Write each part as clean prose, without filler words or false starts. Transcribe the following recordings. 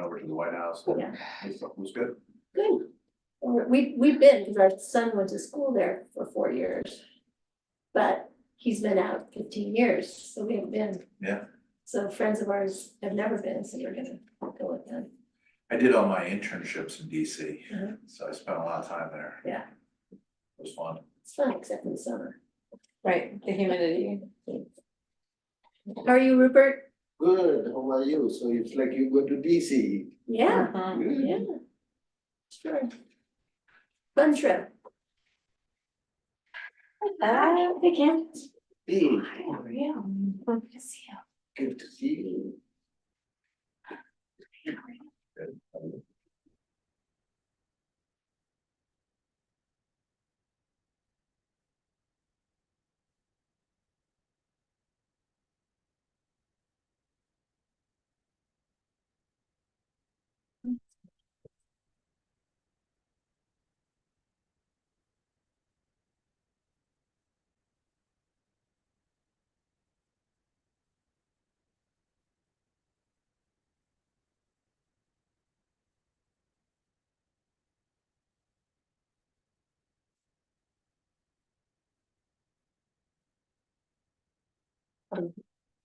over to the White House. Yeah. It was good. Good. We've been, because our son went to school there for 4 years. But he's been out 15 years, so we haven't been. Yeah. So friends of ours have never been, so we're gonna go with them. I did all my internships in DC, Mhm. so I spent a lot of time there. Yeah. It was fun. It's fun, except in the summer. Right, the humidity. How are you, Rupert? Good, how are you? So it's like you go to DC. Yeah, Mhm. yeah. Sure. Fun trip. They can. Hey, How are you? Good to see you. good to see you.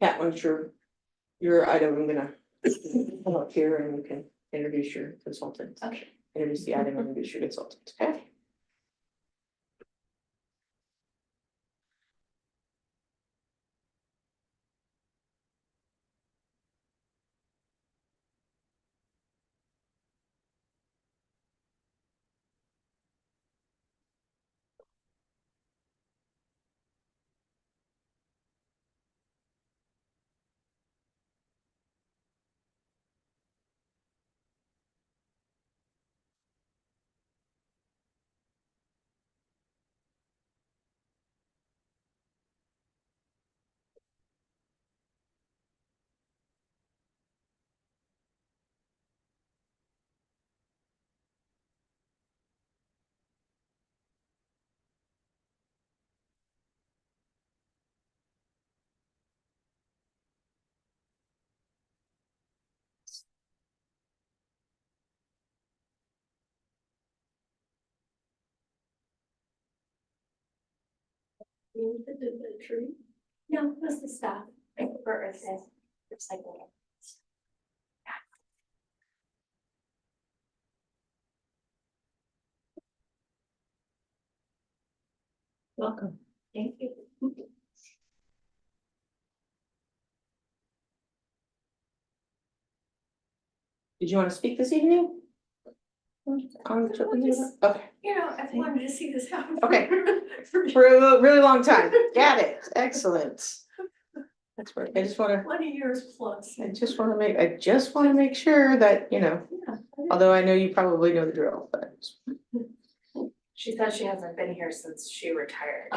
That one's your item, I'm gonna come up here and you can introduce your consultant. Okay. Introduce the item, introduce your consultant, okay? You did the tree? No, that's the stuff. For Earth Day. Recycle. Welcome. Thank you. Did you wanna speak this evening? Okay, You know, I wanted to see this happen. Okay. for a really long time, got it, excellent. That's right, I just wanna, 20 years plus. I just wanna make sure that, you know, Yeah. although I know you probably know the drill, but. She says she hasn't been here since she retired.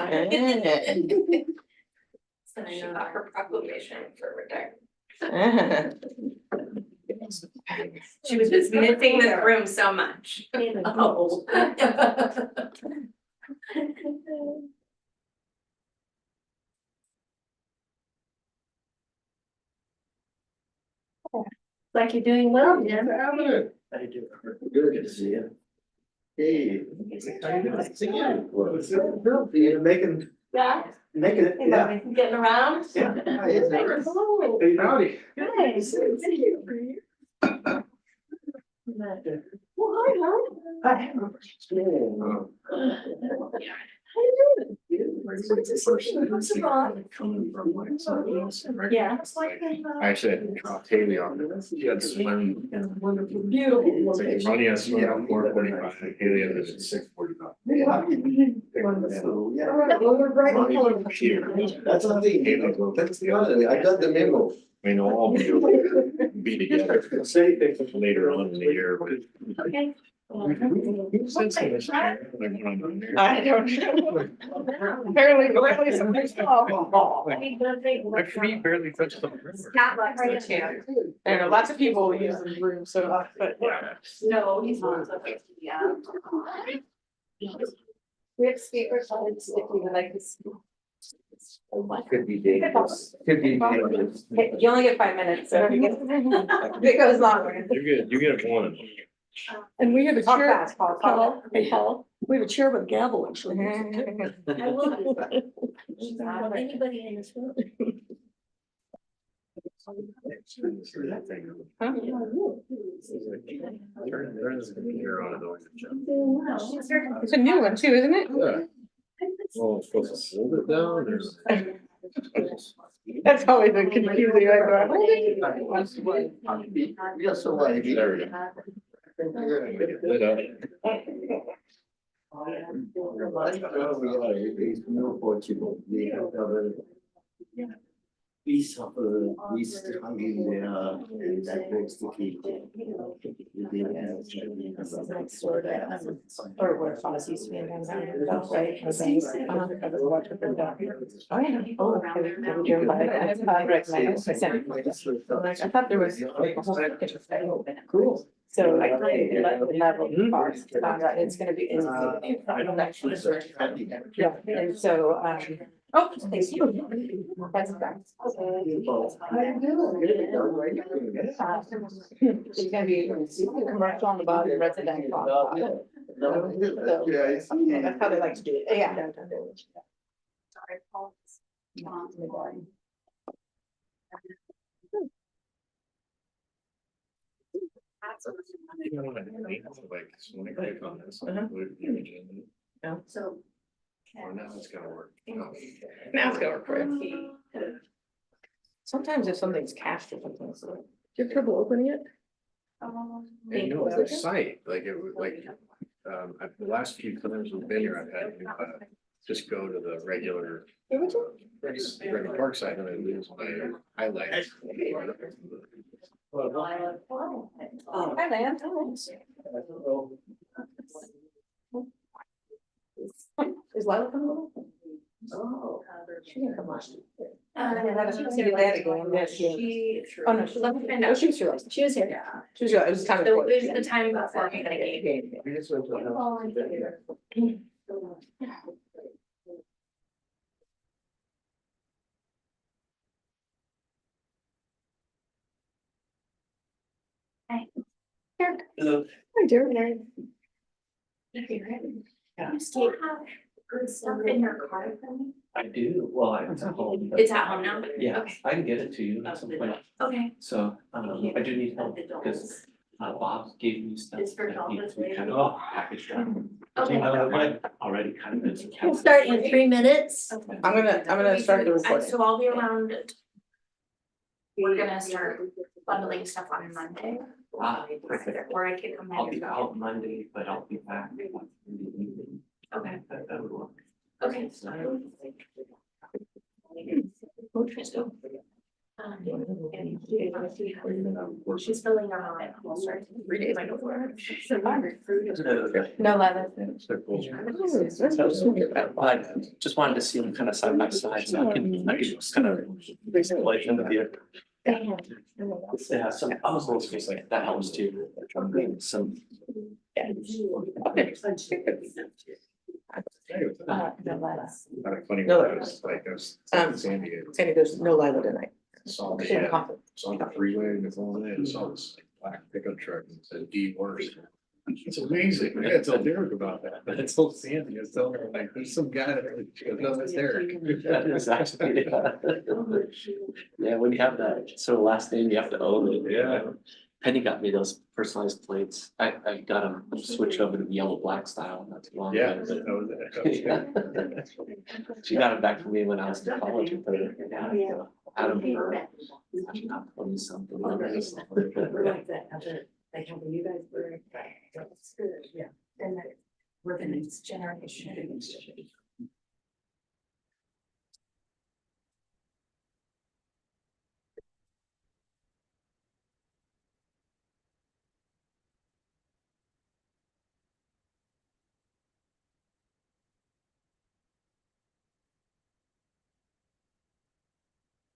So she got her proclamation for retirement. She was just missing this room so much. Oh. Like you're doing well, Jim. I do. Good to see you. Hey. How you doing? See you. You're making Yeah. it, yeah. Getting around? Yeah. Hi, it's Eric. Hello. Hey, howdy. Nice. Thank you. Well, hi, How you doing? Yeah. Actually, I dropped Haley on it. She had swim. Beautiful. It's like Ronnie has swim at 4:45, Haley had it at 6:45. So, yeah. Here. That's the thing. Haley wrote That's the other, I got the memo. I mean, all be together later on in the year, but. Okay. Since I was chair, I went on there. I don't know. Barely somebody's call. My feet barely touched the river. Scott loves the chair. I know, lots of people use the room, so, but yeah. No, he's not. Yeah. We have speakers on it, if you would like to speak. Could be dangerous, could be dangerous. You only get 5 minutes, so if it goes longer. You're good, you get one. And we have a Talk chair, fast, Paul, talk Paul, hey Paul, we have a chair with a gavel actually. I will. Anybody in this room? Turn this computer on and over. It's a new one too, isn't it? Yeah. Well, it's supposed to hold it down or? That's always a confusing. Yeah, so like. There we go. Lit up. We suffer, we hung in there, and that was the key. Or where Foss used to be in downtown, right? Oh, yeah. Oh, driven by, I recognize, I sent it. Like, I thought there was like a whole picture of that. Cool. So like the level of cost, it's gonna be. Yeah, and so, oh, thank you. That's correct. It's gonna be commercial on the bottom, residential on the bottom. That's how they like to do it, yeah. Sorry, Paul. Like, so when I click on this, Uh-huh. So. oh, now it's gonna work. Now it's gonna work for you. Sometimes if something's cached or something, so. Do you have trouble opening it? And no, the site, like it was like, the last few times we've been here, I've had to just go to the regular. Regular park site and I lose my highlights. Hi, Lan. Is Lila coming over? Oh. She didn't come last year. She did that again. Yeah, she- Oh, no, she left. No, she was here last. She was here. She was here, it was kind of. So it was the time before we got a game. We just went to a house. Hi, dear. You still have good stuff in your car for me? I do, well, it's at home. It's at home now? Yeah, Okay. I can get it to you at some point, Okay. so, I do need help, because, Bob gave me stuff. It's for that needs to be Dolphins kind later. of packaged up. Okay. You know, but already kind of been some. We'll start in 3 minutes. I'm gonna start the recording. So I'll be around. We're gonna start bundling stuff on Monday. Perfect. Or I could come back. I'll be out Monday, but I'll be back in the evening. Okay. That would work. Okay. She's filling out it. We'll start. 3 days. No, 11. I just wanted to see them kind of side by side, so I can just kind of explain them to you. Yeah, some puzzles, because like that helps too. Some. Not a funny No, one, it was like, I was in San Diego. Sandy, there's no Lila tonight. Saw She had the, coffee. saw the freeway and it's on it, saw this black pickup truck and it said D worse. It's amazing, I told Derek about that, but I told Sandy, I was telling her, like, there's some guy that, no, that's Derek. That is actually, yeah, when you have that, so last name, you have to own it. Yeah. Penny got me those personalized plates. I got them switched over to yellow black style not too long Yeah. ago, that was it. but she got it back for me when I was in college with her. Had them for, gosh, about 20 something. You guys were. That's good, yeah. And that we're the next generation.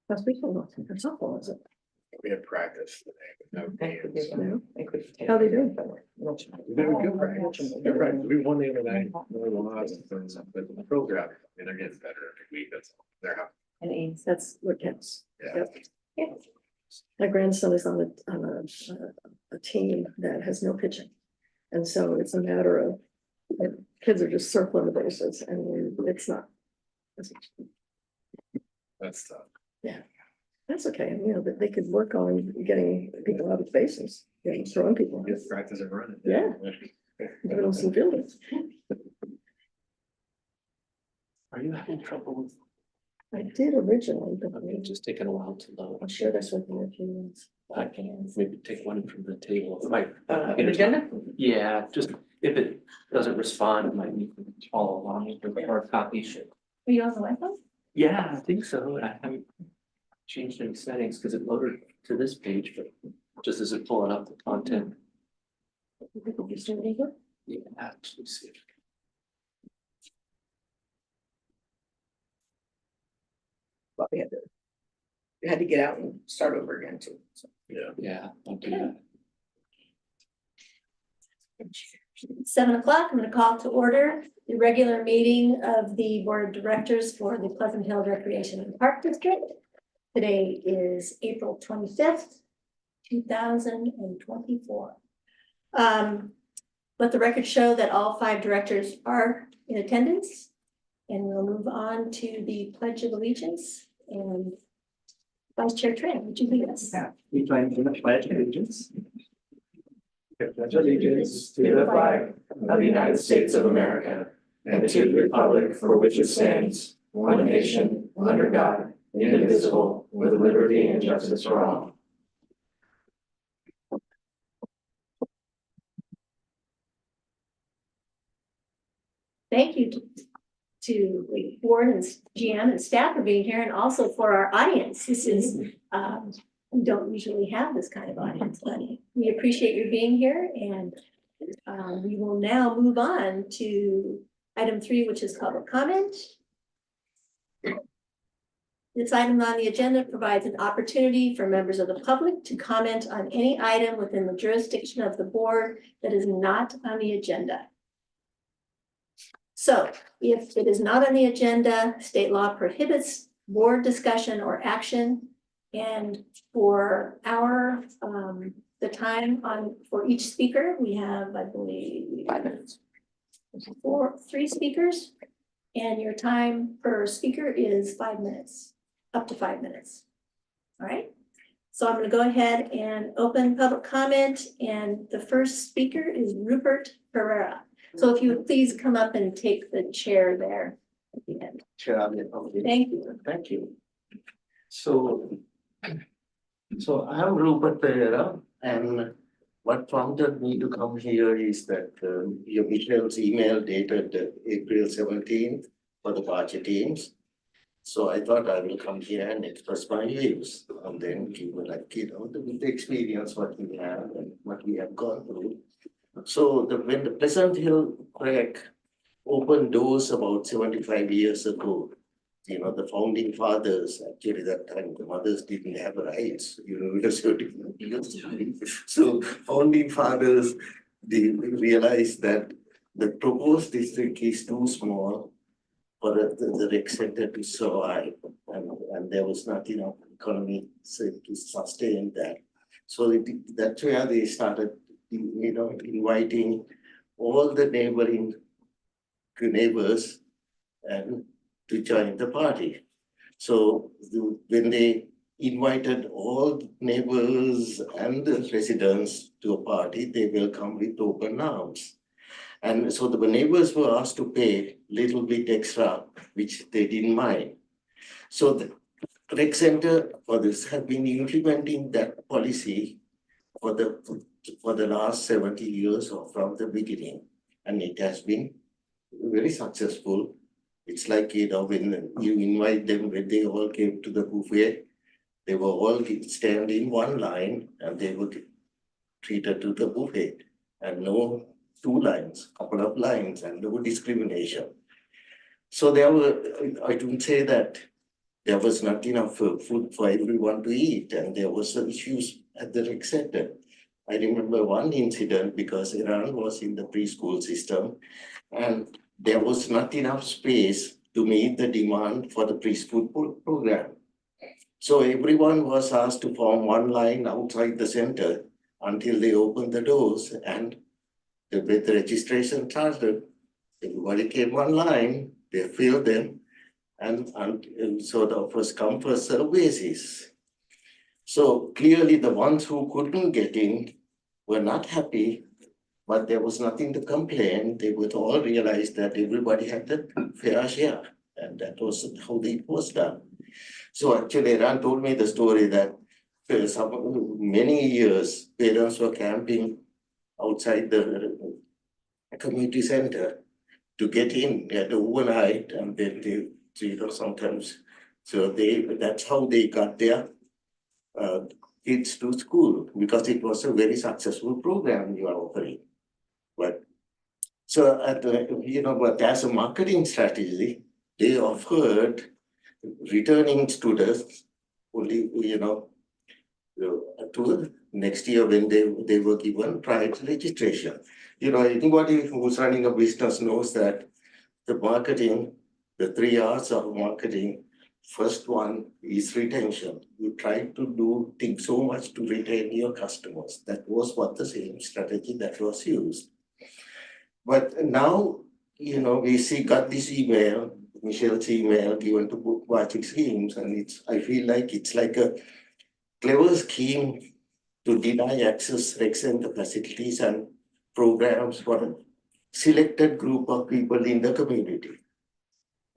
That's beautiful. It's softball, is it? We had practice today. but no games. How they doing? They're good, right? You're right. We won the other night, we lost, but the program, I mean, they're getting better every week. That's, they're happy. And Ames, that's what counts. Yeah. Yep. My grandson is on a team that has no pitching. And so it's a matter of, kids are just circling the bases and it's not. That's tough. That's okay, you know, that they could work on getting people out of bases, throwing people. Get practice and running. Yeah. Give them some fielding. Are you having trouble with, I did originally, but it's just taking a while to load? I'll share this with you if you want. I can maybe take one from the table. It might, An agenda? yeah, just if it doesn't respond, it might need to follow along with the hard copy. Are you on the Wi-Fi? Yeah, I think so. I haven't changed any settings because it loaded to this page, but just as it pulling up the content. Yeah, actually see if. But we had to get out and start over again too. So. Yeah, I'll do that. 7 o'clock, I'm gonna call to order the regular meeting of the Board of Directors for the Pleasant Hill Recreation and Park District. Today is April 25th, 2024. Let the record show that all 5 directors are in attendance. And we'll move on to the Pledge of Allegiance. And Vice Chair Tran, would you lead us? We join in the pledge of allegiance. Pledge allegiance to the flag of the United States of America and to the republic for which it stands, one nation, under God, indivisible, with liberty and justice for all. Thank you to the board and GM and staff for being here, and also for our audience. This is, we don't usually have this kind of audience, but we appreciate your being here, and we will now move on to item 3, which is public comment. This item on the agenda provides an opportunity for members of the public to comment on any item within the jurisdiction of the board that is not on the agenda. So if it is not on the agenda, state law prohibits board discussion or action. And for our, the time for each speaker, we have, I believe, 5 minutes. 3 speakers. And your time per speaker is 5 minutes, up to 5 minutes. All right. So I'm going to go ahead and open public comment. And the first speaker is Rupert Pereira. So if you would please come up and take the chair there at the end. Sure. Thank you. Thank you. So I'm Rupert Pereira, and what prompted me to come here is that your Michelle's email dated April 17th for the Bacha teams. So I thought I will come here and express my views, and then give the experience what we have and what we have gone through. So when the Pleasant Hill Rec opened doors about 75 years ago, the founding fathers, actually that time the mothers didn't have rights, so founding fathers, they realized that the proposed district is too small for the rec center to survive, and there was not enough economy to sustain that. So that's where they started inviting all the neighbors and to join the party. So when they invited all neighbors and the residents to a party, they welcomed with open arms. And so the neighbors were asked to pay a little bit extra, which they didn't mind. So the rec center for this have been implementing that policy for the last 70 years or from the beginning, and it has been very successful. It's like, when you invite them, when they all came to the buffet, they were all stand in one line and they were treated to the buffet, and no 2 lines, couple of lines, and no discrimination. So I don't say that there was not enough food for everyone to eat, and there was issues at the rec center. I remember one incident because Iran was in the preschool system and there was not enough space to meet the demand for the preschool program. So everyone was asked to form one line outside the center until they opened the doors, and with the registration started, everybody came online, they filled them, and sort of first come first serve basis. So clearly the ones who couldn't get in were not happy, but there was nothing to complain. They would all realize that everybody had the fair share, and that was how it was done. So actually, Ran told me the story that for many years, parents were camping outside the community center to get in at overnight, and then they, sometimes, so that's how they got their kids to school, because it was a very successful program you are offering. But so but as a marketing strategy, they offered returning students only, to the next year when they were given prior to registration. Anybody who's running a business knows that the marketing, the 3 R's of marketing, first one is retention. You try to do things so much to retain your customers. That was what the same strategy that was used. But now, we got this email, Michelle's email given to Vachi Schemes, and I feel like it's like a clever scheme to deny access rec center facilities and programs for a selected group of people in the community,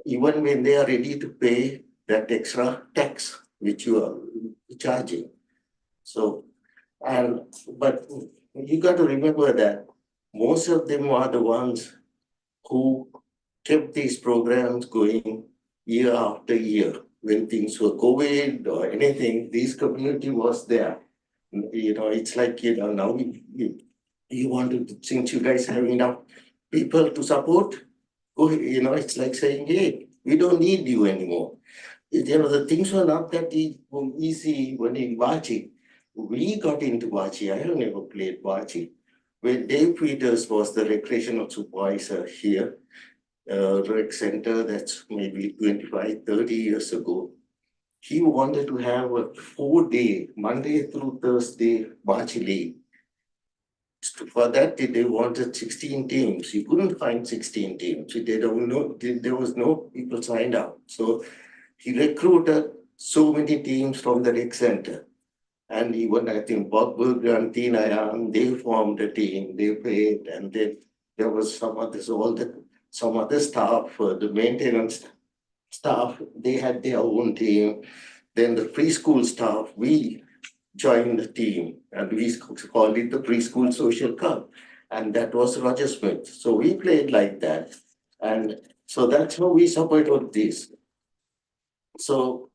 even when they are ready to pay that extra tax which you are charging. So, but you got to remember that most of them are the ones who kept these programs going year after year. When things were COVID or anything, this community was there. It's like, now you want to, since you guys have enough people to support, it's like saying, hey, we don't need you anymore. The things were not that easy when in Vachi. We got into Vachi. I have never played Vachi. When Dave Peters was the recreational supervisor here, rec center, that's maybe 25, 30 years ago, he wanted to have a 4-day, Monday through Thursday, Vachi league. For that, they wanted 16 teams. You couldn't find 16 teams. There was no people signed up. So he recruited so many teams from the rec center. And even I think Bob Berger and Tina Young, they formed a team, they played, and then there was some other staff, the maintenance staff, they had their own team. Then the preschool staff, we joined the team, and we called it the Preschool Social Club. And that was Roger Smith. So we played like that. And so that's how we supported this. So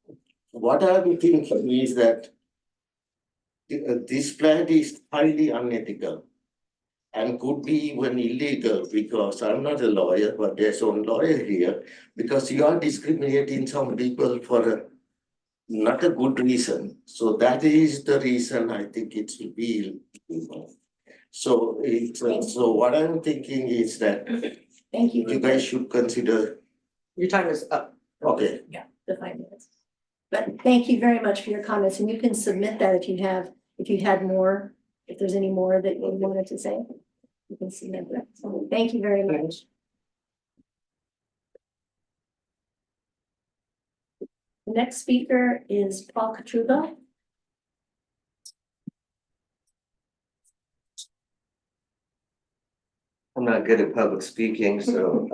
what I'm thinking is that this plan is highly unethical and could be even illegal, because I'm not a lawyer, but there's one lawyer here, because you are discriminating some people for not a good reason. So that is the reason I think it should be illegal. So so what I'm thinking is that Thank you. you guys should consider. Your time is up. Okay. The 5 minutes. But thank you very much for your comments, and you can submit that if you had more, if there's any more that you wanted to say, you can submit that. So thank you very much. The next speaker is Paul Katruba. I'm not good at public speaking, so.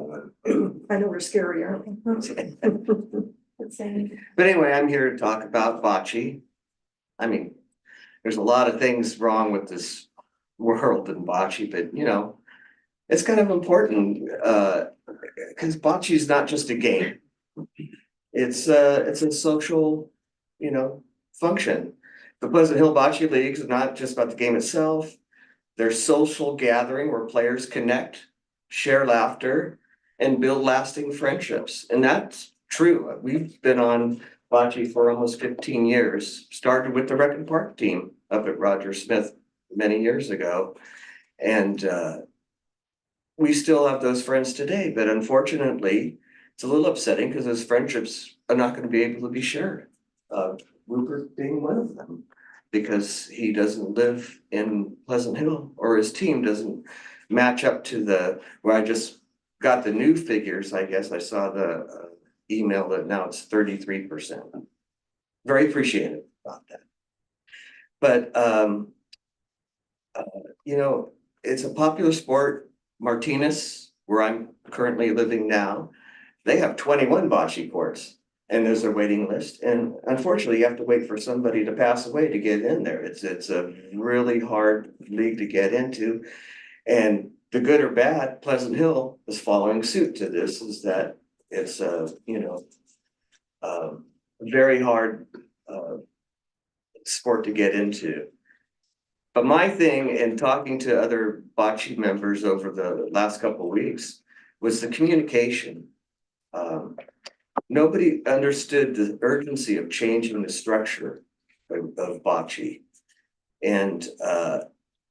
I know we're scary, aren't we? But anyway, I'm here to talk about Vachi. I mean, there's a lot of things wrong with this world in Vachi, but it's kind of important because Bocce is not just a game. It's a social, function. The Pleasant Hill Bocce Leagues is not just about the game itself. They're social gathering where players connect, share laughter, and build lasting friendships. And that's true. We've been on Bocce for almost 15 years. Started with the Rec and Park team up at Roger Smith many years ago. And we still have those friends today, but unfortunately, it's a little upsetting because those friendships are not going to be able to be shared. Rupert being one of them, because he doesn't live in Pleasant Hill, or his team doesn't match up to where I just got the new figures, I guess. I saw the email that now it's 33%. Very appreciative about that. But you know, it's a popular sport. Martinez, where I'm currently living now, they have 21 bocce courts, and there's a waiting list. And unfortunately, you have to wait for somebody to pass away to get in there. It's a really hard league to get into. And the good or bad, Pleasant Hill is following suit to this, is that it's a, you know, very hard sport to get into. But my thing in talking to other bocce members over the last couple of weeks was the communication. Nobody understood the urgency of changing the structure of bocce. And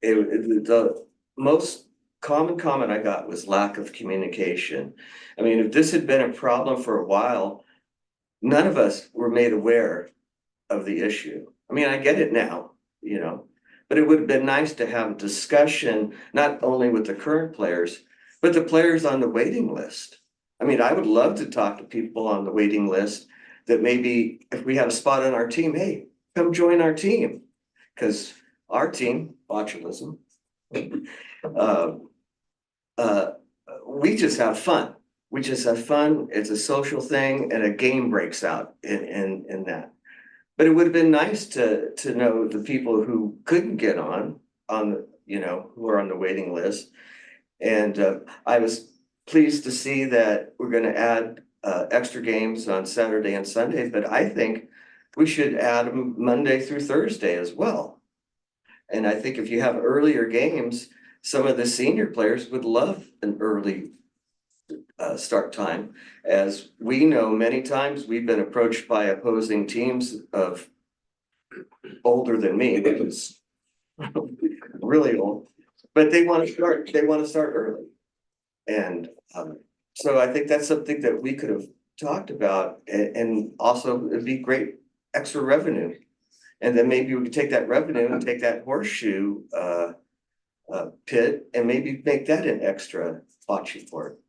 the most common comment I got was lack of communication. I mean, if this had been a problem for a while, none of us were made aware of the issue. I mean, I get it now, you know, but it would have been nice to have a discussion, not only with the current players, but the players on the waiting list. I mean, I would love to talk to people on the waiting list that maybe if we had a spot on our team, hey, come join our team. Because our team, botulism, we just have fun. We just have fun. It's a social thing, and a game breaks out in that. But it would have been nice to know the people who couldn't get on you know, who are on the waiting list. And I was pleased to see that we're going to add extra games on Saturday and Sunday, but I think we should add them Monday through Thursday as well. And I think if you have earlier games, some of the senior players would love an early start time. As we know, many times we've been approached by opposing teams of older than me, which is really old, but they want to start early. And so I think that's something that we could have talked about, and also it'd be great extra revenue. And then maybe we could take that revenue and take that horseshoe pit and maybe make that an extra bocce court.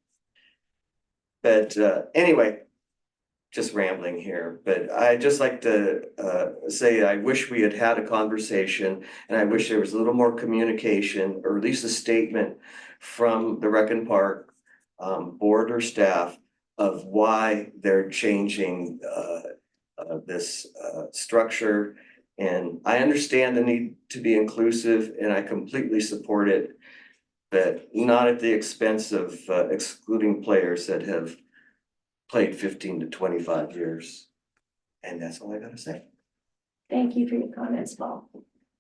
But anyway, just rambling here, but I just like to say I wish we had had a conversation, and I wish there was a little more communication, or at least a statement from the Rec and Park board or staff of why they're changing this structure. And I understand the need to be inclusive, and I completely support it, but not at the expense of excluding players that have played 15 to 25 years. And that's all I gotta say. Thank you for your comments, Paul.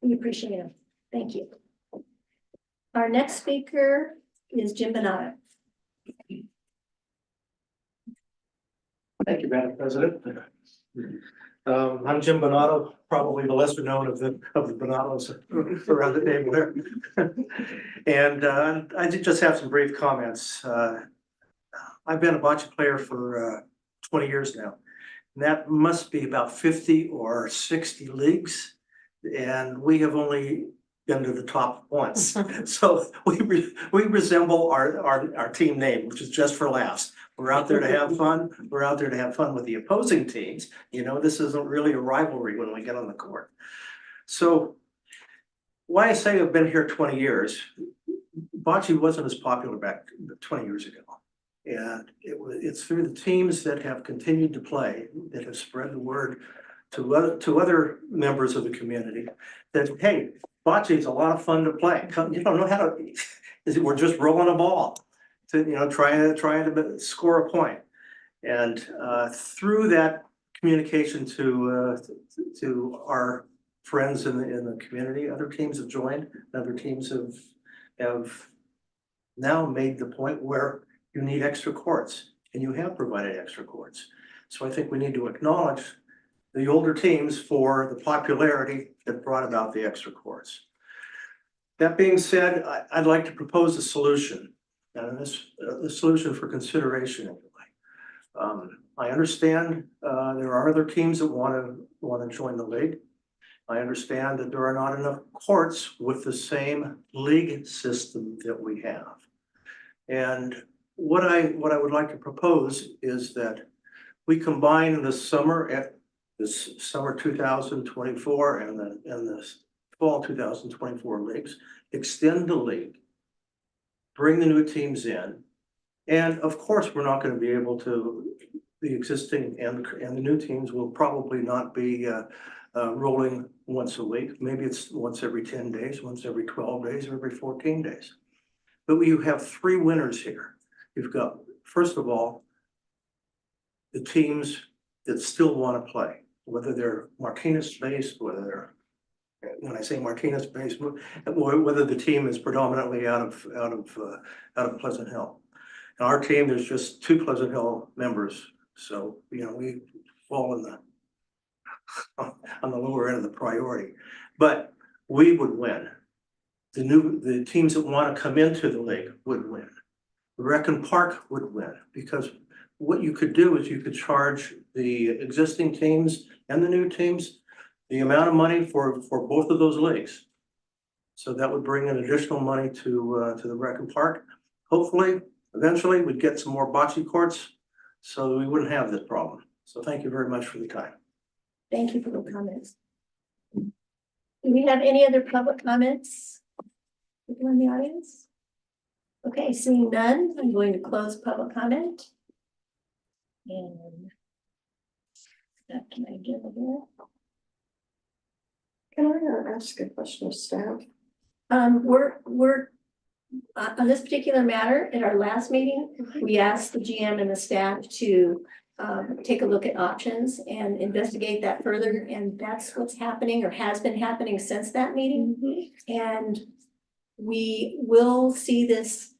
We appreciate them. Thank you. Our next speaker is Jim Bonato. Thank you, Madam President. I'm Jim Bonato, probably the lesser known of the Bonatos around the table there. And I did just have some brief comments. I've been a bocce player for 20 years now. And that must be about 50 or 60 leagues. And we have only been to the top once. So we resemble our team name, which is Just for Laughs. We're out there to have fun. We're out there to have fun with the opposing teams. You know, this isn't really a rivalry when we get on the court. So why I say I've been here 20 years, bocce wasn't as popular back 20 years ago. And it's through the teams that have continued to play that have spread the word to other members of the community that, hey, bocce is a lot of fun to play. You don't know how to, we're just rolling a ball to, you know, trying to score a point. And through that communication to our friends in the community, other teams have joined, other teams have now made the point where you need extra courts, and you have provided extra courts. So I think we need to acknowledge the older teams for the popularity that brought about the extra courts. That being said, I'd like to propose a solution, and a solution for consideration anyway. I understand, there are other teams that wanna join the league. I understand that there are not enough courts with the same league system that we have. And what I would like to propose is that we combine this summer 2024 and the fall 2024 leagues, extend the league, bring the new teams in. And of course, we're not gonna be able to, the existing and the new teams will probably not be rolling once a week. Maybe it's once every 10 days, once every 12 days, or every 14 days. But you have three winners here. You've got, first of all, the teams that still want to play, whether they're Martinez based, whether they're, when I say Martinez based, whether the team is predominantly out of Pleasant Hill. In our team, there's just 2 Pleasant Hill members, so we fall in on the lower end of the priority. But we would win. The teams that want to come into the league would win. Rec and Park would win, because what you could do is you could charge the existing teams and the new teams the amount of money for both of those leagues. So that would bring in additional money to the Rec and Park. Hopefully, eventually, we'd get some more bocce courts so we wouldn't have this problem. So thank you very much for the time. Thank you for the comments. Do we have any other public comments? People in the audience? Okay, seeing none, I'm going to close public comment. And that can I get over here? Can I ask a question of staff? We're on this particular matter, at our last meeting, we asked the GM and the staff to take a look at options and investigate that further, and that's what's happening or has been happening since that meeting. And we will see this,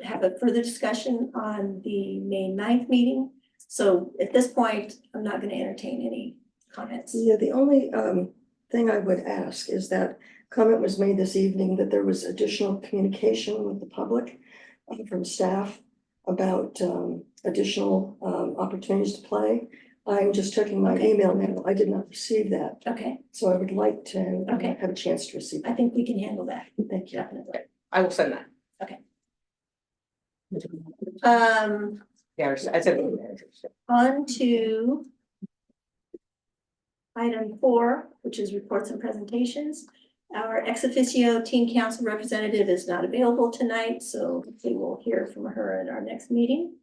have a further discussion on the May 9th meeting. So at this point, I'm not going to entertain any comments. Yeah, the only thing I would ask is that comment was made this evening that there was additional communication with the public from staff about additional opportunities to play. I'm just checking my Okay. email now. I did not receive that. Okay, So I would like to Okay. have a chance to receive I that. think we can handle that, Thank you. definitely. I will send that. Yeah, I said. On to item 4, which is reports and presentations. Our ex officio teen council representative is not available tonight, so we will hear from her at our next meeting.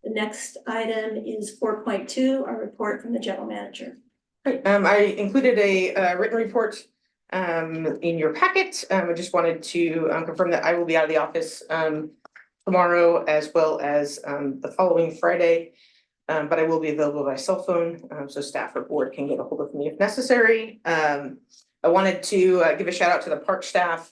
The next item is 4.2, our report from the general manager. Great. I included a written report in your packet. I just wanted to confirm that I will be out of the office tomorrow as well as the following Friday. But I will be available by cell phone, so staff or board can get a hold of me if necessary. I wanted to give a shout out to the park staff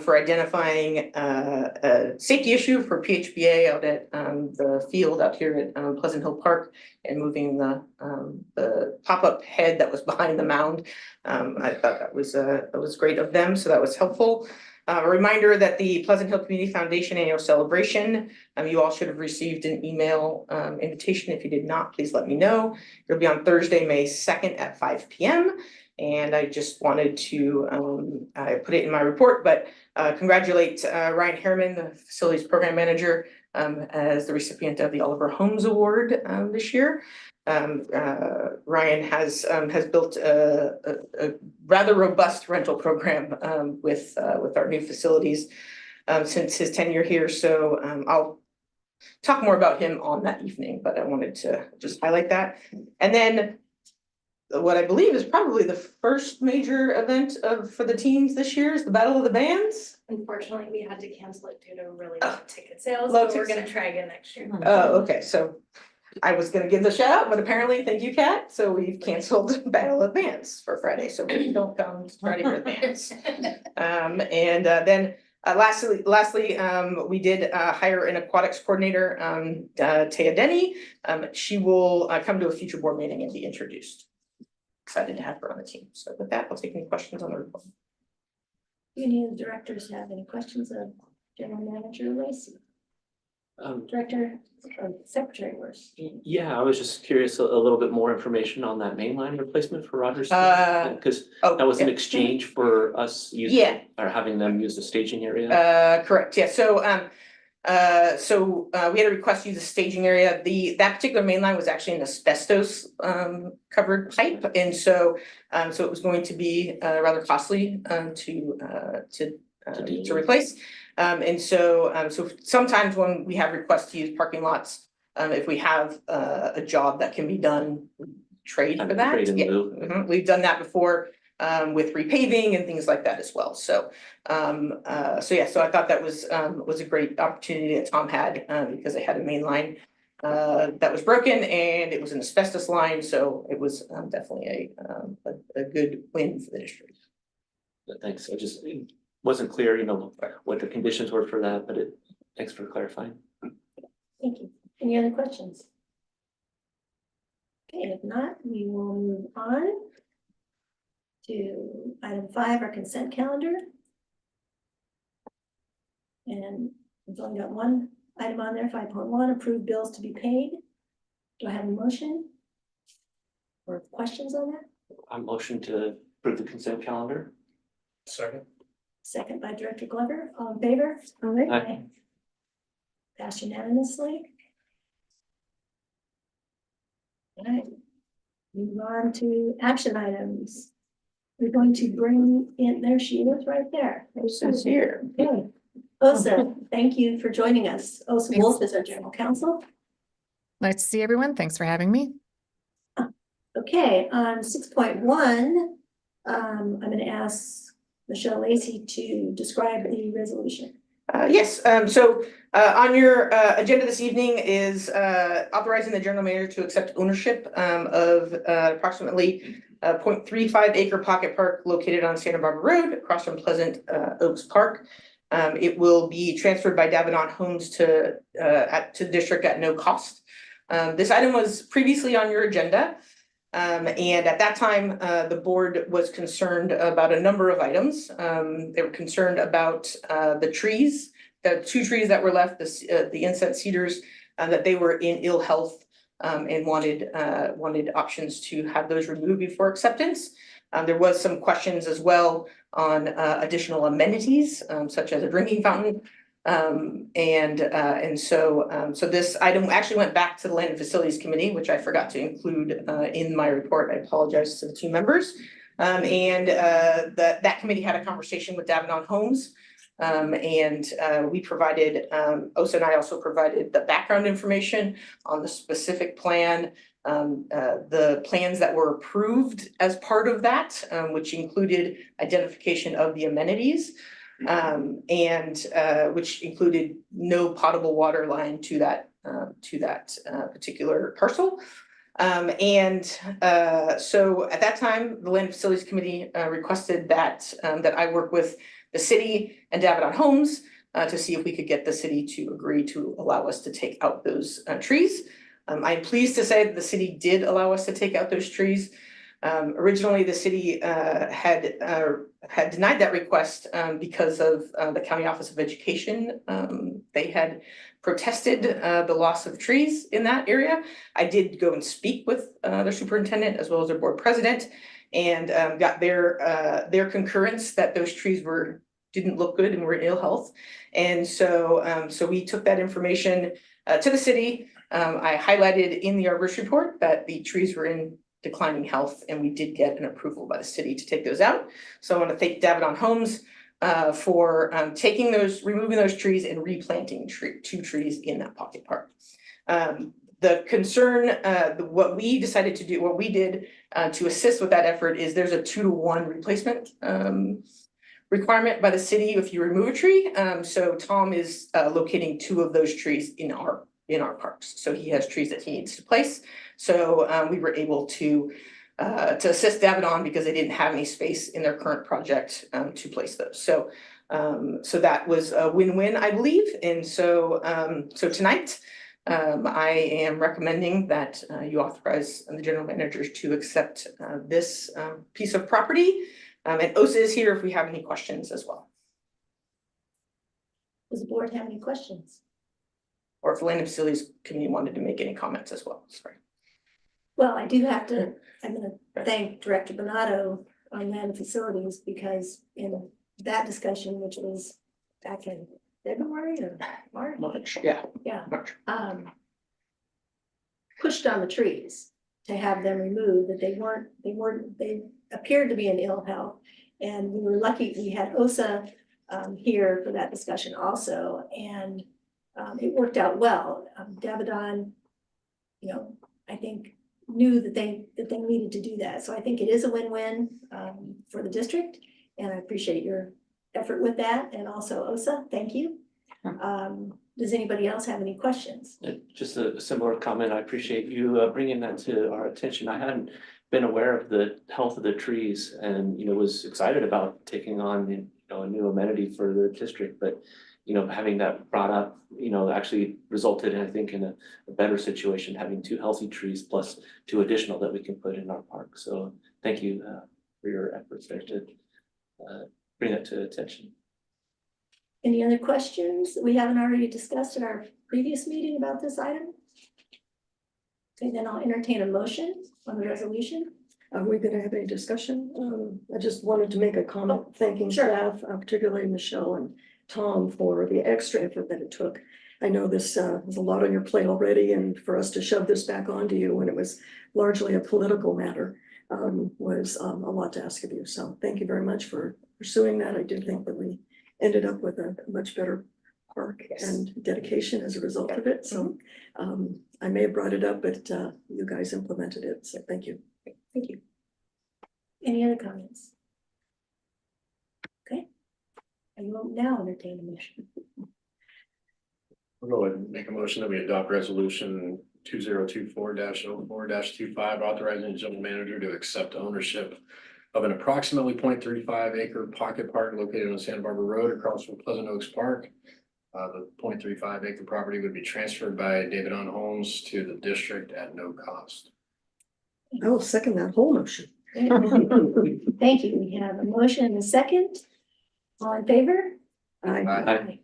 for identifying a safety issue for PHBA out at the field out here at Pleasant Hill Park and moving the pop-up head that was behind the mound. I thought that was great of them, so that was helpful. A reminder that the Pleasant Hill Community Foundation annual celebration, you all should have received an email invitation. If you did not, please let me know. It'll be on Thursday, May 2nd at 5 p.m. And I just wanted to, I put it in my report, but congratulate Ryan Harriman, the facilities program manager, as the recipient of the Oliver Holmes Award this year. Ryan has built a rather robust rental program with our new facilities since his tenure here. So I'll talk more about him on that evening, but I wanted to just highlight that. And then what I believe is probably the first major event for the teams this year is the Battle of the Bands. Unfortunately, we had to cancel it due to really low ticket sales, Low but we're ticket gonna try again next year. Oh, okay, so I was gonna give the shout out, but apparently, thank you, Kat, so we've canceled Battle of Bands for Friday, so please don't come Friday for the bands. And then lastly, we did hire an aquatics coordinator, Taya Denny. She will come to a future board meeting and be introduced. Excited to have her on the team. So with that, I'll take any questions on the report. Do any of the directors have any questions of General Manager Lacy? Director, or Secretary worse? Yeah, I was just curious, a little bit more information on that mainline replacement for Rogers. Because Oh, that was in yeah. exchange for us using, Yeah. or having them use the staging area. Correct, yeah, so we had a request to use the staging area. That particular main line was actually an asbestos covered pipe, and so it was going to be rather costly to replace. And so sometimes when we have requests to use parking lots, if we have a job that can be done, trade for that. Trade in Yeah. lieu. Mhm. We've done that before with repaving and things like that as well. So I thought that was a great opportunity that Tom had because they had a main line that was broken and it was an asbestos line, so it was definitely a good win for the district. Thanks, I just it wasn't clear, what the conditions were for that, but thanks for clarifying. Thank you. Any other questions? Okay, if not, we will move on to item 5, our consent calendar. And we've only got one item on there, 5.1, approved bills to be paid. Do I have a motion? Or questions on that? I motion to approve the consent calendar. Second. Second by Director Glover, all in favor? Aye. Passed unanimously. All right, move on to action items. We're going to bring in, there she is right there. Osa's here. Okay. Osa, thank you for joining us. Osa Wolf is our general counsel. Nice to see everyone. Thanks for having me. Okay, on 6.1, I'm going to ask Michelle Lacy to describe the resolution. Yes, so on your agenda this evening is authorizing the general manager to accept ownership of approximately 0.35 acre pocket park located on Santa Barbara Road across from Pleasant Oaks Park. It will be transferred by Davidoff Homes to the district at no cost. This item was previously on your agenda. And at that time, the board was concerned about a number of items. They were concerned about the trees, the 2 trees that were left, the inset cedars, that they were in ill health and wanted options to have those removed before acceptance. There was some questions as well on additional amenities, such as a drinking fountain. So this item actually went back to the Land and Facilities Committee, which I forgot to include in my report. I apologize to the 2 members. That committee had a conversation with Davidoff Homes. We provided, Osa and I also provided the background information on the specific plan, the plans that were approved as part of that, which included identification of the amenities. Which included no potable water line to that particular parcel. So at that time, the Land Facilities Committee requested that I work with the city and Davidoff Homes to see if we could get the city to agree to allow us to take out those trees. I'm pleased to say that the city did allow us to take out those trees. Originally, the city had denied that request because of the County Office of Education. They had protested the loss of trees in that area. I did go and speak with their superintendent as well as their board president and got their concurrence that those trees didn't look good and were in ill health. And so we took that information to the city. I highlighted in the arborist report that the trees were in declining health, and we did get an approval by the city to take those out. So I want to thank Davidoff Homes for removing those trees and replanting 2 trees in that pocket park. The concern, what we did to assist with that effort is there's a 2-to-1 replacement requirement by the city if you remove a tree. So Tom is locating 2 of those trees in our parks. So he has trees that he needs to place. So we were able to assist Davidoff because they didn't have any space in their current project to place those. So that was a win-win, I believe. And so tonight, I am recommending that you authorize the general managers to accept this piece of property And OSA is here if we have any questions as well, Does the board have any questions? or if Land and Facilities Committee wanted to make any comments as well, sorry. Well, I do have to, I'm gonna thank Director Bernardo on Land and Facilities, because in that discussion, which was back in February or March. March, yeah. Yeah. March. Pushed on the trees to have them removed, that they appeared to be in ill health. And we were lucky, we had OSA here for that discussion also, and it worked out well. Davidon, you know, I think knew that they needed to do that. So I think it is a win-win for the district, and I appreciate your effort with that, and also OSA, thank you. Does anybody else have any questions? Just a similar comment. I appreciate you bringing that to our attention. I hadn't been aware of the health of the trees and, was excited about taking on, a new amenity for the district, but having that brought up, actually resulted in, I think, in a better situation, having 2 healthy trees plus 2 additional that we can put in our park. So thank you for your efforts there to bring that to attention. Any other questions that we haven't already discussed in our previous meeting about this item? Okay, then I'll entertain a motion on the resolution. Are we gonna have any discussion? I just wanted to make a comment thanking Sure. staff, particularly Michelle and Tom, for the extra effort that it took. I know this was a lot on your plate already, and for us to shove this back onto you when it was largely a political matter was a lot to ask of you. So thank you very much for pursuing that. I do think that we ended up with a much better park and dedication as a result of it. So I may have brought it up, but you guys implemented it. So thank you. Thank you. Any other comments? Okay. I will now entertain a motion. I'll go ahead and make a motion that we adopt resolution 2024-04-25, authorizing the general manager to accept ownership of an approximately 0.35 acre pocket park located on Santa Barbara Road across from Pleasant Oaks Park. The 0.35 acre property would be transferred by Davidon Homes to the district at no cost. I will second that whole motion. Thank you. We have a motion and a second. All in favor? Aye.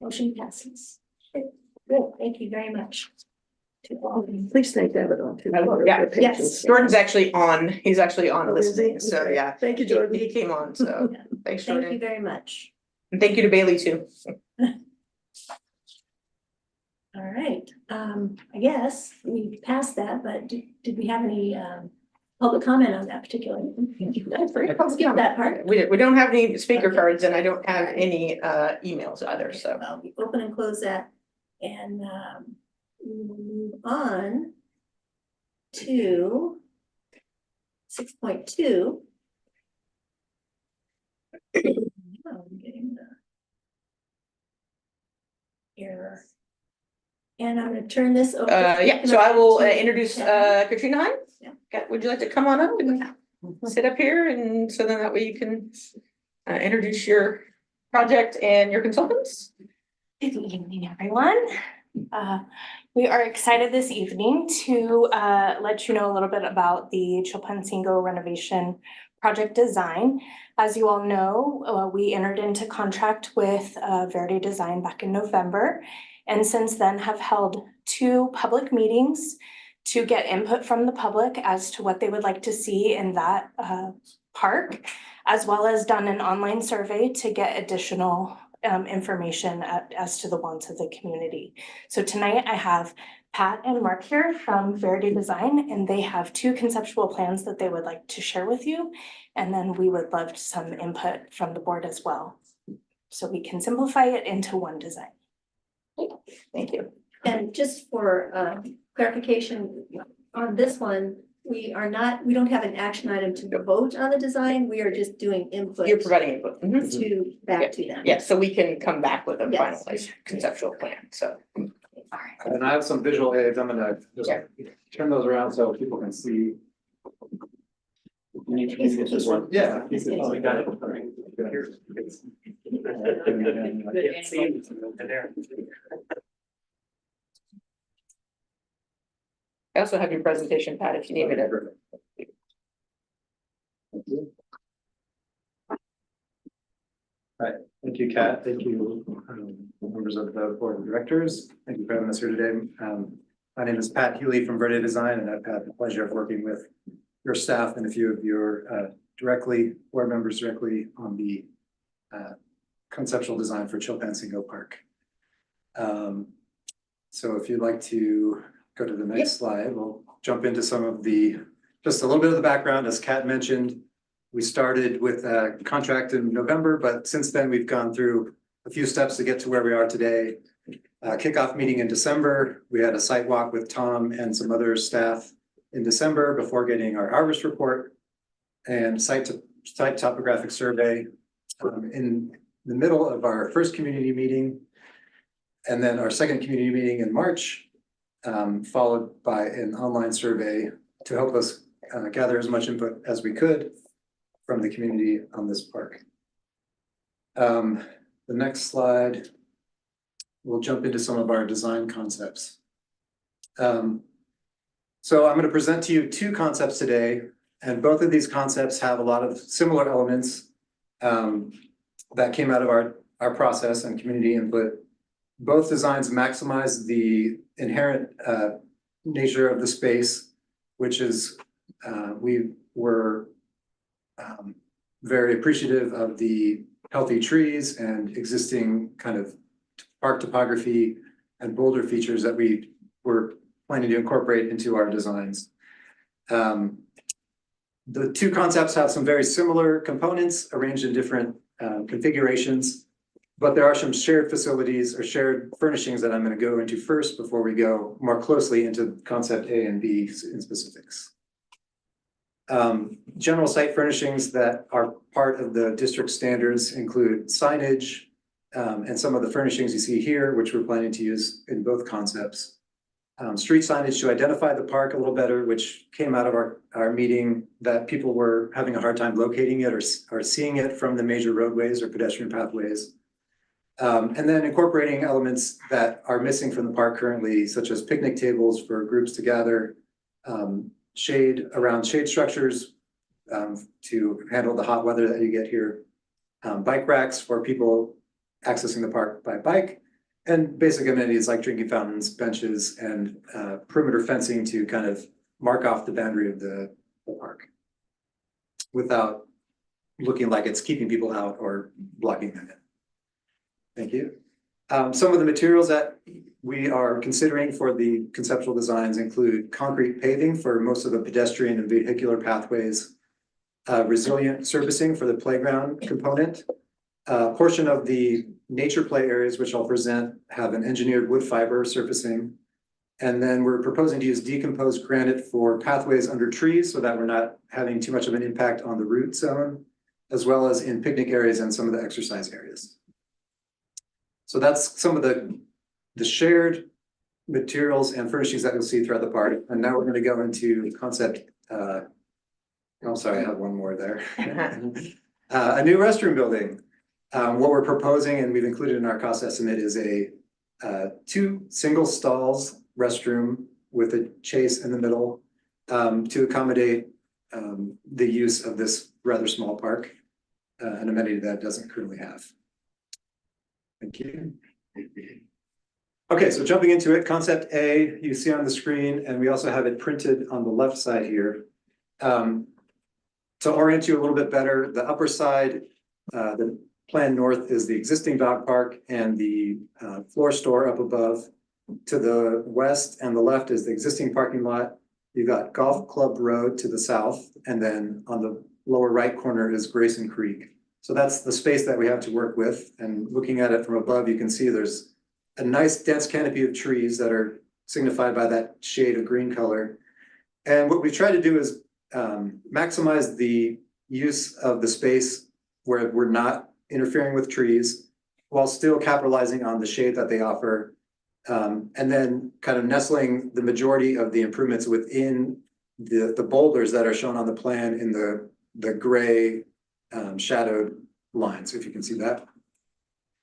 Motion passes. Good, thank you very much. To all of you. Please thank David on too. Yeah. Yes. Jordan's actually on, he's actually on Oh, is he? listening, so Okay. yeah. Thank you, Jordan. He came on, so thanks, Thank you Jordan. very much. And thank you to Bailey too. All right, I guess we passed that, but did we have any public comment on that particular? I'll skip that part. We don't have any speaker cards and I don't have any emails either, so. Well, we open and close that, and we will move on to 6.2. I'm getting the error. And I'm gonna turn this over. Yeah, so I will introduce Katrina Hine. Yeah. Would you like to come on up and sit up here, and so then that way you can introduce your project and your consultants? Good evening, everyone. We are excited this evening to let you know a little bit about the Chilpancingo renovation project design. As you all know, we entered into contract with Verde Design back in November, and since then have held 2 public meetings to get input from the public as to what they would like to see in that park, as well as done an online survey to get additional information as to the wants of the community. So tonight I have Pat and Mark here from Verde Design, and they have 2 conceptual plans that they would like to share with you. And then we would love some input from the board as well, so we can simplify it into one design. Thank you. And just for clarification, on this one, we don't have an action item to vote on the design, we are just doing input. You're providing input. Mhm. To, back to them. Yeah, so we can come back with a Yes. finalized conceptual plan, so. And I have some visual aids, I'm gonna just turn those around so people can see. You need to use this one. Yeah. Oh, we got it. I also have your presentation, Pat, if you need me to. Thank you, Kat. Thank you, members of the board of directors. Thank you for having us here today. My name is Pat Hewley from Verde Design, and I've had the pleasure of working with your staff and a few of your board members directly on the conceptual design for Chilpancingo Park. So if you'd like to go to the next slide, we'll jump into some of just a little bit of the background. As Kat mentioned, we started with a contract in November, but since then we've gone through a few steps to get to where we are today. Kickoff meeting in December. We had a site walk with Tom and some other staff in December before getting our Arborist report and site topographic survey in the middle of our first community meeting. And then our second community meeting in March, followed by an online survey to help us gather as much input as we could from the community on this park. The next slide, we'll jump into some of our design concepts. So I'm going to present to you two concepts today, and both of these concepts have a lot of similar elements that came out of our process and community input. Both designs maximize the inherent nature of the space, which is we were very appreciative of the healthy trees and existing kind of park topography and boulder features that we were planning to incorporate into our designs. The two concepts have some very similar components arranged in different configurations, but there are some shared facilities or shared furnishings that I'm going to go into first before we go more closely into concept A and B in specifics. General site furnishings that are part of the district standards include signage and some of the furnishings you see here, which we're planning to use in both concepts. Street signage to identify the park a little better, which came out of our meeting that people were having a hard time locating it or seeing it from the major roadways or pedestrian pathways. And then incorporating elements that are missing from the park currently, such as picnic tables for groups to gather, shade around shade structures to handle the hot weather that you get here, bike racks for people accessing the park by bike, and basic amenities like drinking fountains, benches, and perimeter fencing to kind of mark off the boundary of the park without looking like it's keeping people out or blocking them in. Thank you. Some of the materials that we are considering for the conceptual designs include concrete paving for most of the pedestrian and vehicular pathways, resilient surfacing for the playground component. A portion of the nature play areas, which I'll present, have an engineered wood fiber surfacing. And then we're proposing to use decomposed granite for pathways under trees so that we're not having too much of an impact on the root zone, as well as in picnic areas and some of the exercise areas. So that's some of the shared materials and furnishings that you'll see throughout the park. And now we're going to go into concept. Oh, sorry, I have one more there. A new restroom building. What we're proposing, and we've included in our cost estimate, is a 2 single stalls restroom with a chase in the middle to accommodate the use of this rather small park, an amenity that it doesn't currently have. Thank you. Okay, so jumping into it, concept A, you see on the screen, and we also have it printed on the left side here. To orient you a little bit better, the upper side, the plan north is the existing dog park and the floor store up above. To the west and the left is the existing parking lot. You've got Golf Club Road to the south, and then on the lower right corner is Grayson Creek. So that's the space that we have to work with. And looking at it from above, you can see there's a nice dense canopy of trees that are signified by that shade of green color. And what we try to do is maximize the use of the space where we're not interfering with trees while still capitalizing on the shade that they offer. And then kind of nestling the majority of the improvements within the boulders that are shown on the plan in the gray shadowed lines, if you can see that.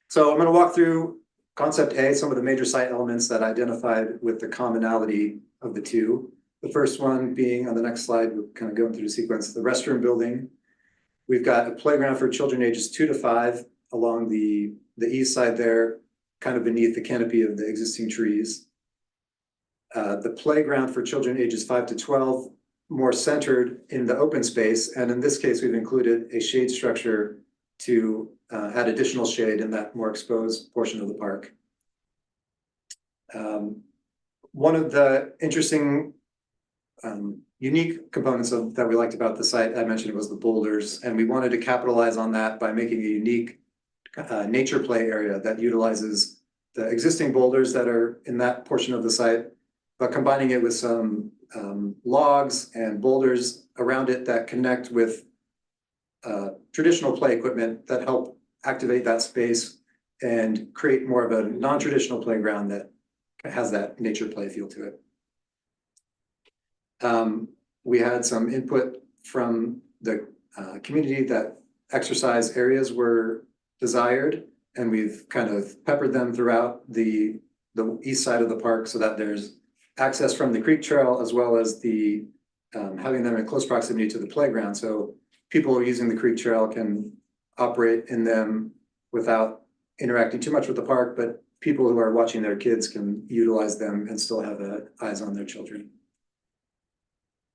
So I'm going to walk through concept A, some of the major site elements that identified with the commonality of the two. The first one being on the next slide, we're kind of going through the sequence, the restroom building. We've got a playground for children ages 2 to 5, along the east side there, kind of beneath the canopy of the existing trees. The playground for children ages 5 to 12, more centered in the open space. And in this case, we've included a shade structure to add additional shade in that more exposed portion of the park. One of the interesting unique components that we liked about the site, I mentioned it was the boulders, and we wanted to capitalize on that by making a unique nature play area that utilizes the existing boulders that are in that portion of the site, but combining it with some logs and boulders around it that connect with traditional play equipment that help activate that space and create more of a non-traditional playground that has that nature play feel to it. We had some input from the community that exercise areas were desired, and we've kind of peppered them throughout the east side of the park so that there's access from the creek trail as well as the having them in close proximity to the playground. So people using the creek trail can operate in them without interacting too much with the park, but people who are watching their kids can utilize them and still have eyes on their children.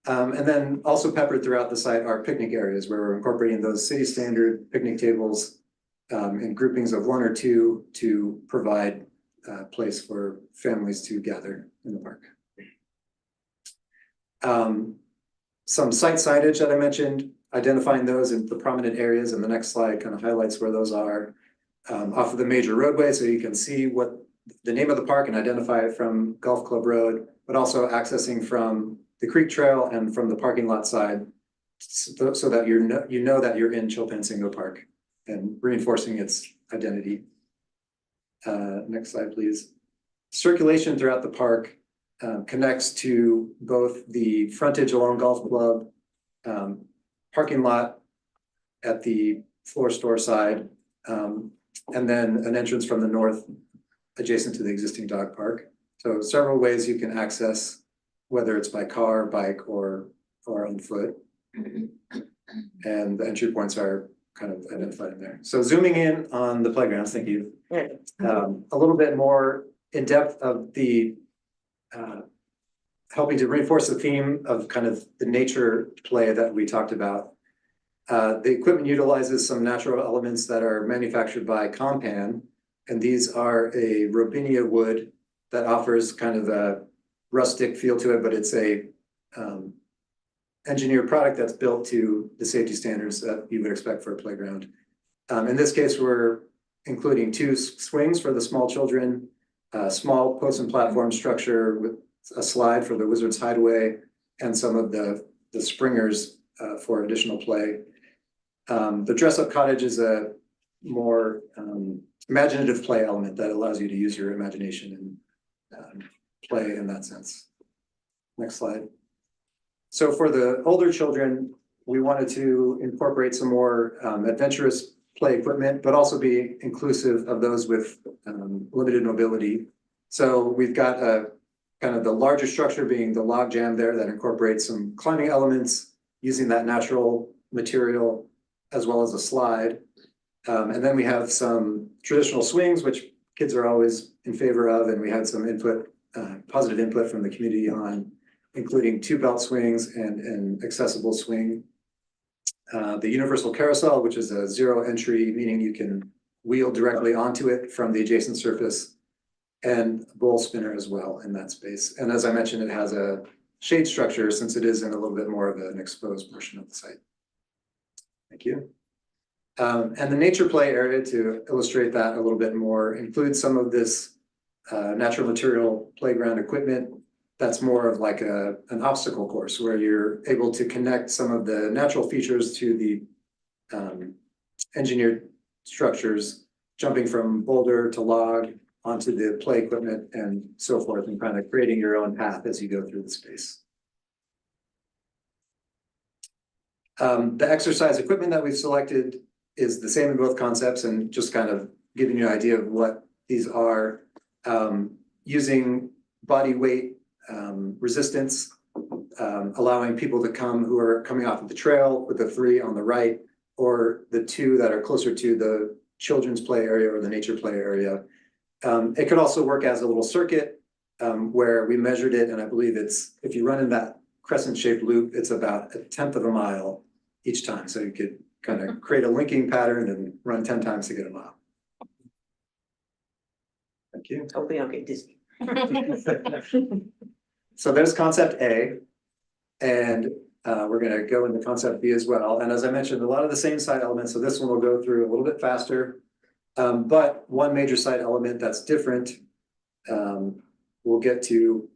And then also peppered throughout the site are picnic areas where we're incorporating those city standard picnic tables in groupings of 1 or 2 to provide a place for families to gather in the park. Some site signage that I mentioned, identifying those in the prominent areas, and the next slide kind of highlights where those are off of the major roadway, so you can see what the name of the park and identify it from Golf Club Road, but also accessing from the creek trail and from the parking lot side, so that you know that you're in Chilpancingo Park and reinforcing its identity. Next slide, please. Circulation throughout the park connects to both the frontage along Golf Club, parking lot at the floor store side, and then an entrance from the north adjacent to the existing dog park. So several ways you can access, whether it's by car, bike, or on foot. And the entry points are kind of identified in there. So zooming in on the playgrounds, thank you. A little bit more in depth of the helping to reinforce the theme of kind of the nature play that we talked about. The equipment utilizes some natural elements that are manufactured by Compan, and these are a Robinia wood that offers kind of a rustic feel to it, but it's a engineered product that's built to the safety standards that you would expect for a playground. In this case, we're including 2 swings for the small children, a small post and platform structure with a slide for the Wizard's Hideaway, and some of the springers for additional play. The dress-up cottage is a more imaginative play element that allows you to use your imagination and play in that sense. Next slide. So for the older children, we wanted to incorporate some more adventurous play equipment, but also be inclusive of those with limited mobility. So we've got a kind of the larger structure being the log jam there that incorporates some climbing elements using that natural material as well as a slide. And then we have some traditional swings, which kids are always in favor of, and we had some input, positive input from the community on including 2 belt swings and an accessible swing. The universal carousel, which is a 0 entry, meaning you can wheel directly onto it from the adjacent surface, and a bowl spinner as well in that space. And as I mentioned, it has a shade structure since it is in a little bit more of an exposed portion of the site. Thank you. And the nature play area, to illustrate that a little bit more, includes some of this natural material playground equipment that's more of like an obstacle course where you're able to connect some of the natural features to the engineered structures, jumping from boulder to log onto the play equipment and so forth, and kind of creating your own path as you go through the space. The exercise equipment that we've selected is the same in both concepts, and just kind of giving you an idea of what these are, using body weight resistance, allowing people to come who are coming off of the trail with the 3 on the right, or the 2 that are closer to children's play area or the nature play area. It could also work as a little circuit where we measured it, and I believe it's, if you run in that crescent shaped loop, it's about 1/10 of a mile each time. So you could kind of create a linking pattern and run 10 times to get a mile. Thank you. Hopefully I'll get dizzy. So there's concept A. And we're gonna go into concept B as well. And as I mentioned, a lot of the same site elements, so this one will go through a little bit faster. But one major site element that's different, we'll get to.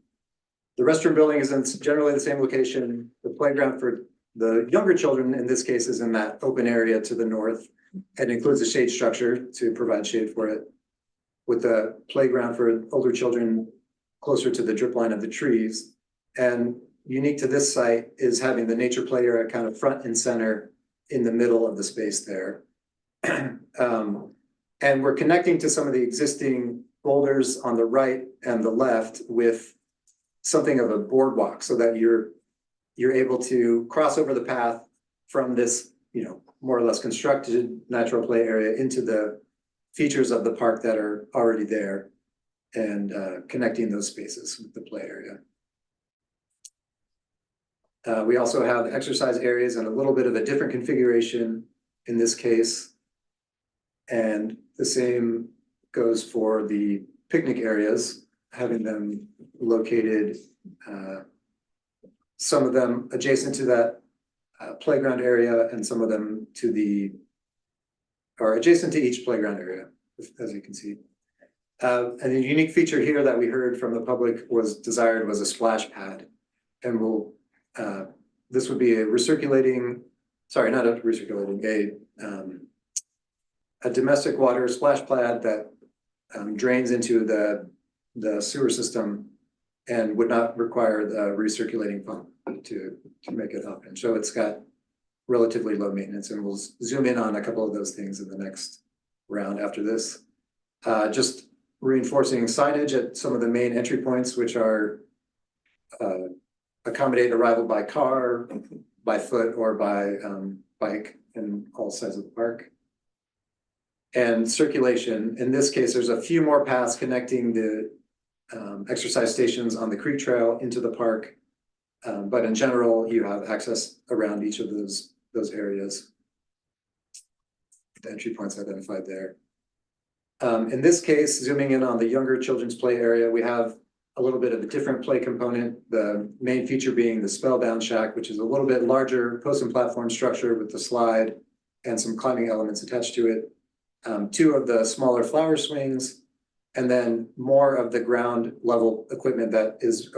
The restroom building is in generally the same location. The playground for the younger children, in this case, is in that open area to the north. And includes a shade structure to provide shade for it. With the playground for older children closer to the drip line of the trees. And unique to this site is having the nature play area kind of front and center in the middle of the space there. And we're connecting to some of the existing boulders on the right and the left with something of a boardwalk so that you're able to cross over the path from this, more or less constructed natural play area into the features of the park that are already there and connecting those spaces with the play area. We also have exercise areas and a little bit of a different configuration in this case. And the same goes for the picnic areas, having them located, some of them adjacent to that playground area and some of them or adjacent to each playground area, as you can see. And a unique feature here that we heard from the public was a splash pad. And this would be a domestic water splash pad that drains into the sewer system and would not require the recirculating pump to make it up. And so it's got relatively low maintenance, and we'll zoom in on a couple of those things in the next round after this. Just reinforcing signage at some of the main entry points, which are accommodate arrival by car, by foot, or by bike in all sides of the park. And circulation, in this case, there's a few more paths connecting the exercise stations on the creek trail into the park. But in general, you have access around each of those areas. The entry points identified there. In this case, zooming in on the younger children's play area, we have a little bit of a different play component. The main feature being the Spellbound Shack, which is a little bit larger post and platform structure with the slide and some climbing elements attached to it. 2 of the smaller flower swings, and then more of the ground level equipment that is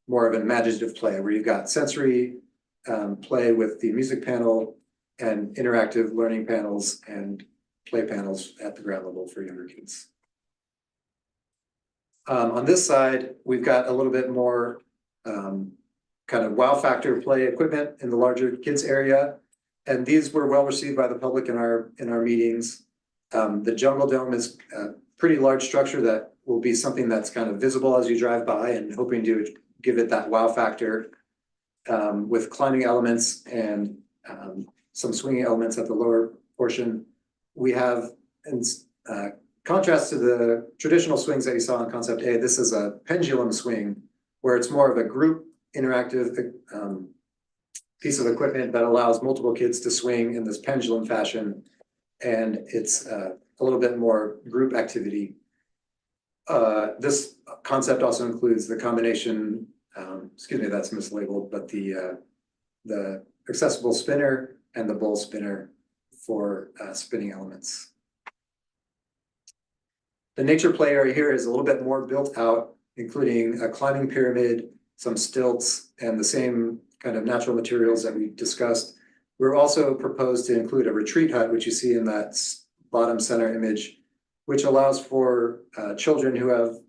more of an imaginative play, where you've got sensory play with the music panel and interactive learning panels and play panels at the ground level for younger kids. On this side, we've got a little bit more kind of wow factor play equipment in the larger kids area. And these were well received by the public in our meetings. The Jungle Dome is a pretty large structure that will be something that's kind of visible as you drive by, and hoping to give it that wow factor with climbing elements and some swinging elements at the lower portion. We have, in contrast to the traditional swings that you saw in concept A, this is a pendulum swing where it's more of a group interactive piece of equipment that allows multiple kids to swing in this pendulum fashion. And it's a little bit more group activity. This concept also includes the combination, that's mislabeled, but the accessible spinner and the bowl spinner for spinning elements. The nature play area here is a little bit more built out, including a climbing pyramid, some stilts, and the same kind of natural materials that we discussed. We're also proposed to include a retreat hut, which you see in that bottom center image, which allows for children who have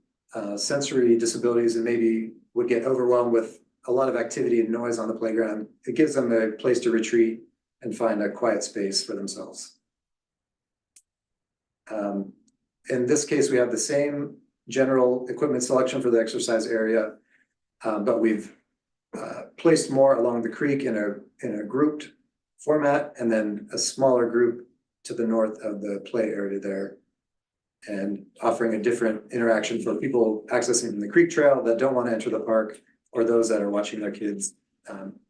sensory disabilities and maybe would get overwhelmed with a lot of activity and noise on the playground. It gives them a place to retreat and find a quiet space for themselves. In this case, we have the same general equipment selection for the exercise area, but we've placed more along the creek in a grouped format, and then a smaller group to the north of the play area there. And offering a different interaction for people accessing from the creek trail that don't want to enter the park, or those that are watching their kids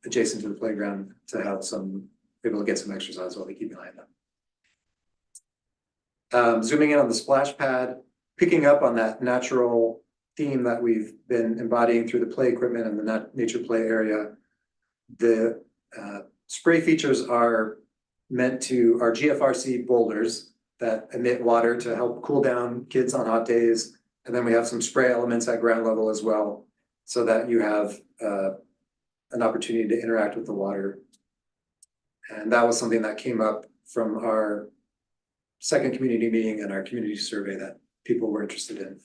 adjacent to the playground to have some, be able to get some exercise while they keep an eye on them. Zooming in on the splash pad, picking up on that natural theme that we've been embodying through the play equipment and the nature play area. The spray features are GFRC boulders that emit water to help cool down kids on hot days. And then we have some spray elements at ground level as well, so that you have an opportunity to interact with the water. And that was something that came up from our second community meeting and our community survey that people were interested in.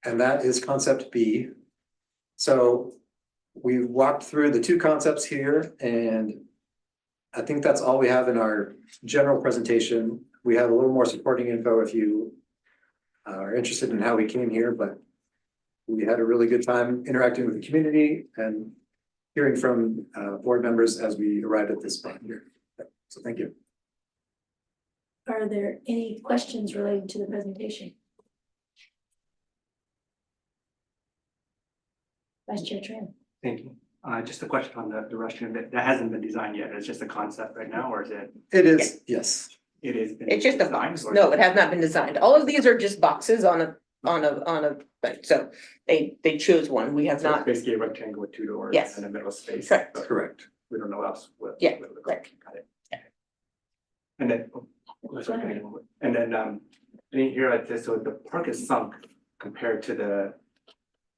And that is concept B. So we walked through the two concepts here, and I think that's all we have in our general presentation. We have a little more supporting info if you are interested in how we came here, but we had a really good time interacting with the community and hearing from board members as we arrived at this spot here. So thank you. Are there any questions related to the presentation? Vice Chair Tran. Thank you. Just a question on the restroom that hasn't been designed yet. It's just a concept right now, or is it? It is, yes. It is. It's just a box. No, it has not been designed. All of these are just boxes on a thing. So they chose one. We have not. Basically a rectangle with two doors. Yes. And a middle space. Correct. but Correct. We don't know else what. Yeah, what it looks right. like. Got it. And then, and then, I didn't hear like this, so the park is sunk compared to the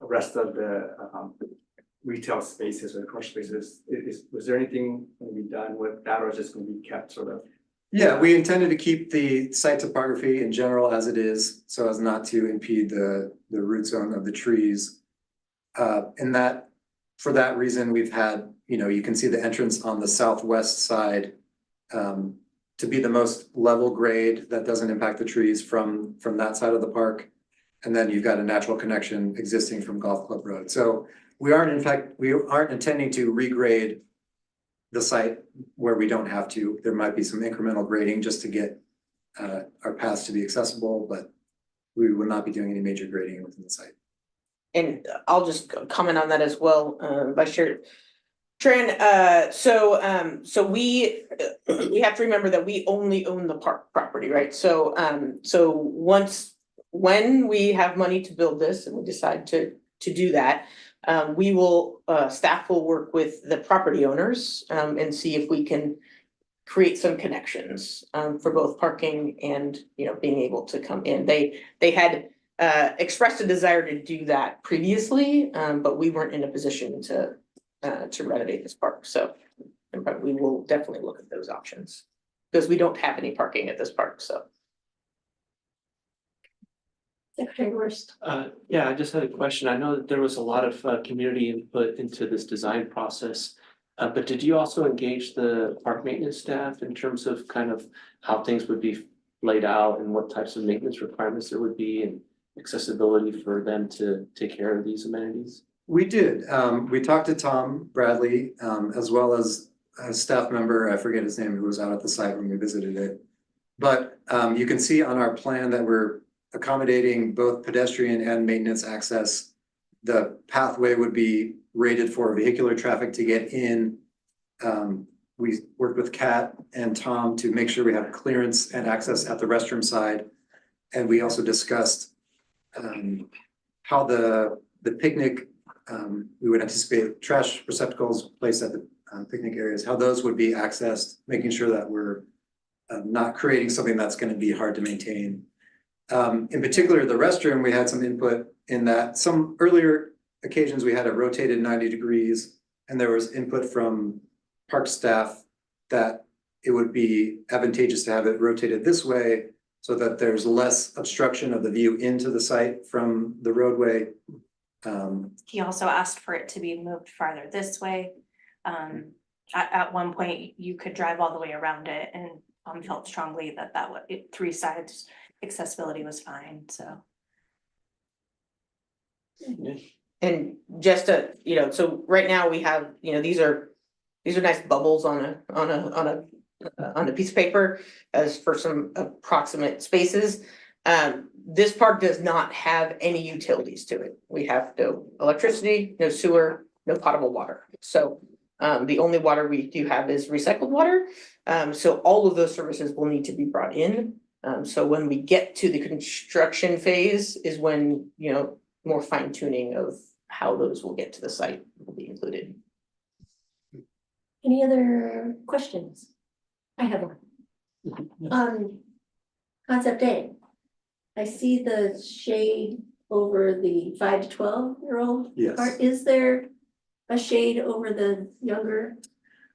rest of the retail spaces or commercial spaces. Was there anything going to be done with that, or is this going to be kept sort of? Yeah, we intended to keep the site topography in general as it is, so as not to impede the root zone of the trees. In that, for that reason, we've had, you can see the entrance on the southwest side to be the most level grade that doesn't impact the trees from that side of the park. And then you've got a natural connection existing from Golf Club Road. So we aren't intending to regrade the site where we don't have to. There might be some incremental grading just to get our paths to be accessible, but we will not be doing any major grading within the site. And I'll just comment on that as well, Vice Chair Tran. So we have to remember that we only own the park property, right? So when we have money to build this and we decide to do that, staff will work with the property owners and see if we can create some connections for both parking and, being able to come in. They had expressed a desire to do that previously, but we weren't in a position to renovate this park. So but we will definitely look at those options because we don't have any parking at this park, so. Secretary Wurst. Yeah, I just had a question. I know that there was a lot of community input into this design process. But did you also engage the park maintenance staff in terms of kind of how things would be laid out and what types of maintenance requirements there would be and accessibility for them to take care of these amenities? We did. We talked to Tom Bradley, as well as a staff member, I forget his name, who was out at the site when we visited it. But you can see on our plan that we're accommodating both pedestrian and maintenance access. The pathway would be rated for vehicular traffic to get in. We worked with Kat and Tom to make sure we have clearance and access at the restroom side. And we also discussed how the picnic, we would anticipate trash receptacles placed at the picnic areas, how those would be accessed, making sure that we're not creating something that's going to be hard to maintain. In particular, the restroom, we had some input in that. Some earlier occasions we had it rotated 90 degrees, and there was input from park staff that it would be advantageous to have it rotated this way so that there's less obstruction of the view into the site from the roadway. He also asked for it to be moved farther this way. At one point, you could drive all the way around it, and felt strongly that three sides accessibility was fine, so. And just so right now we have, these are nice bubbles on a on a piece of paper as for some approximate spaces. This park does not have any utilities to it. We have no electricity, no sewer, no potable water. So the only water we do have is recycled water. So all of those services will need to be brought in. So when we get to the construction phase is when, you know, more fine tuning of how those will get to the site will be included. Any other questions? I have one. Concept A. I see the shade over the 5 to 12-year-old. Yes. Is there a shade over the younger?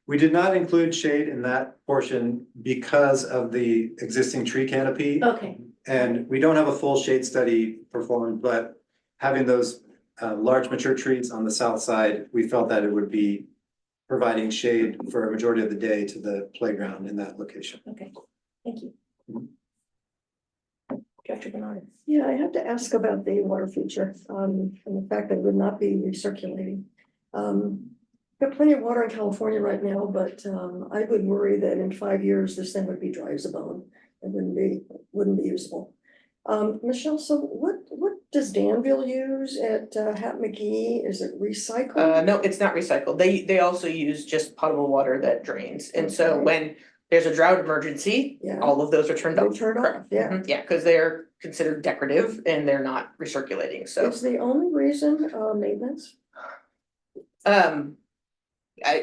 We did not include shade in that portion because of the existing tree canopy. Okay, And we don't have a full shade study performed, but having those large mature trees on the south side, we felt that it would be providing shade for a majority of the day to the playground in that location. okay, thank you. Director Bernard. Yeah, I have to ask about the water feature, and the fact that it would not be recirculating. Got plenty of water in California right now, but I would worry that in 5 years, this thing would be dry as a bone. It wouldn't be usable. Michelle, so what does Danville use at Hat McGee? Is it recycled? No, it's not recycled. They also use just potable water that drains. And so Okay. when there's a drought emergency, Yeah. all of those are turned They off. turn off, Correct. yeah. Mhm. Yeah, because they're considered decorative and they're not recirculating, so. Is the only reason maintenance?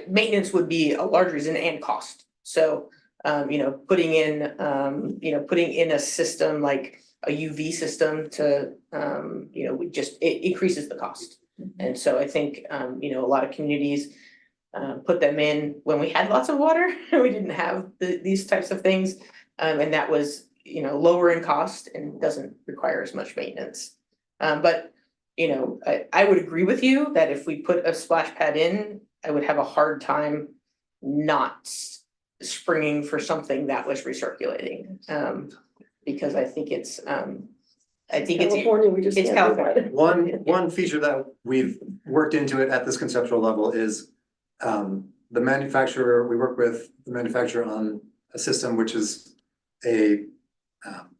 Maintenance would be a large reason and cost. So, putting in a system like a UV system to, it increases the cost. And so I think, a lot of communities put them in when we had lots of water, we didn't have these types of things. And that was, lower in cost and doesn't require as much maintenance. But, I would agree with you that if we put a splash pad in, I would have a hard time not springing for something that was recirculating. Because I think it's California, we just it's can't do California. that. One feature that we've worked into it at this conceptual level is the manufacturer, we work with the manufacturer on a system which is a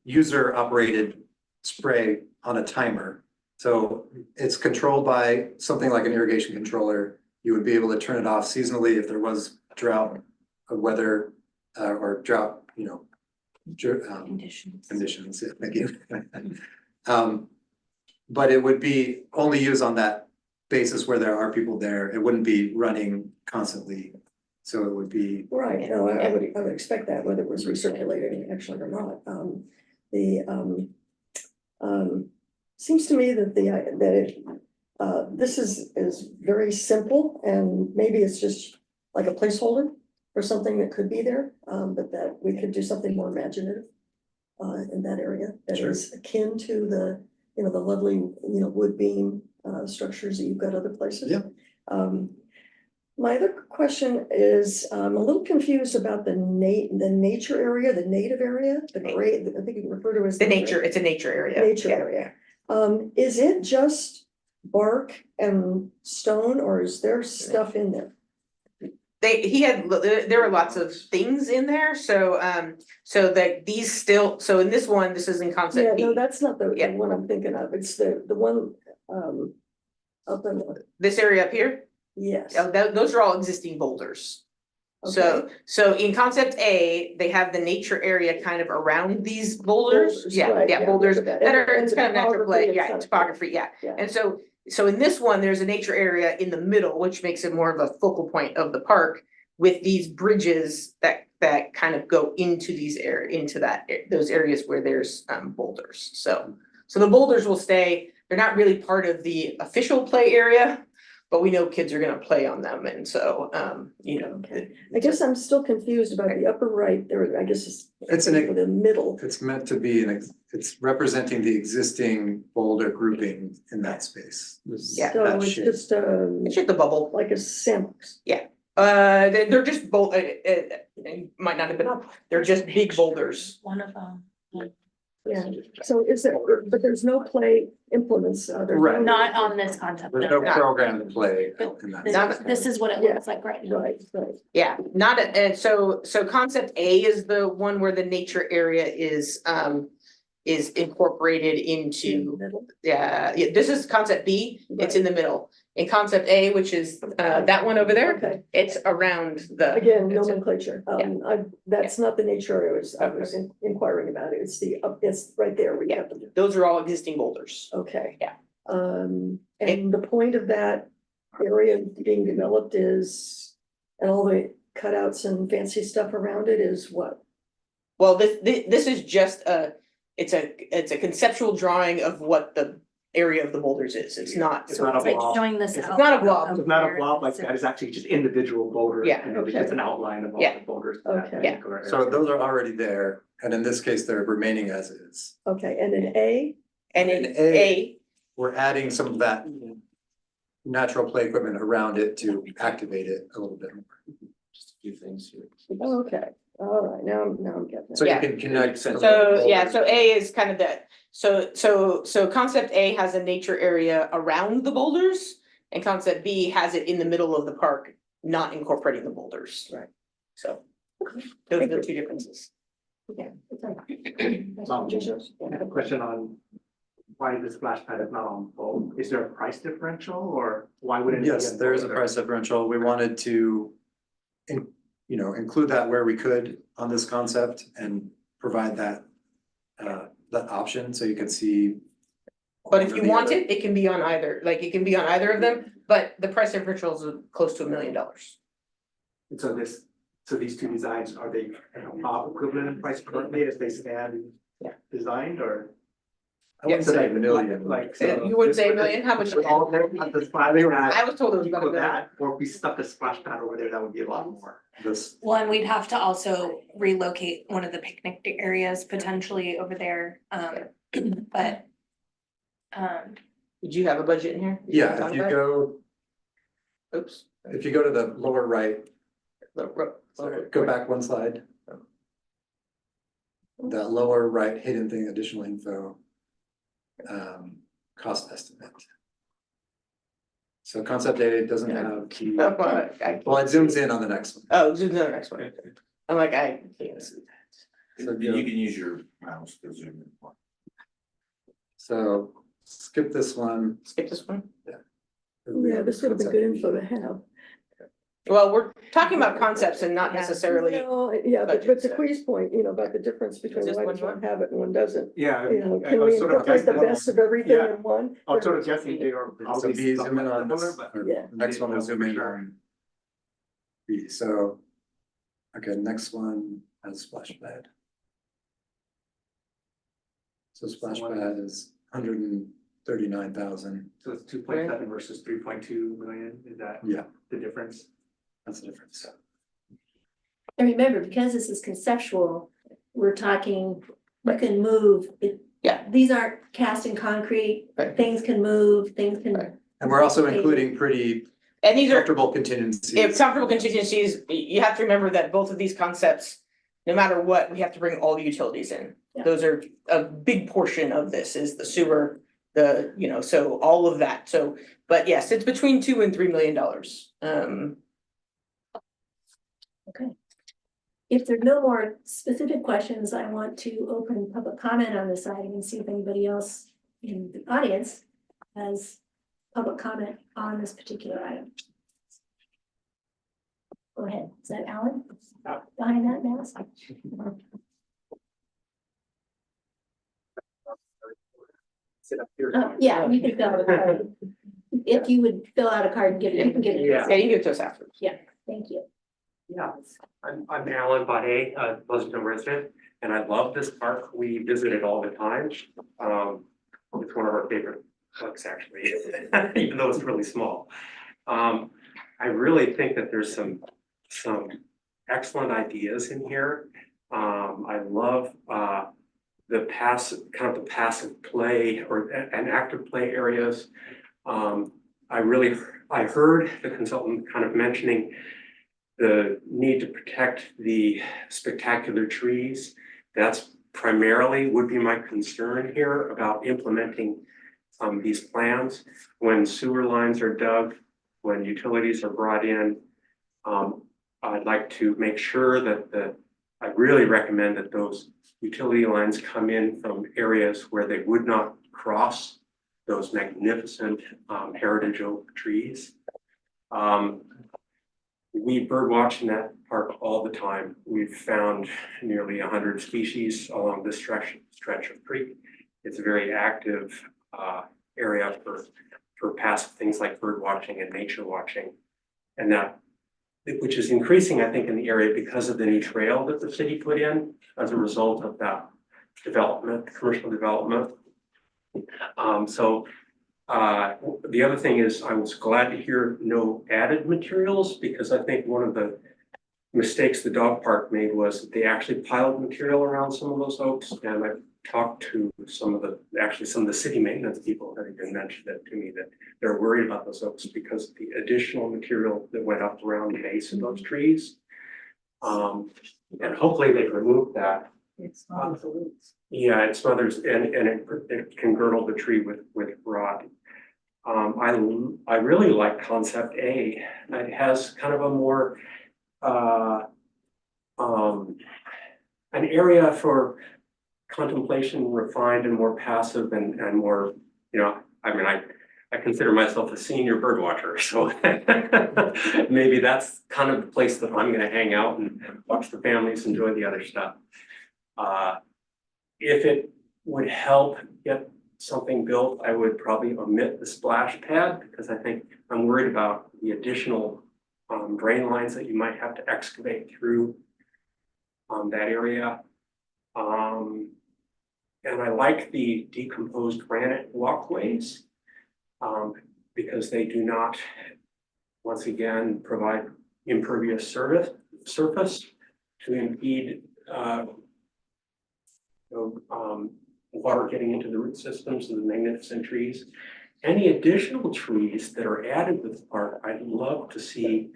user operated spray on a timer. So it's controlled by something like an irrigation controller. You would be able to turn it off seasonally if there was drought, weather, or drought, conditions, yeah, thank you. But it would be only used on that basis where there are people there. It wouldn't be running constantly. So it would be. Right, no, I would expect that whether it was recirculating actually or not. Seems to me that this is very simple and maybe it's just like a placeholder for something that could be there, but that we could do something more imaginative in that area that Sure. is akin to the lovely, wood beam structures that you've got other places. Yeah. My other question is, I'm a little confused about the nature area, the native area, the great, I think you refer to as. It's a nature area. Nature Yeah. area. Is it just bark and stone or is there stuff in there? There were lots of things in there, so that these still, so in this one, this is in Yeah, concept no, B. that's not the Yeah. one I'm thinking of. It's the one up in the, This area up here, yes. those are all existing boulders. So in concept A, they have the nature area kind of around these boulders. Boulders, Yeah, right, yeah, yeah, boulders look that at that. are, And it's the kind of natural topography play, is yeah, kind of- topography, yeah. Yeah. And so in this one, there's a nature area in the middle, which makes it more of a focal point of the park with these bridges that kind of go into those areas where there's boulders. So the boulders will stay, they're not really part of the official play area, but we know kids are gonna play on them, and so, Okay. I guess I'm still confused about the upper right there, I guess It's for the middle. It's meant to be it's representing the existing boulder grouping in that space. Yeah. So That it's shape. just It's just the bubble. like a sandbox. They're just they might not have been, they're just big boulders. One of them. Yeah, so is there, but there's no play implements, there's Right. no- Not on this concept, There's no no. program to play But in that. This, this is what it looks like right now. Right, right. Yeah, not, and so concept A is the one where the nature area is incorporated into, Middle. yeah, this is concept B, it's in the middle. In concept A, which is that one over there, Okay, it's around the. again, nomenclature, that's not the nature I was inquiring about, it's it's right there, we got them. Those are all existing boulders. Okay. Yeah. And the point of that area being developed is, and all the cutouts and fancy stuff around it is what? Well, this is just it's a conceptual drawing of what the area of the boulders is, it's not. It's not a It's like blob. showing this It's out. not a blob. It's not a blob like that, it's actually just individual boulders. Yeah. And it's just an outline of all Yeah. the boulders. Okay. Yeah. So those are already there, and in this case, they're remaining as is. Okay, and then A, And in In A, We're adding some of that natural play equipment around it to activate it a little bit more. Just a few things here. oh, okay, all right, now I'm getting it. So you Yeah. can connect. some of so the yeah, boulders. so A is kind of that, so concept A has a nature area around the boulders. And concept B has it in the middle of the park, not incorporating the boulders. Right. So those are the two differences. Okay. I have a question on why the splash pad is not on both. Is there a price differential or why wouldn't it? be Yes, on there is a both? price differential. We wanted to include that where we could on this concept and provide that option so you could see. But if you want it, it can be on either, like it can be on either of them, but the price differential is close to $1 million. And so these two designs, are they equivalent in price currently as they stand designed or? I wouldn't say a million. Like. You would say $1 million, how much? All of them at the splash I pad, was told it was about equal $1 million. that, or if we stuck a splash pad over there, that would be a lot more. This, One, we'd have to also relocate one of the picnic areas potentially over there, but. Did you have a budget in here? yeah, if you go, Oops. if you go to the lower right, Sorry, go back one slide. That lower right hidden thing, additional info. Cost estimate. So concept A doesn't have key, well, it zooms in on the next one. Oh, zoom to the next one. I'm like, I can't see that. So You can use your mouse to zoom in. So skip this one. Skip this one. Yeah, this would have been good info to have. Well, we're talking about concepts and not necessarily. No, yeah, but budget, to so. Quee's point, about the difference between this why one does you one have it and one doesn't. Yeah. Can we incorporate the best of everything Yeah. in one? I was sort of guessing they are So probably B, zoom in on similar, this, but. or Yeah. the next one will zoom in on B, so. Okay, next one has splash pad. So splash pad is 139,000, So it's 2.7 versus 3.2 million, is that yeah, the difference? that's the difference. And remember, because this is conceptual, we're talking, you can move it. Yeah. These aren't cast in concrete, Right. things can move, things Right. can. And we're also including pretty And these are, comfortable contingencies. if comfortable contingencies, you have to remember that both of these concepts, no matter what, we have to bring all the utilities in. Yeah. Those are a big portion of this is the sewer, so all of that. So, but yes, it's between $2 and $3 million. Okay. If there are no more specific questions, I want to open public comment on this item and see if anybody else in the audience has public comment on this particular item. Go ahead. Is that Alan? Behind that mask? Sit up here. Yeah, you can fill out a card. If you would fill out a card and give it, you can give it. Yeah. Yeah, you can give it to us afterwards. Thank you. Yeah, I'm Alan Bade, a Pleasanton resident, and I love this park. We visit it all the time. It's one of our favorite parks, actually, even though it's really small. I really think that there's some excellent ideas in here. I love the passive play and active play areas. I heard the consultant kind of mentioning the need to protect the spectacular trees. That's primarily would be my concern here about implementing these plans. When sewer lines are dug, when utilities are brought in, I'd like to make sure that I really recommend that those utility lines come in from areas where they would not cross those magnificent heritage oak trees. We bird watch in that park all the time. We've found nearly 100 species along this stretch of creek. It's a very active area for passive things like bird watching and nature watching. And that, which is increasing, I think, in the area because of the new trail that the city put in as a result of that development, commercial development. The other thing is I was glad to hear no added materials, because I think one of the mistakes the dog park made was that they actually piled material around some of those oaks. And I've talked to some of the city maintenance people that even mentioned it to me, that they're worried about those oaks because of the additional material that went up around the base of those trees. And hopefully they've removed that. It's not the roots. Yeah, it smothers and it can girdle the tree with rot. I really like concept A. It has kind of a more an area for contemplation, refined and more passive and more, you know, I mean, I consider myself a senior bird watcher, so maybe that's kind of the place that I'm gonna hang out and watch the families enjoy the other stuff. If it would help get something built, I would probably omit the splash pad, because I think I'm worried about the additional drain lines that you might have to excavate through that area. And I like the decomposed granite walkways because they do not, once again, provide impervious surface to impede water getting into the root systems of the magnificent trees. Any additional trees that are added with the park, I'd love to see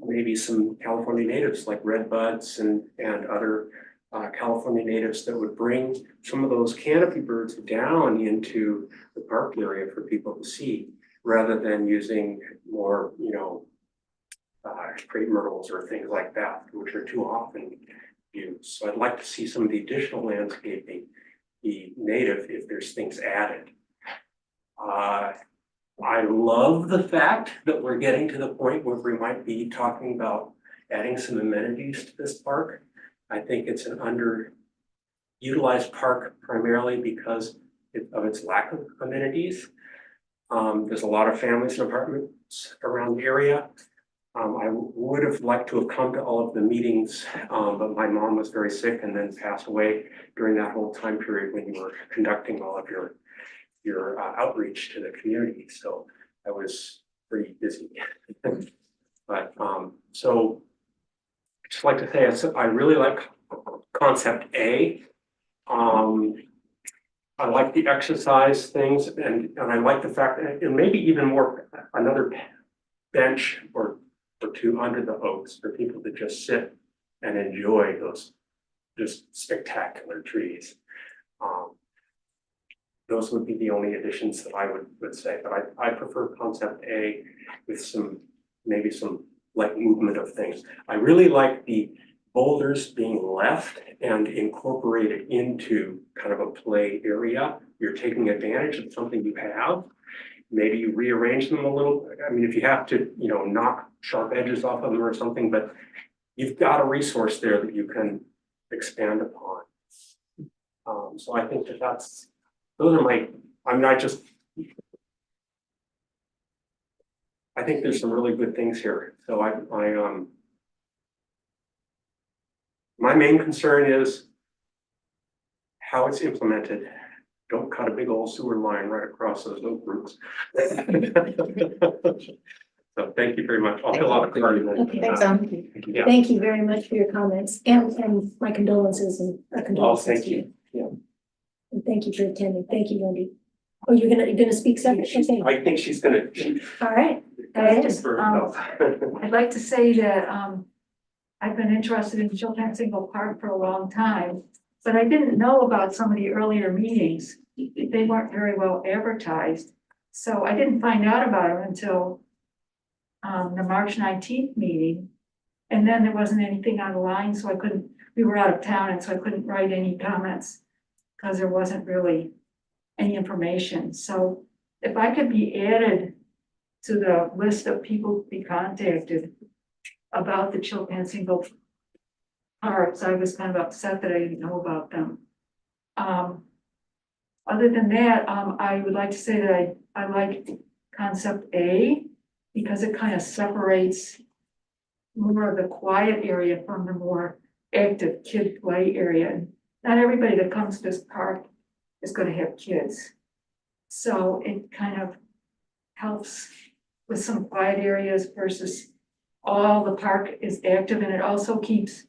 maybe some California natives like red buds and other California natives that would bring some of those canopy birds down into the park area for people to see, rather than using more, you know, crepe myrtles or things like that, which are too often used. So I'd like to see some of the additional landscaping be native if there's things added. I love the fact that we're getting to the point where we might be talking about adding some amenities to this park. I think it's an underutilized park primarily because of its lack of amenities. There's a lot of families and apartments around the area. I would have liked to have come to all of the meetings, but my mom was very sick and then passed away during that whole time period when you were conducting all of your outreach to the community. So I was pretty busy. But so I'd just like to say I really like concept A. I like the exercise things, and I like the fact that, and maybe even more, another bench or two under the oaks for people to just sit and enjoy those just spectacular trees. Those would be the only additions that I would say, but I prefer concept A with maybe some light movement of things. I really like the boulders being left and incorporated into kind of a play area. You're taking advantage of something you have. Maybe you rearrange them a little. I mean, if you have to, you know, knock sharp edges off of them or something, but you've got a resource there that you can expand upon. So I think those are my, I mean, I think there's some really good things here. So my main concern is how it's implemented. Don't cut a big old sewer line right across those oak roots. So thank you very much. I'll fill out a card. Okay. Thanks, Yeah. Thank you very much for your comments and my condolences and condolences thank to you. Yeah. And thank you for attending. Thank you, Wendy. Oh, you're gonna speak separate? Okay. I think she's gonna. All right. Yes, I'd like to say that I've been interested in Chilpancingo Park for a long time. but I didn't know about some of the earlier meetings. They weren't very well advertised. So I didn't find out about them until the March 19th meeting. And then there wasn't anything online, so we were out of town, and so I couldn't write any comments because there wasn't really any information. So if I could be added to the list of people to be contacted about the Chilpancingo parks, I was kind of upset that I didn't know about them. Other than that, I would like to say that I like concept A because it kind of separates more of the quiet area from the more active kid play area. And not everybody that comes to this park is going to have kids. So it kind of helps with some quiet areas versus all the park is active, and it also keeps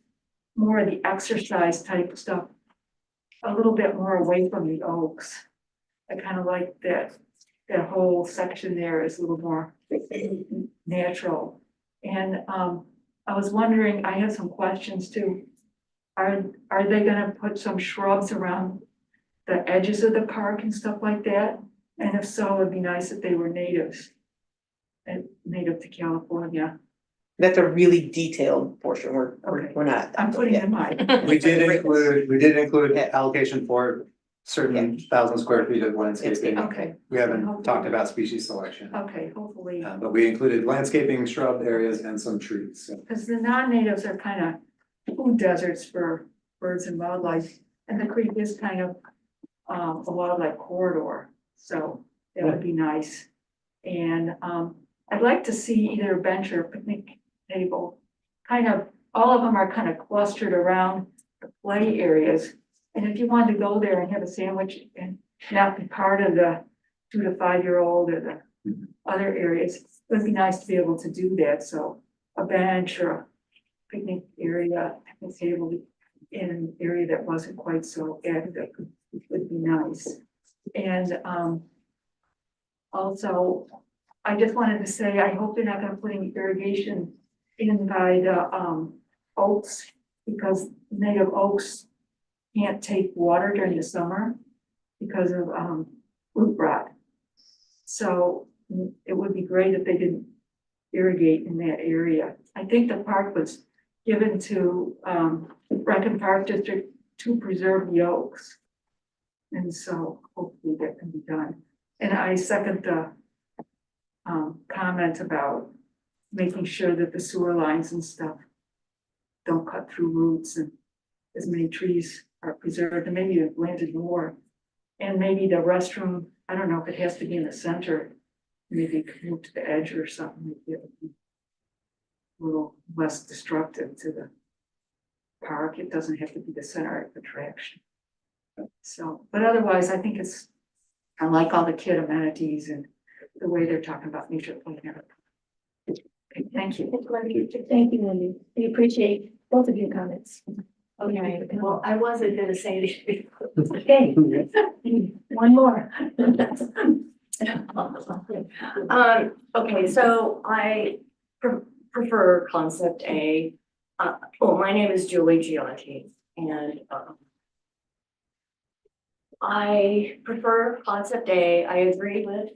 more of the exercise type stuff a little bit more away from the Oaks. I kind of like that whole section there is a little more natural. And I was wondering, I had some questions too. Are they gonna put some shrubs around the edges of the park and stuff like that? And if so, it'd be nice if they were natives and native to California. That's a really detailed portion. We're not. at that I'm putting yet. in mind. We did include allocation for certain 1,000 square feet of landscaping. Okay. We haven't talked about species selection, Okay, hopefully, but we included landscaping, shrub areas, and some trees. So because the non-natives are kind of food deserts for birds and wildlife. And the creek is kind of a wildlife corridor, so that would be nice. And I'd like to see either a bench or a picnic table. Kind of, all of them are kind of clustered around the play areas. And if you wanted to go there and have a sandwich and not be part of the 2 to 5 year old or the other areas, it would be nice to be able to do that. So a bench or a picnic area, picnic table in an area that wasn't quite so active would be nice. And also, I just wanted to say, I hope they're not gonna put any irrigation in by the oaks, because native oaks can't take water during the summer because of root rot. So it would be great if they didn't irrigate in that area. I think the park was given to Rankin Park District to preserve the oaks. And so hopefully that can be done. And I second the comment about making sure that the sewer lines and stuff don't cut through roots, and as many trees are preserved, and maybe have planted more. And maybe the restroom, I don't know if it has to be in the center, maybe it could move to the edge or something, maybe it would be a little less destructive to the park. It doesn't have to be the center of attraction. So, but otherwise, I think I like all the kid amenities and the way they're talking about nature. Okay, thank you. Thank you, Wendy. We appreciate both of your comments. Okay, well, I wasn't gonna say anything. Okay, one more. Okay, so I prefer concept A. My name is Julie Gianti, and I prefer concept A. I agree with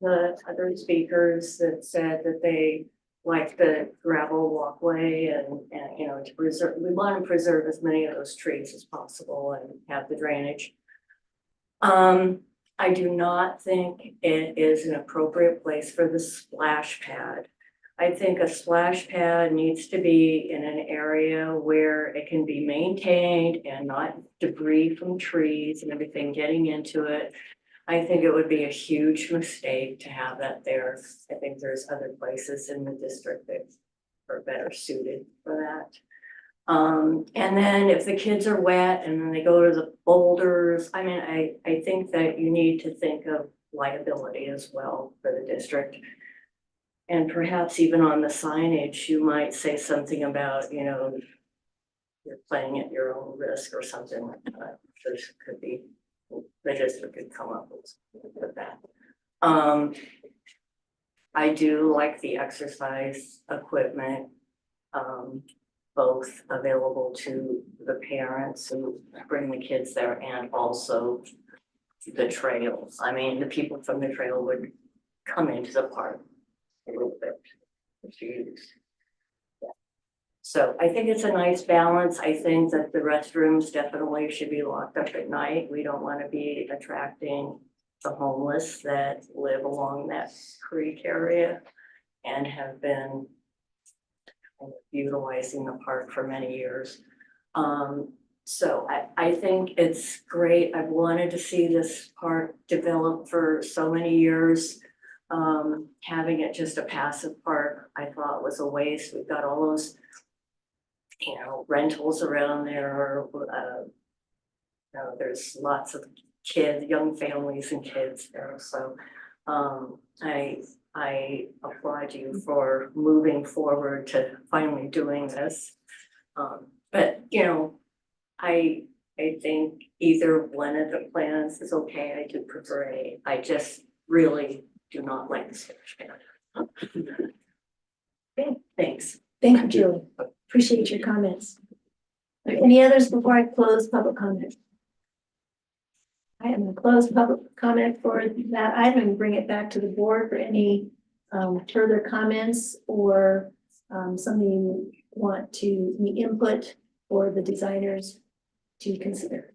the other speakers that said that they like the gravel walkway and you know, to preserve, we want to preserve as many of those trees as possible and have the drainage. I do not think it is an appropriate place for the splash pad. I think a splash pad needs to be in an area where it can be maintained and not debris from trees and everything getting into it. I think it would be a huge mistake to have that there. I think there's other places in the district that are better suited for that. And then if the kids are wet and then they go to the boulders, I mean, I think that you need to think of liability as well for the district. And perhaps even on the signage, you might say something about, you know, you're playing at your own risk or something like that. There could be, the district could come up with that. I do like the exercise equipment, both available to the parents who bring the kids there and also the trails. I mean, the people from the trail would come into the park a little bit to use. Yeah. So I think it's a nice balance. I think that the restrooms definitely should be locked up at night. We don't want to be attracting the homeless that live along that creek area and have been utilizing the park for many years. So I think it's great. I've wanted to see this park develop for so many years. Having it just a passive park, I thought was a waste. We've got all those, rentals around there. There's lots of kids, young families and kids there. So I applaud you for moving forward to finally doing this. But I think either one of the plans is okay. I do prefer A. I just really do not like the splash pad. Okay, thanks. Thank you, Julie. Appreciate your comments. Any others before I close public comment? I am going to close public comment for that item and bring it back to the board for any further comments or something you want to any input for the designers to consider.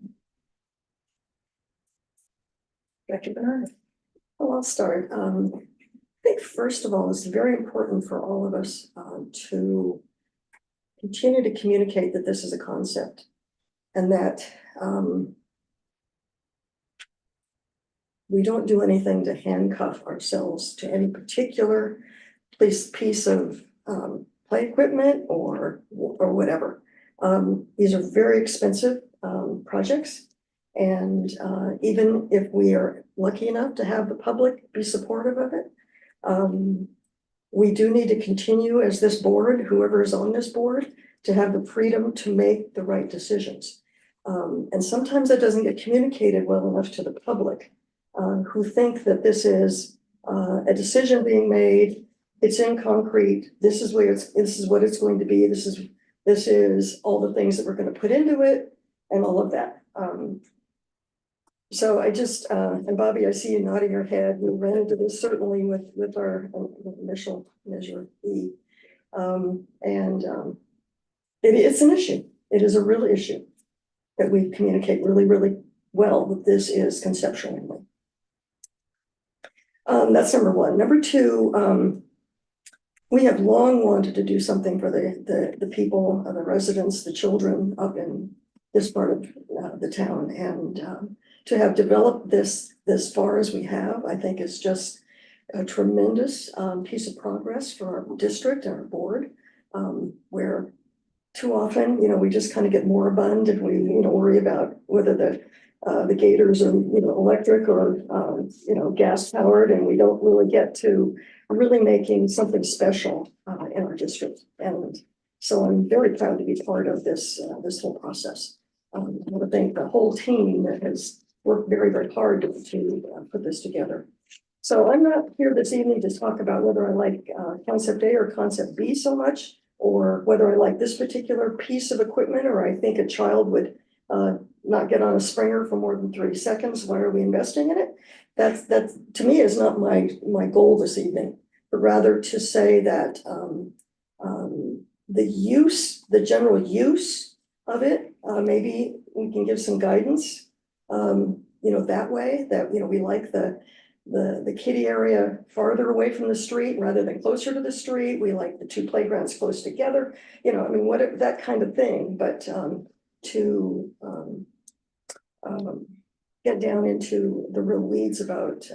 Director Bernard. Well, I'll start. I think first of all, it's very important for all of us to continue to communicate that this is a concept and that we don't do anything to handcuff ourselves to any particular piece of play equipment or whatever. These are very expensive projects. And even if we are lucky enough to have the public be supportive of it, we do need to continue as this board, whoever is on this board, to have the freedom to make the right decisions. And sometimes that doesn't get communicated well enough to the public, who think that this is a decision being made. It's in concrete. This is what it's going to be. This is all the things that we're going to put into it and all of that. So I just, and Bobby, I see you nodding your head. We ran into this certainly with our initial Measure E. It's an issue. It is a real issue that we communicate really, really well that this is conceptually. That's number one. Number two, we have long wanted to do something for the people, the residents, the children up in this part of the town, and to have developed this far as we have, I think is just a tremendous piece of progress for our district and our board, where too often, we just kind of get moribund if we, worry about whether the gators are, electric or, gas powered, and we don't really get to really making something special in our district. And so I'm very proud to be part of this whole process. I want to thank the whole team that has worked very, very hard to put this together. So I'm not here this evening to talk about whether I like concept A or concept B so much, or whether I like this particular piece of equipment, or I think a child would not get on a Springer for more than 3 seconds. Why are we investing in it? That to me is not my goal this evening, but rather to say that the general use of it, maybe we can give some guidance, that way, that, we like the kiddie area farther away from the street rather than closer to the street. We like the 2 playgrounds close together, whatever, that kind of thing. But to get down into the real weeds about,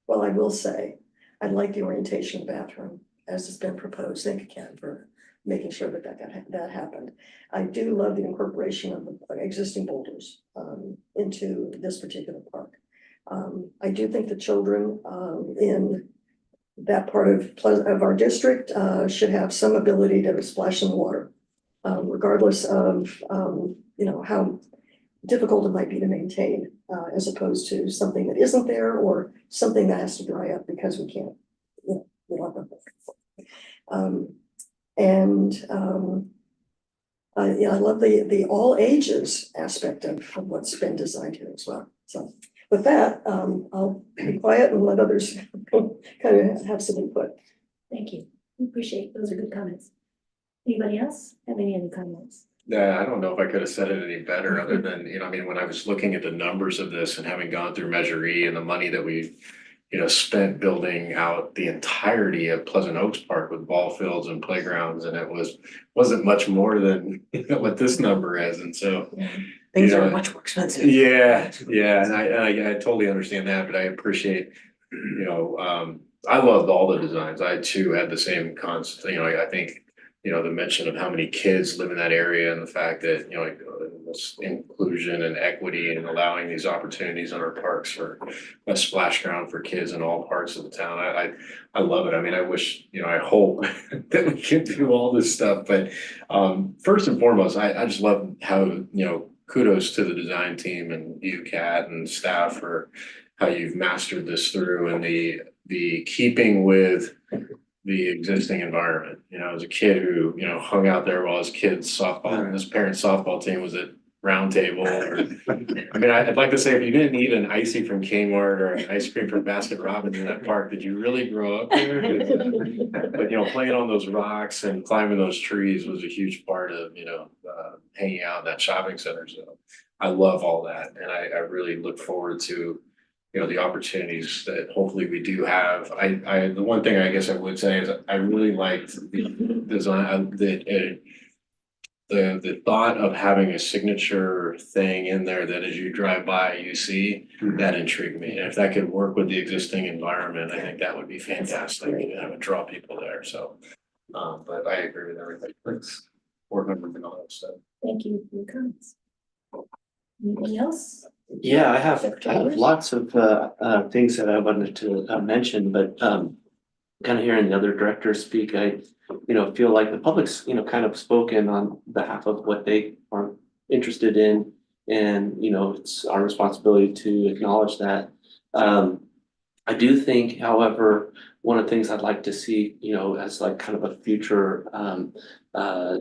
well, I will say, I like the orientation bathroom as has been proposed. Thank you, Ken, for making sure that happened. I do love the incorporation of the existing boulders into this particular park. I do think the children in that part of our district should have some ability to splash in the water, regardless of how difficult it might be to maintain, as opposed to something that isn't there or something that has to dry up because we can't, we don't have Yeah, I love the all ages aspect of what's been designed here as well. So with that, I'll be quiet and let others kind of have some input. Thank you. Appreciate, those are good comments. Anybody else have any other comments? Yeah, I don't know if I could have said it any better, other than, I mean, when I was looking at the numbers of this and having gone through Measure E and the money that we, spent building out the entirety of Pleasant Oaks Park with ball fields and playgrounds, and it wasn't much more than what this number is, and so. Things you are know, much more expensive. Yeah, and I totally understand that, but I appreciate, I loved all the designs. I too had the same concept, I think, the mention of how many kids live in that area and the fact that, this inclusion and equity and allowing these opportunities in our parks for a splash ground for kids in all parts of the town. I love it. I mean, I wish, I hope that we can do all this stuff, but first and foremost, I just love how, kudos to the design team and you, Kat, and staff for how you've mastered this through, and the keeping with the existing environment. As a kid who, hung out there while his kids softball, and his parents' softball team was at Round Table, or, I mean, I'd like to say, if you didn't eat an icy from Kmart or an ice cream from Baskin Robbins in that park, did you really grow up there? But, playing on those rocks and climbing those trees was a huge part of, hanging out in that shopping center. So I love all that. And I really look forward to, the opportunities that hopefully we do have. The one thing I guess I would say is I really liked the design, the thought of having a signature thing in there that as you drive by, you see, that intrigued me. And if that could work with the existing environment, I think that would be fantastic, and that would draw people there. So, but I agree with everything. Thanks, board members and all that stuff. Thank you for your comments. Anything else? Yeah, I have lots of things that I wanted to mention, but kind of hearing the other directors speak, I feel like the public's kind of spoken on behalf of what they are interested in, and it's our responsibility to acknowledge that. I do think, however, one of the things I'd like to see, as like kind of a future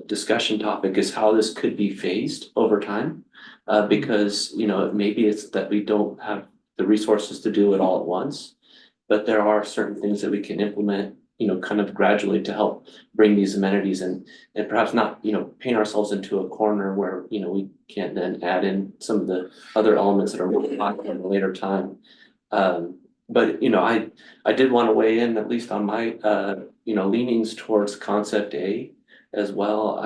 discussion topic is how this could be phased over time. Because, maybe it's that we don't have the resources to do it all at once, but there are certain things that we can implement, kind of gradually to help bring these amenities in, and perhaps not, paint ourselves into a corner where, we can't then add in some of the other elements that are more popular in a later time. But, I did want to weigh in, at least on my, leanings towards concept A as well.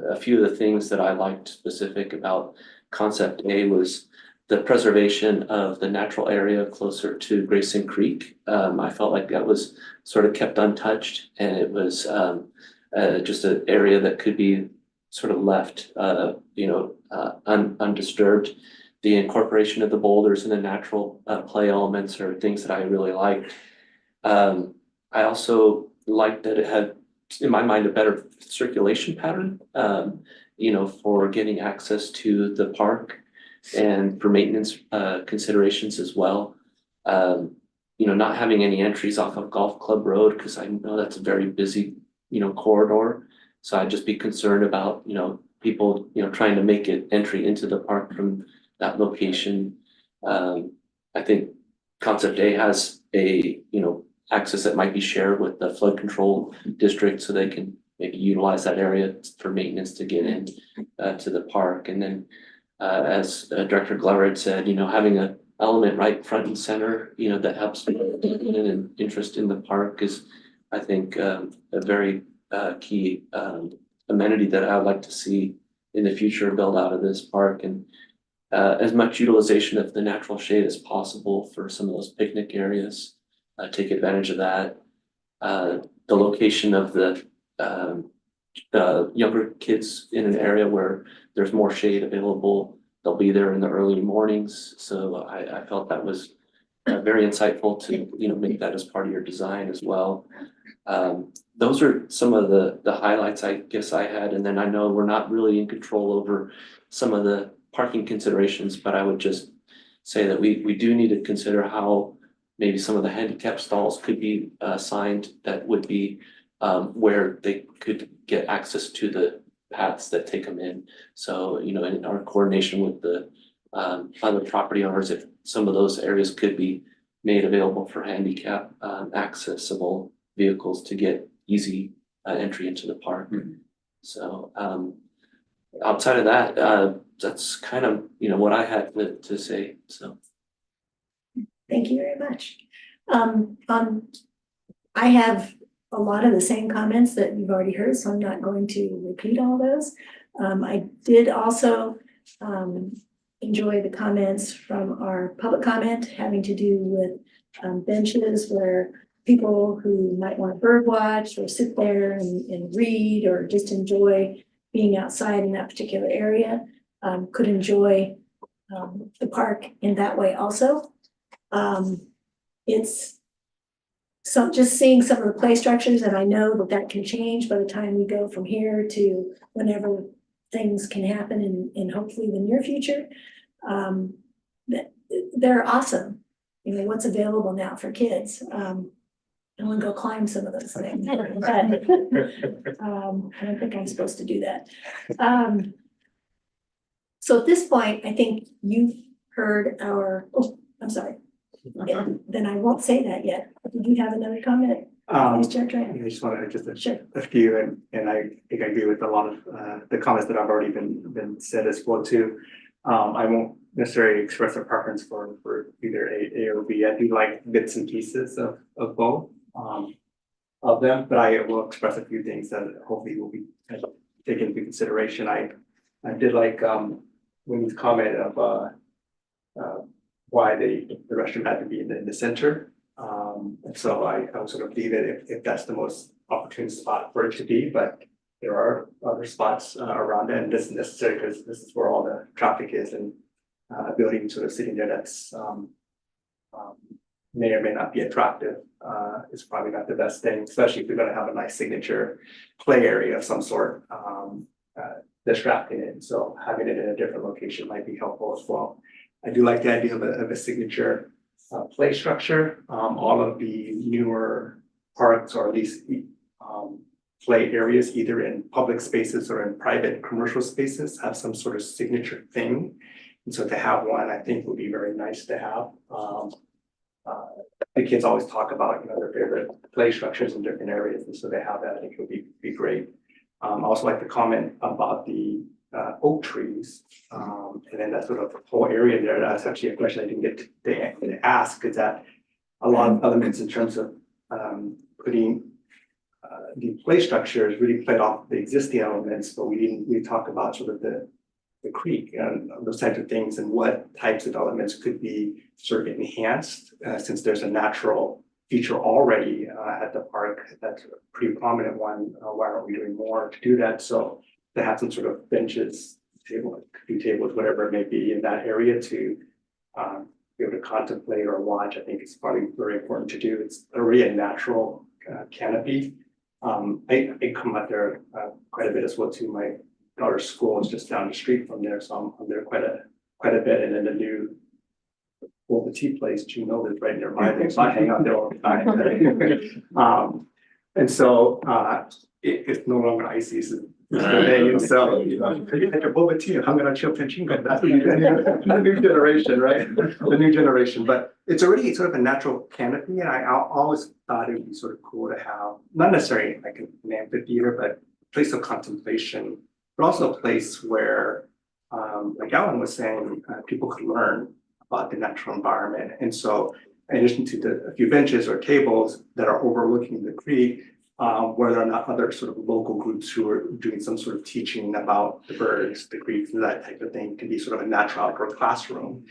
A few of the things that I liked specific about concept A was the preservation of the natural area closer to Grayson Creek. I felt like that was sort of kept untouched, and it was just an area that could be sort of left, undisturbed. The incorporation of the boulders and the natural play elements are things that I really liked. I also liked that it had, in my mind, a better circulation pattern, for getting access to the park and for maintenance considerations as well. Not having any entries off of Golf Club Road, because I know that's a very busy, corridor. So I'd just be concerned about, people, trying to make it entry into the park from that location. I think concept A has a, access that might be shared with the flood control district, so they can maybe utilize that area for maintenance to get in to the park. And then as Director Glover had said, having an element right front and center, that helps and interest in the park is, I think, a very key amenity that I would like to see in the future build out of this park. And as much utilization of the natural shade as possible for some of those picnic areas, take advantage of that. The location of the younger kids in an area where there's more shade available, they'll be there in the early mornings. So I felt that was very insightful to, make that as part of your design as well. Those are some of the highlights I guess I had. And then I know we're not really in control over some of the parking considerations, but I would just say that we do need to consider how maybe some of the handicap stalls could be assigned that would be where they could get access to the paths that take them in. So, you know, in our coordination with the other property owners, if some of those areas could be made available for handicap accessible vehicles to get easy entry into the park. So outside of that, that's kind of, you know, what I had to say, so. Thank you very much. I have a lot of the same comments that you've already heard, so I'm not going to repeat all those. I did also enjoy the comments from our public comment having to do with benches where people who might want to bird watch or sit there and read or just enjoy being outside in that particular area could enjoy the park in that way also. It's just seeing some of the play structures, and I know that that can change by the time we go from here to whenever things can happen in hopefully the near future. They're awesome. You know, what's available now for kids. I want to go climb some of those things. But, I don't think I'm supposed to do that. So at this point, I think you've heard our, oh, I'm sorry. Yeah, then I won't say that yet. Did you have another comment? Vice Chair Tran? I just wanted to Sure. a few, and I think I agree with a lot of the comments that have already been said as well too. I won't necessarily express a preference for either A or B. I do like bits and pieces of both of them, but I will express a few things that hopefully will be taken into consideration. I did like Winnie's comment of why the restroom had to be in the center. And so I would sort of leave it if that's the most opportune spot for it to be, but there are other spots around it, and this is necessary because this is where all the traffic is, and a building sort of sitting there that's may or may not be attractive is probably not the best thing, especially if you're going to have a nice signature play area of some sort distracting it. So having it in a different location might be helpful as well. I do like the idea of a signature play structure. All of the newer parks, or at least play areas, either in public spaces or in private commercial spaces, have some sort of signature thing. And so to have one, I think would be very nice to have. The kids always talk about, you know, their favorite play structures in different areas, and so they have that. I think it would be great. I also like the comment about the oak trees, and then that sort of whole area there. That's actually a question I didn't get to ask, is that a lot of elements in terms of putting the play structures really played off the existing elements, but we didn't really talk about sort of the creek and those types of things, and what types of elements could be sort of enhanced since there's a natural feature already at the park. That's a pretty prominent one. Why aren't we doing more to do that? So to have some sort of benches, tables, whatever it may be in that area to be able to contemplate or watch, I think it's probably very important to do. It's already a natural canopy. I come out there quite a bit as well too. My daughter's school is just down the street from there, so I'm there quite a bit. And then the new the tea place, Juno, is right nearby there, so I hang out there all the time. And so it's no longer icy. So you know, you had your boba tea, hung it on Chilpancingo. That's the new generation, right? The new generation, but it's already sort of a natural canopy, and I always thought it would be sort of cool to have, not necessarily like an amphitheater, but a place of contemplation, but also a place where, like Alan was saying, people could learn about the natural environment. And so in addition to a few benches or tables that are overlooking the creek, whether or not other sort of local groups who are doing some sort of teaching about the birds, the creeks, and that type of thing can be sort of a natural outdoor classroom.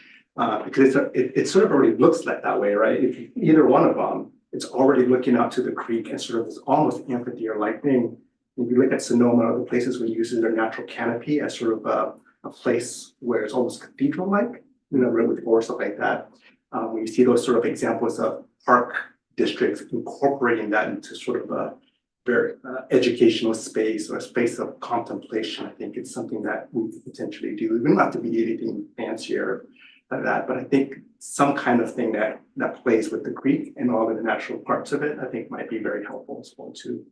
Because it sort of already looks like that way, right? If either one of them, it's already looking out to the creek and sort of this almost amphitheater-like thing. If you look at Sonoma or other places where you use their natural canopy as sort of a place where it's almost cathedral-like, you know, with or stuff like that. When you see those sort of examples of park districts incorporating that into sort of a very educational space or a space of contemplation, I think it's something that we could potentially do. We don't have to be anything fancier than that, but I think some kind of thing that plays with the creek and all of the natural parts of it, I think might be very helpful as well too.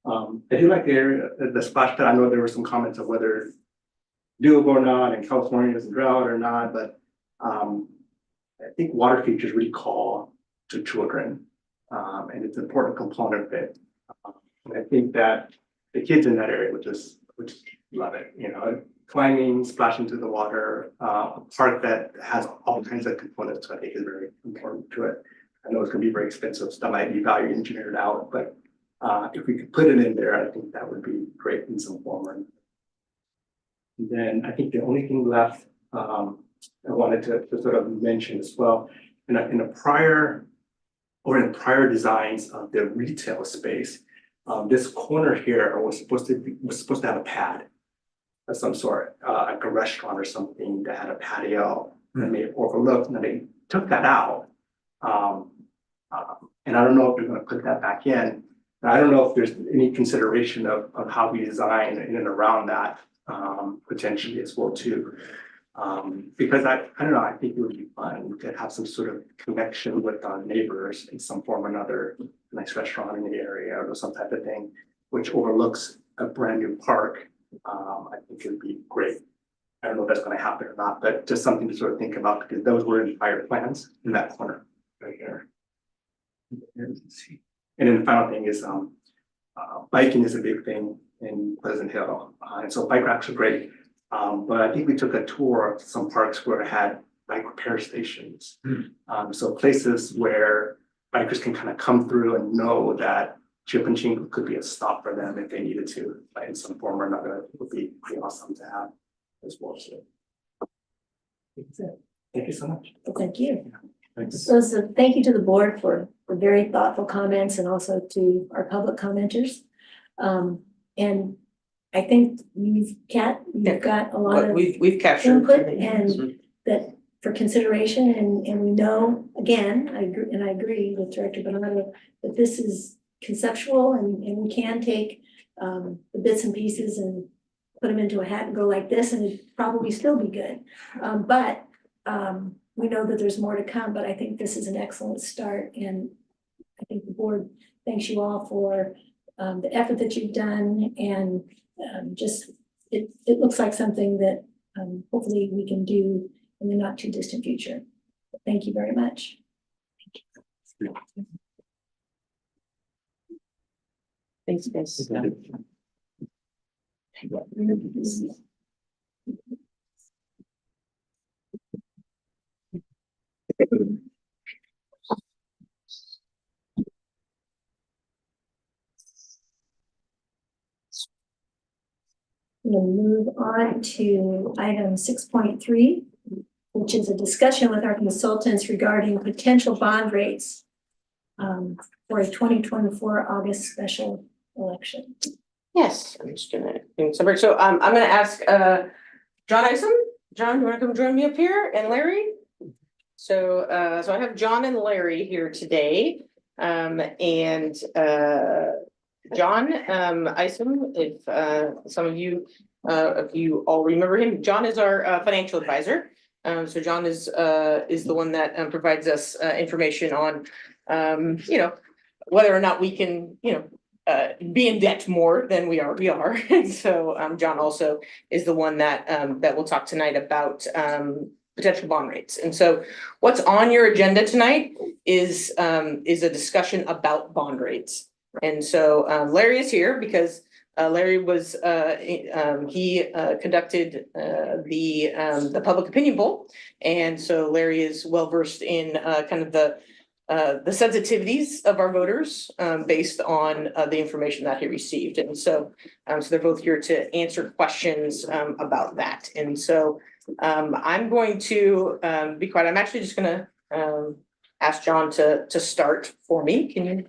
I do like the area, the splash pad. I know there were some comments of whether doable or not, and California is in drought or not, but I think water features really call to children, and it's an important component of it. And I think that the kids in that area would just love it, you know, climbing, splashing through the water, a park that has all kinds of components, I think is very important to it. I know it's gonna be very expensive, so that might be value engineered out, but if we could put it in there, I think that would be great in some form. And then I think the only thing left, I wanted to sort of mention as well, in a prior designs of the retail space, this corner here was supposed to have a pad of some sort, like a restaurant or something that had a patio that may overlook, and they took that out. And I don't know if they're gonna put that back in. And I don't know if there's any consideration of how we design in and around that, potentially as well too. Because I don't know, I think it would be fun to have some sort of connection with our neighbors in some form or another, a nice restaurant in the area or some type of thing, which overlooks a brand new park. I think it would be great. I don't know if that's gonna happen or not, but just something to sort of think about, because those were in prior plans in that corner right here. And then the final thing is, biking is a big thing in Pleasant Hill, and so bike racks are great. But I think we took a tour of some parks where it had bike repair stations. So places where bikers can kind of come through and know that Chip and Chingle could be a stop for them if they needed to, in some form or another. It would be pretty awesome to have as well. So that's it. Thank you so much. Well, thank you. Thanks. So thank you to the board for very thoughtful comments and also to our public commenters. And I think you've got a lot of We've captured. input and that for consideration, and we know, again, I agree with Director Bernardo that this is conceptual and we can take the bits and pieces and put them into a hat and go like this, and it'd probably still be good. But we know that there's more to come, but I think this is an excellent start, and I think the board thanks you all for the effort that you've done, and just it looks like something that hopefully we can do in the not too distant future. Thank you very much. Thanks, guys. We'll move on to item 6.3, which is a discussion with our consultants regarding potential bond rates for a 2024 August special election. Yes, I'm just gonna do some break. So I'm gonna ask John Isom. John, you wanna come join me up here, and Larry? So I have John and Larry here today. And John Isom, if some of you, if you all remember him, John is our financial advisor. So John is the one that provides us information on, you know, whether or not we can, you know, be in debt more than we are. And so John also is the one that that will talk tonight about potential bond rates. And so what's on your agenda tonight is a discussion about bond rates. And so Larry is here because Larry was he conducted the public opinion poll, and so Larry is well versed in kind of the sensitivities of our voters based on the information that he received. And so so they're both here to answer questions about that. And so I'm going to be quiet. I'm actually just gonna ask John to start for me. Can you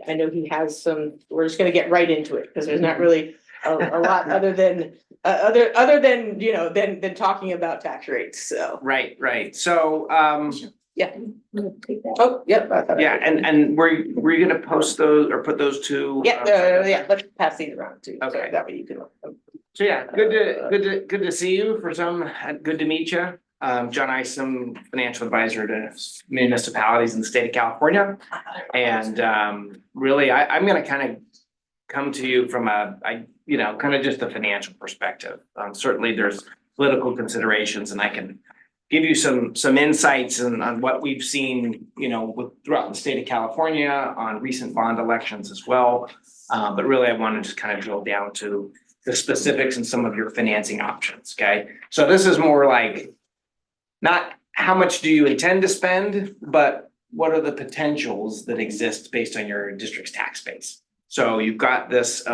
I know he has some, we're just gonna get right into it because there's not really a lot other than you know than talking about tax rates. So Right. So yeah. Oh, yep. yeah, and were you gonna post those or put those two? Yeah, let's pass these around too. Okay. So that way you can. So yeah, good to see you for some, good to meet you. John Isom, financial advisor to municipalities in the state of California. And really, I'm gonna kind of come to you from kind of just a financial perspective. Certainly there's political considerations, and I can give you some insights on what we've seen, throughout the state of California on recent bond elections as well. But really, I want to just kind of drill down to the specifics and some of your financing options, okay? So this is more like not how much do you intend to spend, but what are the potentials that exist based on your district's tax base? So you've got this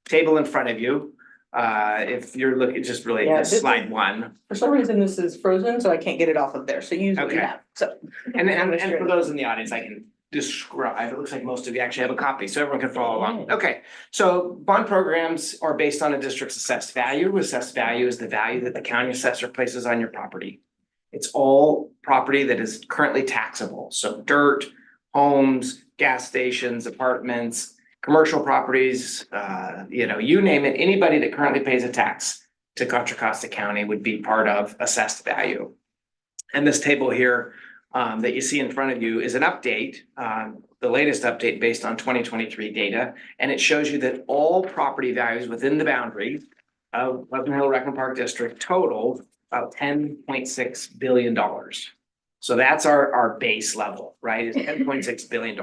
table in front of you. If you're looking, just really Yeah, this this slide one. For some reason, this is frozen, so I can't get it off of there. So use what you Okay. have. So. And for those in the audience, I can describe, it looks like most of you actually have a copy, so everyone can follow along. Okay, so bond programs are based on a district's assessed value. Assessed value is the value that the county assessor places on your property. It's all property that is currently taxable, so dirt, homes, gas stations, apartments, commercial properties, you name it, anybody that currently pays a tax to Contra Costa County would be part of assessed value. And this table here that you see in front of you is an update, the latest update based on 2023 data. And it shows you that all property values within the boundary of Pleasant Hill Rec and Park District total about $10.6 billion. So that's our base level, right? It's $10.6 billion.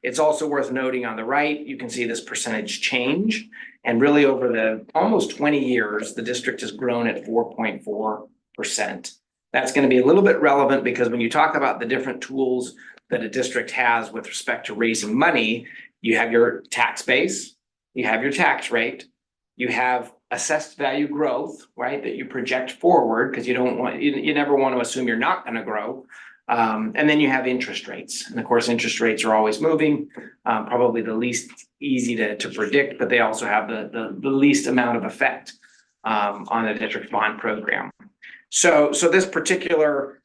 It's also worth noting on the right, you can see this percentage change. And really over the almost 20 years, the district has grown at 4.4%. That's going to be a little bit relevant because when you talk about the different tools that a district has with respect to raising money, you have your tax base, you have your tax rate, you have assessed value growth, right? That you project forward because you never want to assume you're not going to grow. And then you have interest rates. And of course, interest rates are always moving, probably the least easy to predict, but they also have the least amount of effect on the district bond program. So this particular,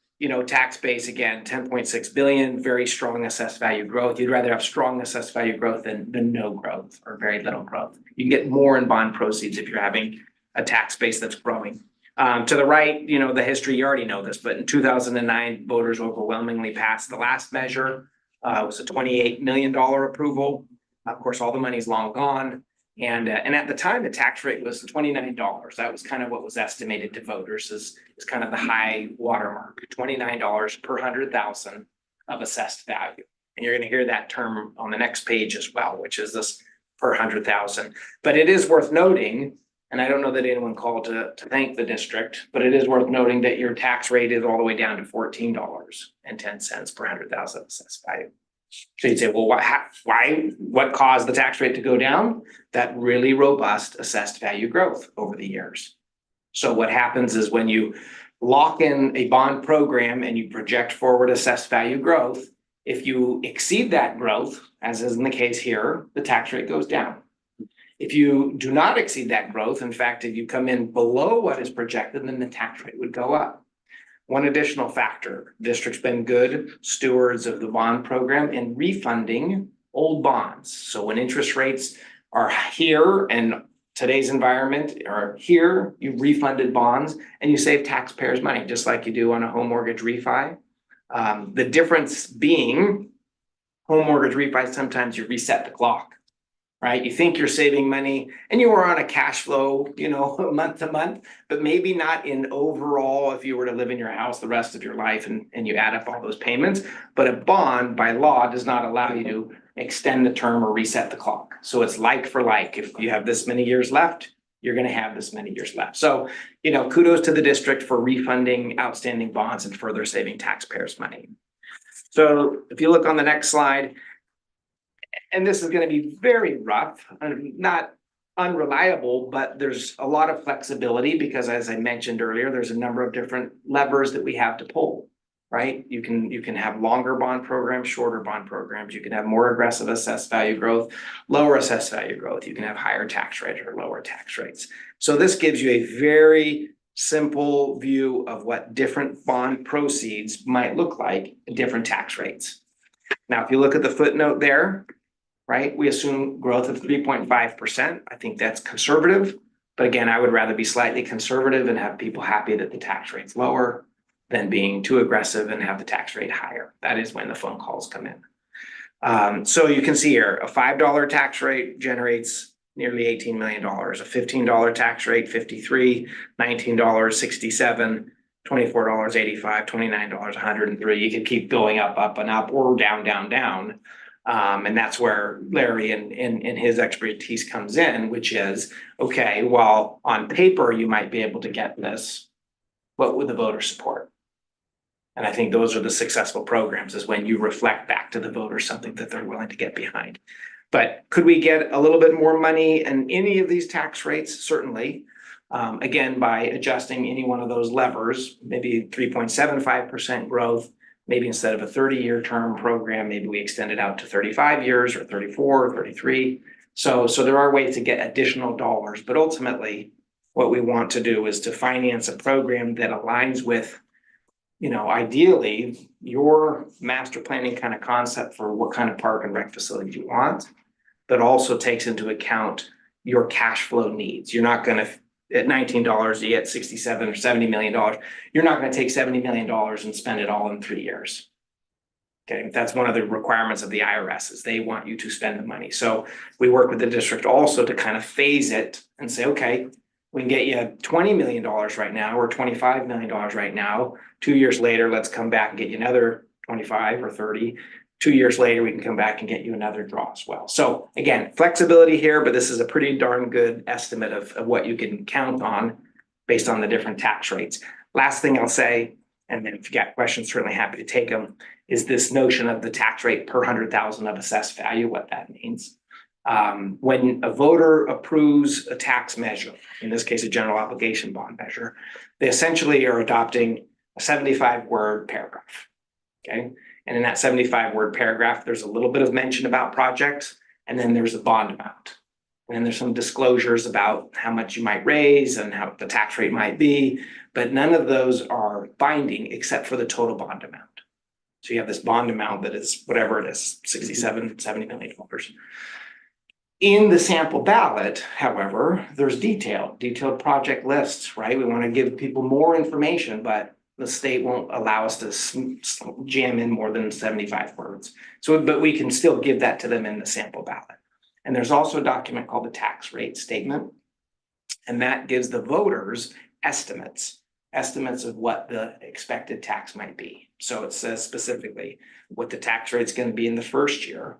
tax base, again, 10.6 billion, very strong assessed value growth. You'd rather have strong assessed value growth than no growth or very little growth. You can get more in bond proceeds if you're having a tax base that's growing. To the right, the history, you already know this, but in 2009, voters overwhelmingly passed the last measure. It was a $28 million approval. Of course, all the money's long gone. And at the time, the tax rate was $29. That was kind of what was estimated to voters is kind of the high watermark, $29 per 100,000 of assessed value. And you're going to hear that term on the next page as well, which is this per 100,000. But it is worth noting, and I don't know that anyone called to thank the district, but it is worth noting that your tax rate is all the way down to $14.10 per 100,000 assessed value. So you'd say, well, what caused the tax rate to go down? That really robust assessed value growth over the years. So what happens is when you lock in a bond program and you project forward assessed value growth, if you exceed that growth, as is in the case here, the tax rate goes down. If you do not exceed that growth, in fact, if you come in below what is projected, then the tax rate would go up. One additional factor, district's been good stewards of the bond program in refunding old bonds. So when interest rates are here and today's environment are here, you refunded bonds and you save taxpayers money, just like you do on a home mortgage refi. The difference being home mortgage refi, sometimes you reset the clock. Right? You think you're saving money and you are on a cash flow, month to month, but maybe not in overall, if you were to live in your house the rest of your life and you add up all those payments, but a bond by law does not allow you to extend the term or reset the clock. So it's like for like, if you have this many years left, you're going to have this many years left. So, kudos to the district for refunding outstanding bonds and further saving taxpayers money. So if you look on the next slide, and this is going to be very rough, not unreliable, but there's a lot of flexibility because as I mentioned earlier, there's a number of different levers that we have to pull, right? You can have longer bond programs, shorter bond programs. You can have more aggressive assessed value growth, lower assessed value growth. You can have higher tax rates or lower tax rates. So this gives you a very simple view of what different bond proceeds might look like at different tax rates. Now, if you look at the footnote there, right, we assume growth of 3.5%. I think that's conservative. But again, I would rather be slightly conservative and have people happy that the tax rate's lower than being too aggressive and have the tax rate higher. That is when the phone calls come in. So you can see here, a $5 tax rate generates nearly $18 million, a $15 tax rate, 53, $19, 67, $24.85, $29, 103. You could keep going up and up, or down, down, down. And that's where Larry and his expertise comes in, which is, okay, well, on paper, you might be able to get this. What would the voter support? And I think those are the successful programs, is when you reflect back to the voters something that they're willing to get behind. But could we get a little bit more money in any of these tax rates? Certainly. Again, by adjusting any one of those levers, maybe 3.75% growth, maybe instead of a 30-year term program, maybe we extend it out to 35 years or 34 or 33. So there are ways to get additional dollars, but ultimately what we want to do is to finance a program that aligns with, ideally your master planning kind of concept for what kind of park and rec facility you want, but also takes into account your cash flow needs. You're not going to, at $19, you get $67 or $70 million. You're not going to take $70 million and spend it all in 3 years. Okay, that's one of the requirements of the IRS, is they want you to spend the money. So we work with the district also to kind of phase it and say, okay, we can get you $20 million right now or $25 million right now. 2 years later, let's come back and get you another 25 or 30. 2 years later, we can come back and get you another draw as well. So again, flexibility here, but this is a pretty darn good estimate of what you can count on based on the different tax rates. Last thing I'll say, and then if you got questions, certainly happy to take them, is this notion of the tax rate per 100,000 of assessed value, what that means. When a voter approves a tax measure, in this case, a general obligation bond measure, they essentially are adopting a 75-word paragraph, okay? And in that 75-word paragraph, there's a little bit of mention about projects, and then there's a bond amount. And then there's some disclosures about how much you might raise and how the tax rate might be, but none of those are binding except for the total bond amount. So you have this bond amount that is whatever it is, $67, $70 million. In the sample ballot, however, there's detailed project lists, right? We want to give people more information, but the state won't allow us to jam in more than 75 words. So, but we can still give that to them in the sample ballot. And there's also a document called the tax rate statement. And that gives the voters estimates of what the expected tax might be. So it says specifically what the tax rate's going to be in the first year,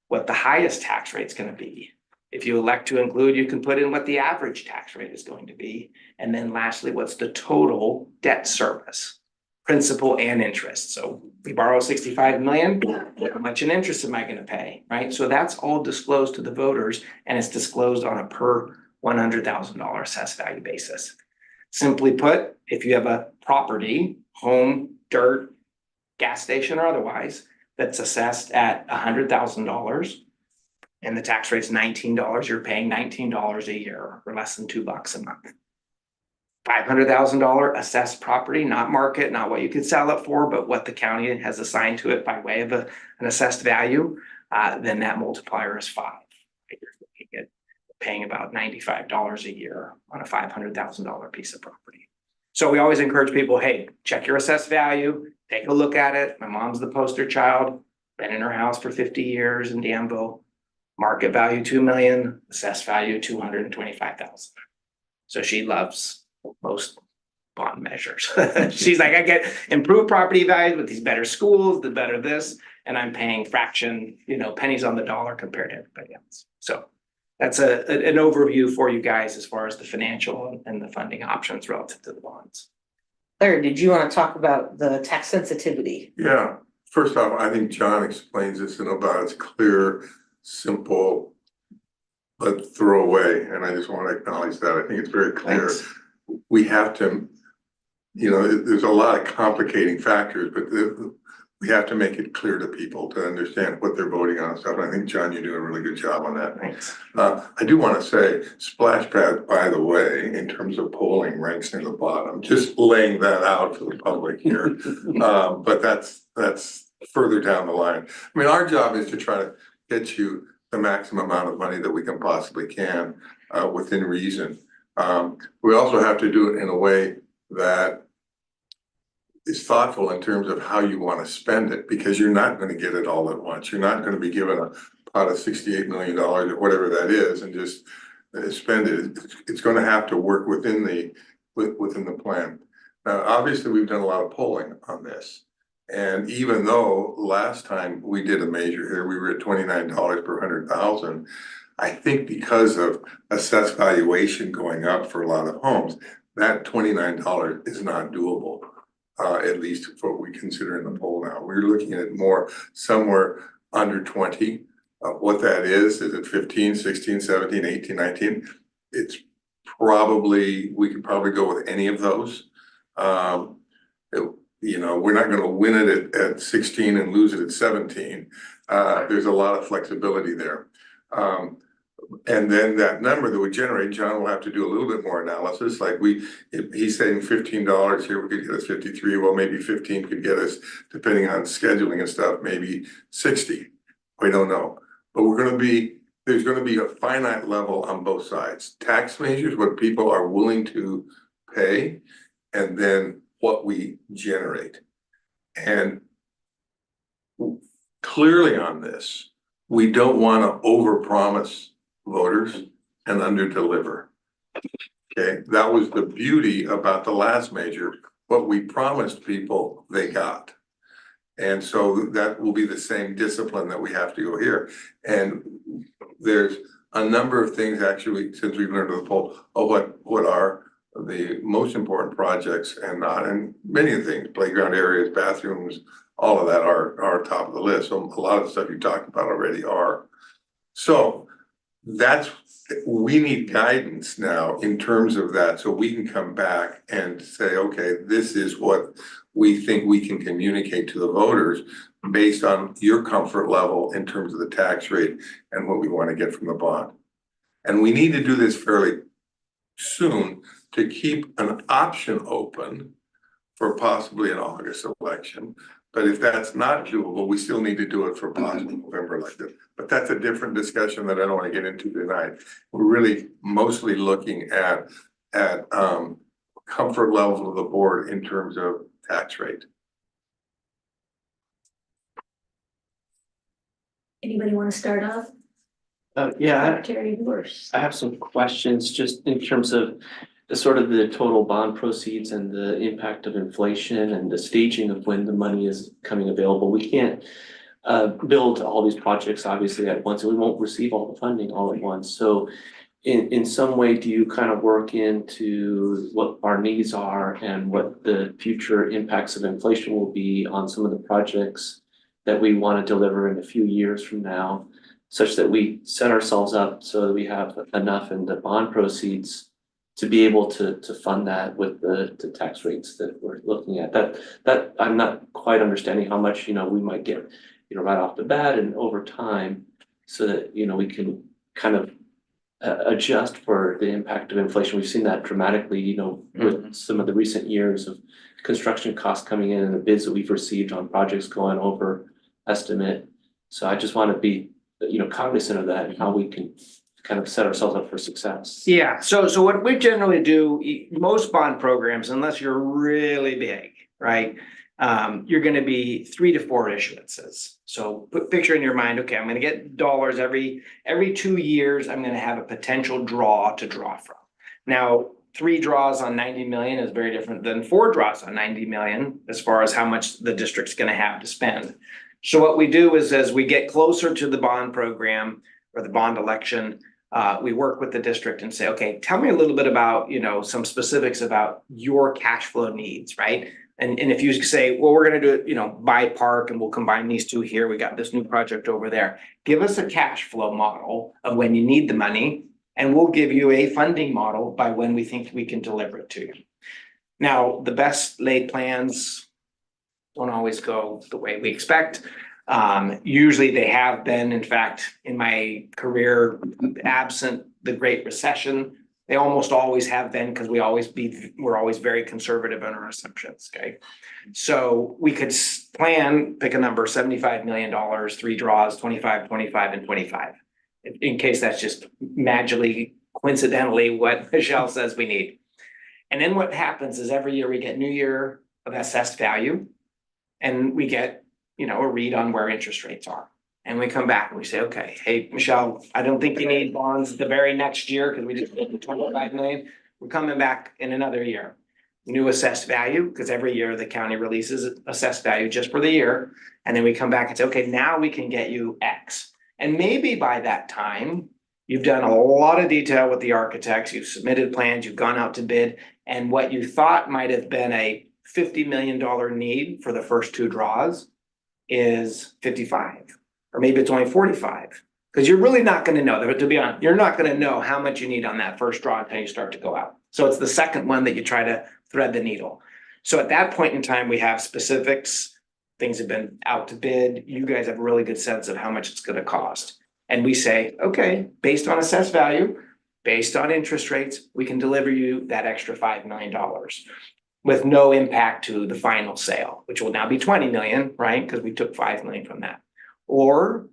what the highest tax rate's going to be. If you elect to include, you can put in what the average tax rate is going to be. And then lastly, what's the total debt service, principal and interest. So we borrow 65 million, how much in interest am I going to pay, right? So that's all disclosed to the voters, and it's disclosed on a per $100,000 assessed value basis. Simply put, if you have a property, home, dirt, gas station or otherwise, that's assessed at $100,000 and the tax rate's $19, you're paying $19 a year or less than $2 a month. $500,000 assessed property, not market, not what you could sell it for, but what the county has assigned to it by way of an assessed value, then that multiplier is 5. You're looking at paying about $95 a year on a $500,000 piece of property. So we always encourage people, hey, check your assessed value, take a look at it. My mom's the poster child, been in her house for 50 years in Danville. Market value $2 million, assessed value $225,000. So she loves most bond measures. She's like, I get improved property values with these better schools, the better this, and I'm paying fraction, pennies on the dollar compared to everybody else. So that's an overview for you guys as far as the financial and the funding options relative to the bonds. Larry, did you want to talk about the tax sensitivity? Yeah, first off, I think John explains this in about as clear, simple, but throwaway, and I just want to acknowledge that. I think it's very clear. Thanks. We have to, there's a lot of complicating factors, but we have to make it clear to people to understand what they're voting on and stuff. And I think, John, you do a really good job on that. Thanks. I do want to say splash pad, by the way, in terms of polling, ranks near the bottom. Just laying that out for the public here. But that's further down the line. I mean, our job is to try to get you the maximum amount of money that we can possibly can within reason. We also have to do it in a way that is thoughtful in terms of how you want to spend it, because you're not going to get it all at once. You're not going to be given a pot of $68 million or whatever that is and just spend it. It's going to have to work within the plan. Now, obviously, we've done a lot of polling on this. And even though last time we did a measure here, we were at $29 per 100,000. I think because of assessed valuation going up for a lot of homes, that $29 is not doable. At least for what we consider in the poll now. We're looking at more somewhere under 20. What that is it 15, 16, 17, 18, 19? It's probably, we could probably go with any of those. You know, we're not gonna win it at 16 and lose it at 17. There's a lot of flexibility there. And then that number that we generate, John will have to do a little bit more analysis. Like if he's saying $15 here, we could get us 53. Well, maybe 15 could get us, depending on scheduling and stuff, maybe 60. We don't know. But there's gonna be a finite level on both sides. Tax measures, what people are willing to pay, and then what we generate. And clearly on this, we don't want to overpromise voters and underdeliver. Okay, that was the beauty about the last measure. What we promised people, they got. And so that will be the same discipline that we have to go here. And there's a number of things actually, since we've learned of the poll, of what are the most important projects and not, and many of the things, playground areas, bathrooms, all of that are top of the list. So a lot of the stuff you talked about already are. So we need guidance now in terms of that, so we can come back and say, okay, this is what we think we can communicate to the voters based on your comfort level in terms of the tax rate and what we want to get from the bond. And we need to do this fairly soon to keep an option open for possibly an August election. But if that's not doable, we still need to do it for possible November election. But that's a different discussion that I don't want to get into tonight. We're really mostly looking at comfort level of the board in terms of tax rate. Anybody want to start off? Yeah, Secretary Burse. I have some questions just in terms of the sort of the total bond proceeds and the impact of inflation and the staging of when the money is coming available. We can't build all these projects obviously at once, and we won't receive all the funding all at once. So in some way, do you kind of work into what our needs are and what the future impacts of inflation will be on some of the projects that we want to deliver in a few years from now, such that we set ourselves up so that we have enough in the bond proceeds to be able to fund that with the tax rates that we're looking at? That I'm not quite understanding how much, we might get, right off the bat and over time, so that, we can kind of adjust for the impact of inflation. We've seen that dramatically, with some of the recent years of construction costs coming in and the bids that we've received on projects going over estimate. So I just want to be, cognizant of that and how we can kind of set ourselves up for success. Yeah, so what we generally do, most bond programs, unless you're really big, right? You're gonna be 3 to 4 issuances. So picture in your mind, okay, I'm gonna get dollars every 2 years, I'm gonna have a potential draw to draw from. Now, 3 draws on 90 million is very different than 4 draws on 90 million as far as how much the district's gonna have to spend. So what we do is, as we get closer to the bond program or the bond election, we work with the district and say, okay, tell me a little bit about, some specifics about your cash flow needs, right? And if you say, well, we're gonna do it, by park and we'll combine these two here, we got this new project over there. Give us a cash flow model of when you need the money, and we'll give you a funding model by when we think we can deliver it to you. Now, the best laid plans don't always go the way we expect. Usually they have been, in fact, in my career, absent the Great Recession, they almost always have been, because we're always very conservative in our assumptions, okay? So we could pick a number, $75 million, 3 draws, 25, 25, and 25. In case that's just magically, coincidentally, what Michelle says we need. And then what happens is every year we get new year of assessed value. And we get, you know, a read on where interest rates are. And we come back and we say, okay, hey, Michelle, I don't think you need bonds the very next year because we just did 25 million. We're coming back in another year. New assessed value, because every year the county releases assessed value just for the year. And then we come back and say, okay, now we can get you X. And maybe by that time, you've done a lot of detail with the architects, you've submitted plans, you've gone out to bid, and what you thought might have been a $50 million need for the first two draws is 55, or maybe it's only 45. Because you're really not gonna know, to be honest, you're not gonna know how much you need on that first draw until you start to go out. So it's the second one that you try to thread the needle. So at that point in time, we have specifics, things have been out to bid, you guys have a really good sense of how much it's gonna cost. And we say, okay, based on assessed value, based on interest rates, we can deliver you that extra $5 million with no impact to the final sale, which will now be 20 million, right? Because we took 5 million from that. Or,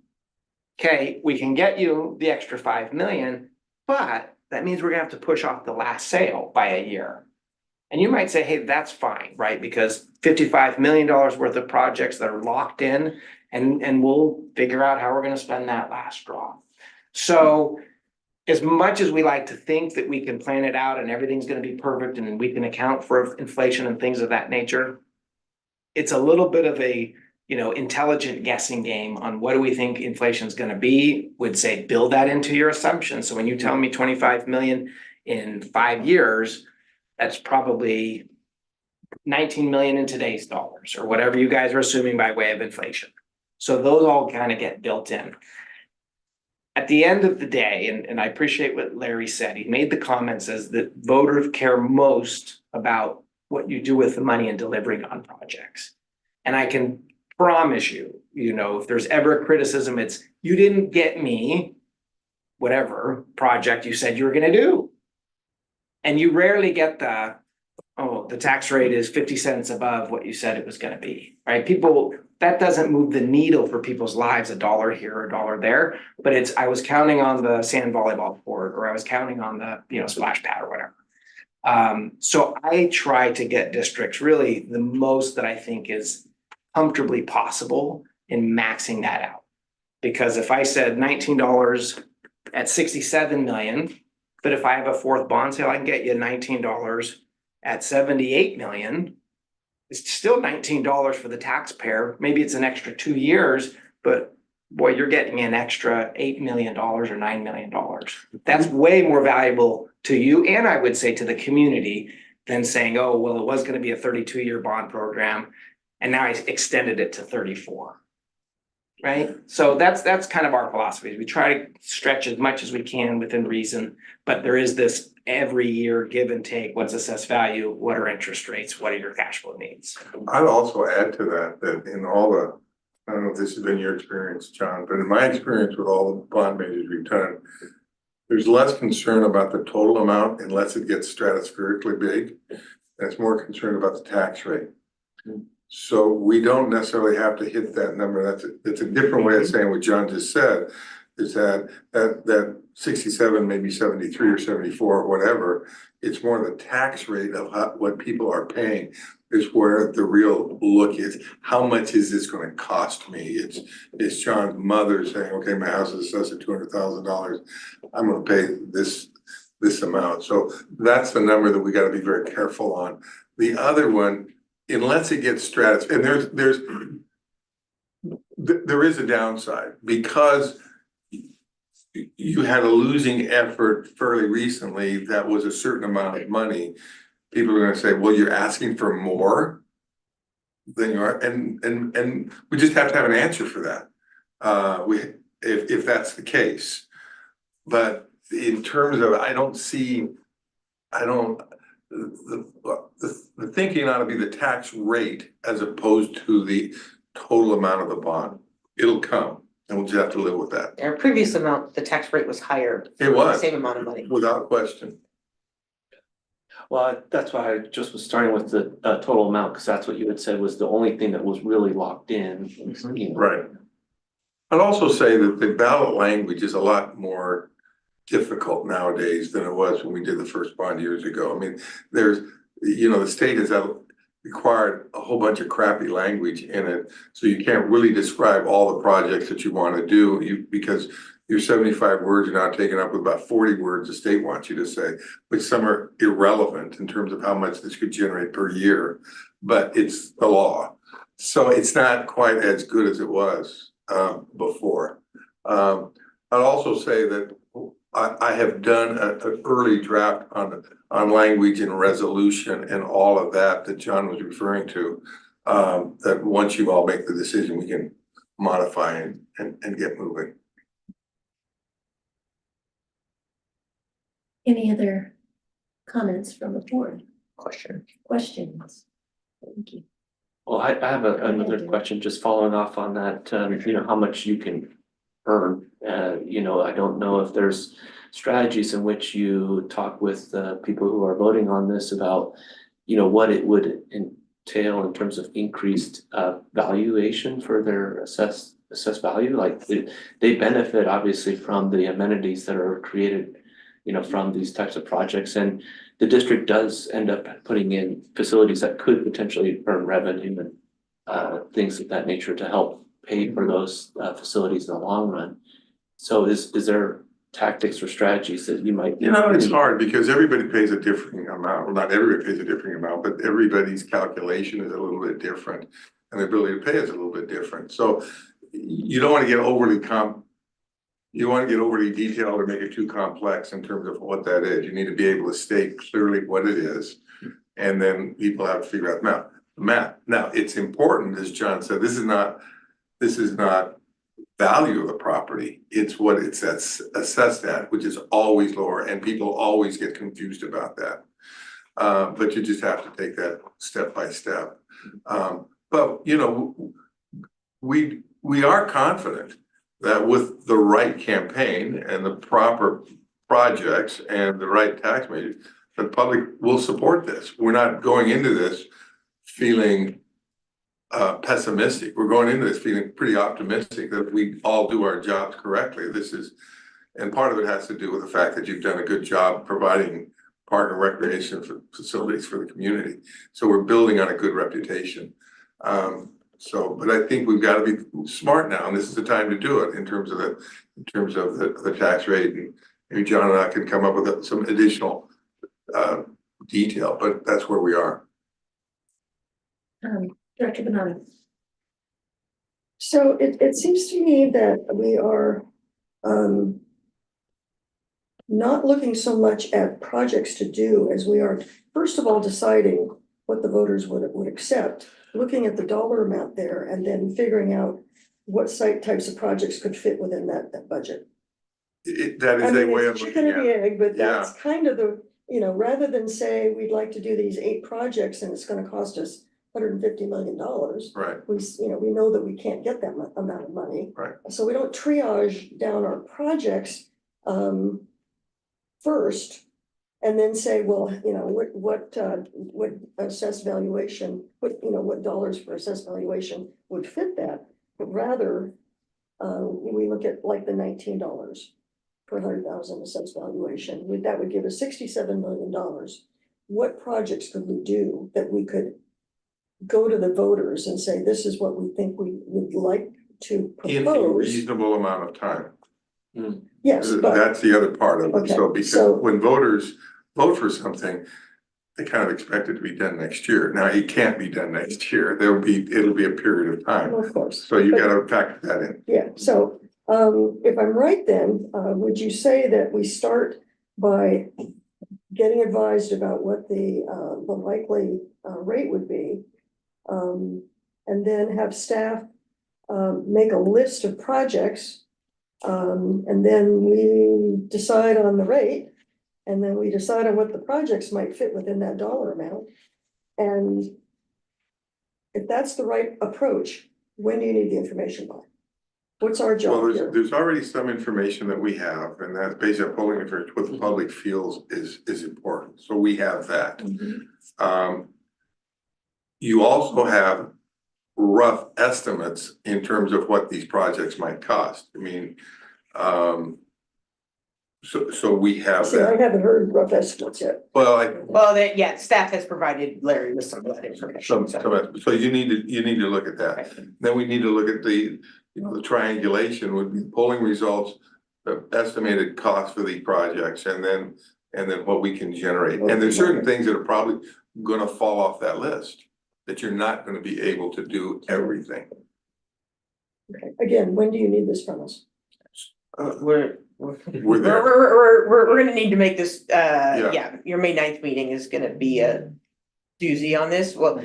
okay, we can get you the extra 5 million, but that means we're gonna have to push off the last sale by a year. And you might say, hey, that's fine, right? Because $55 million worth of projects that are locked in, and we'll figure out how we're gonna spend that last draw. So as much as we like to think that we can plan it out and everything's gonna be perfect and we can account for inflation and things of that nature, it's a little bit of a, you know, intelligent guessing game on what do we think inflation is gonna be. Would say build that into your assumption. So when you tell me 25 million in 5 years, that's probably 19 million in today's dollars, or whatever you guys are assuming by way of inflation. So those all kind of get built in. At the end of the day, and I appreciate what Larry said, he made the comment says that voters care most about what you do with the money and delivering on projects. And I can promise you, you know, if there's ever a criticism, it's you didn't get me whatever project you said you were gonna do. And you rarely get the, oh, the tax rate is 50 cents above what you said it was gonna be, right? People, that doesn't move the needle for people's lives, $1 here, $1 there, but it's, I was counting on the sand volleyball court, or I was counting on the, you know, splash pad or whatever. So I try to get districts really the most that I think is comfortably possible in maxing that out. Because if I said $19 at 67 million, but if I have a fourth bond sale, I can get you $19 at 78 million. It's still $19 for the taxpayer. Maybe it's an extra 2 years, but boy, you're getting an extra $8 million or $9 million. That's way more valuable to you, and I would say to the community, than saying, oh, well, it was gonna be a 32-year bond program, and now I extended it to 34. Right? So that's kind of our philosophy. We try to stretch as much as we can within reason, but there is this every year give and take. What's assessed value? What are interest rates? What are your cash flow needs? I'd also add to that in all the, I don't know if this has been your experience, John, but in my experience with all the bond measures we've done, there's less concern about the total amount unless it gets stratospherically big. And it's more concerned about the tax rate. So we don't necessarily have to hit that number. That's a different way of saying what John just said, is that 67, maybe 73 or 74 or whatever, it's more the tax rate of what people are paying is where the real look is. How much is this gonna cost me? It's John's mother saying, okay, my house is assessed at $200,000. I'm gonna pay this amount. So that's the number that we gotta be very careful on. The other one, unless it gets stratified, and there is a downside because you had a losing effort fairly recently that was a certain amount of money. People are gonna say, well, you're asking for more than you are, and we just have to have an answer for that. If that's the case. But in terms of, the thinking ought to be the tax rate as opposed to the total amount of the bond. It'll come, and we'll just have to live with that. Our previous amount, the tax rate was higher. It was. Same amount of money. Without question. Well, that's why I just was starting with the total amount, because that's what you had said was the only thing that was really locked in. You know. Right. I'd also say that the ballot language is a lot more difficult nowadays than it was when we did the first bond years ago. I mean, there's, you know, the state has required a whole bunch of crappy language in it. So you can't really describe all the projects that you want to do, because your 75 words are now taken up with about 40 words the state wants you to say, which some are irrelevant in terms of how much this could generate per year, but it's the law. So it's not quite as good as it was before. I'd also say that I have done an early draft on language and resolution and all of that John was referring to. That once you all make the decision, we can modify and get moving. Any other comments from the board? Question. Questions? Thank you. Well, I have another question, just following off on that, how much you can earn. I don't know if there's strategies in which you talk with people who are voting on this about, what it would entail in terms of increased valuation for their assessed value. Like they benefit obviously from the amenities that are created, from these types of projects. And the district does end up putting in facilities that could potentially earn revenue and things of that nature to help pay for those facilities in the long run. So is there tactics or strategies that you might? It's hard because everybody pays a differing amount. Well, not everybody pays a differing amount, but everybody's calculation is a little bit different and the ability to pay is a little bit different. So you don't want to get overly detailed or make it too complex in terms of what that is. You need to be able to state clearly what it is. And then people have to figure out the math. Now, it's important, as John said, this is not value of the property. It's what it's assessed at, which is always lower, and people always get confused about that. But you just have to take that step by step. But we are confident that with the right campaign and the proper projects and the right tax measures, the public will support this. We're not going into this feeling pessimistic. We're going into this feeling pretty optimistic that we all do our jobs correctly. And part of it has to do with the fact that you've done a good job providing park and recreation facilities for the community. So we're building on a good reputation. But I think we've got to be smart now, and this is the time to do it in terms of the tax rate. And maybe John and I can come up with some additional detail, but that's where we are. Director Bernard. So it seems to me that we are not looking so much at projects to do as we are, first of all, deciding what the voters would accept, looking at the dollar amount there, and then figuring out what site types of projects could fit within that budget. That is a way of looking chicken at and the it. egg, but that's kind of the, rather than say, we'd like to do these 8 projects and it's gonna cost us $150 million. Right. We know that we can't get that amount of money. Right. So we don't triage down our projects first and then say, well, what assessed valuation, what dollars for assessed valuation would fit that, but rather we look at like the $19 per 100,000 assessed valuation. That would give us $67 million. What projects could we do that we could go to the voters and say, this is what we think we would like to In a propose? reasonable amount of time. Yes, but That's the other part of it. Okay, So because when voters vote for something, they kind of expect it to be done next year. Now, it can't be done next year. It'll be a period of time. of course. So you gotta factor that in. Yeah, so if I'm right then, would you say that we start by getting advised about what the likely rate would be? And then have staff make a list of projects, and then we decide on the rate, and then we decide on what the projects might fit within that dollar amount. And if that's the right approach, when do you need the information by? What's our job Well, here? there's already some information that we have, and that's based on polling information, what the public feels is important. So we have that. You also have rough estimates in terms of what these projects might cost. I mean, So we have See, I that. haven't heard rough estimates yet. Well, Well, yeah, staff has provided Larry with some of that information. so you need to look at that. Then we need to look at the triangulation would be polling results, the estimated cost for these projects, and then what we can generate. And there's certain things that are probably gonna fall off that list, that you're not gonna be able to do everything. Okay, again, when do you need this from us? We're there. We're gonna need to make this, yeah, your May 9th meeting is gonna be a doozy on this. Well,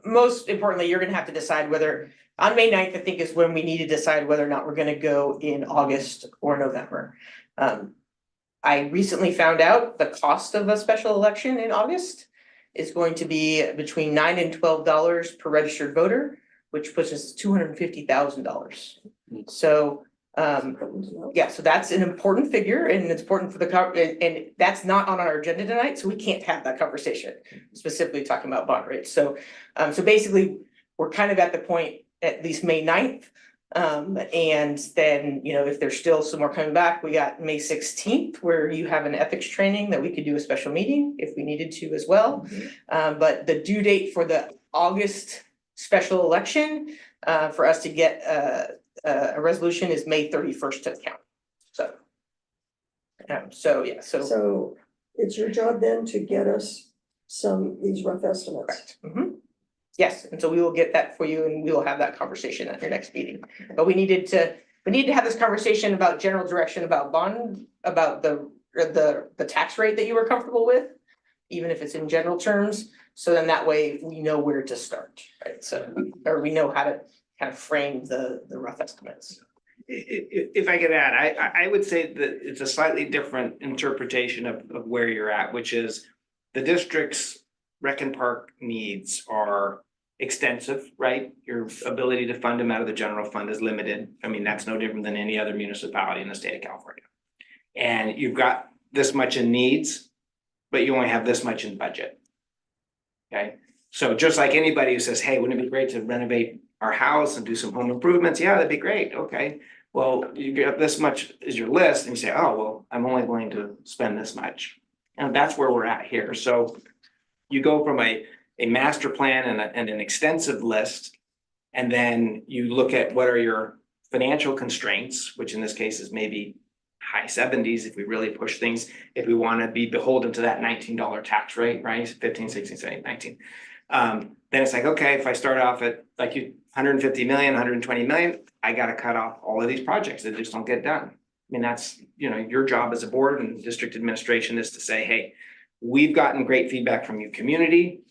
most importantly, you're gonna have to decide whether, on May 9th, I think is when we need to decide whether or not we're gonna go in August or November. I recently found out the cost of a special election in August is going to be between $9 and $12 per registered voter, which puts us $250,000. So, yeah, so that's an important figure and it's important for the and that's not on our agenda tonight, so we can't have that conversation, specifically talking about bond rates. So, so basically, we're kind of at the point, at least May 9th. And then, if there's still some more coming back, we got May 16th, where you have an ethics training that we could do a special meeting if we needed to as well. But the due date for the August special election, for us to get a resolution is May 31st to the count. So it's your job then to get us these rough estimates. Correct. Yes, and so we will get that for you and we will have that conversation at your next meeting. But we needed to have this conversation about general direction about bond, about the tax rate that you were comfortable with, even if it's in general terms. So then that way we know where to start, right? So, or we know how to kind of frame the rough estimates. If I could add, I would say that it's a slightly different interpretation of where you're at, which is the district's rec and park needs are extensive, right? Your ability to fund them out of the general fund is limited. I mean, that's no different than any other municipality in the state of California. And you've got this much in needs, but you only have this much in budget. Okay, so just like anybody who says, hey, wouldn't it be great to renovate our house and do some home improvements? Yeah, that'd be great. Okay, well, you get this much is your list and you say, oh, well, I'm only going to spend this much. And that's where we're at here. So you go from a master plan and an extensive list, and then you look at what are your financial constraints, which in this case is maybe high 70s if we really push things, if we want to be beholden to that $19 tax rate, right? 15, 16, 17, 19. Then it's like, okay, if I start off at like 150 million, 120 million, I got to cut off all of these projects that just don't get done. I mean, that's, your job as a board and district administration is to say, hey, we've gotten great feedback from your community.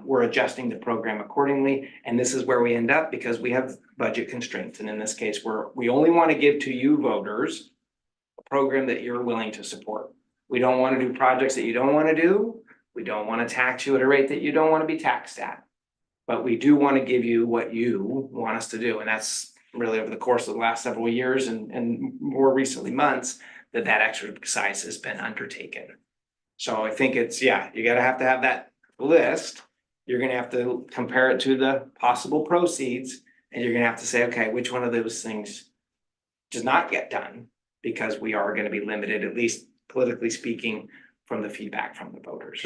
We're adjusting the program accordingly. And this is where we end up because we have budget constraints. And in this case, we only want to give to you voters a program that you're willing to support. We don't want to do projects that you don't want to do. We don't want to tax you at a rate that you don't want to be taxed at. But we do want to give you what you want us to do. And that's really over the course of the last several years and more recently months that exercise has been undertaken. So I think it's, yeah, you gotta have to have that list. You're gonna have to compare it to the possible proceeds, and you're gonna have to say, okay, which one of those things does not get done? Because we are gonna be limited, at least politically speaking, from the feedback from the voters.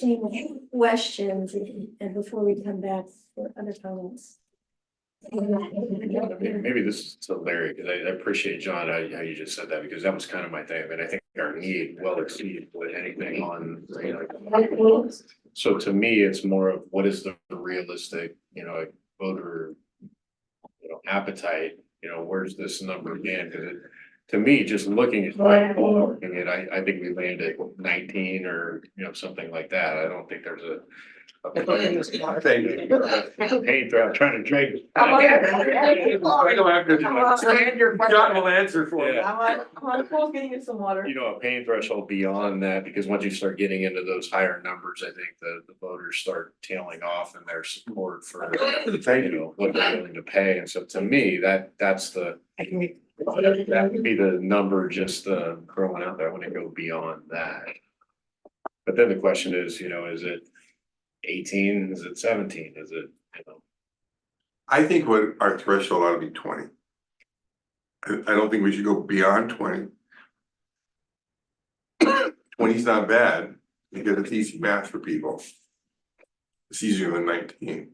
Any questions and before we come back for other comments? Maybe this is to Larry, because I appreciate, John, how you just said that, because that was kind of my thing. I mean, I think our need well exceeds what anything on, so to me, it's more of what is the realistic, voter, appetite, where's this number again? Because to me, just looking at it, I think we landed 19 or, something like that. I don't think there's a paint throughout trying to drink. I don't have to. John will answer for me. I'm on cool getting you some water. A pain threshold beyond that, because once you start getting into those higher numbers, I think the voters start tailing off in their support for, what they're willing to pay. And so to me, that's the, that would be the number just throwing out there. I wouldn't go beyond that. But then the question is, is it 18? Is it 17? Is it, I think what our threshold ought to be 20. I don't think we should go beyond 20. 20's not bad, because it's easy math for people. It's easier than 19.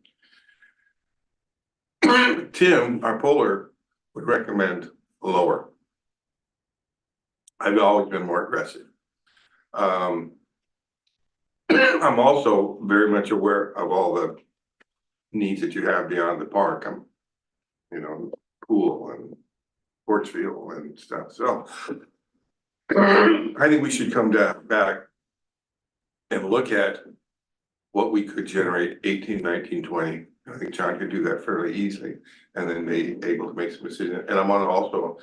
Tim, our poller, would recommend lower. I've always been more aggressive. I'm also very much aware of all the needs that you have beyond the park. Pool and sports field and stuff, so. I think we should come back and look at what we could generate 18, 19, 20. I think John could do that fairly easily, and then be able to make some decisions. And I'm gonna also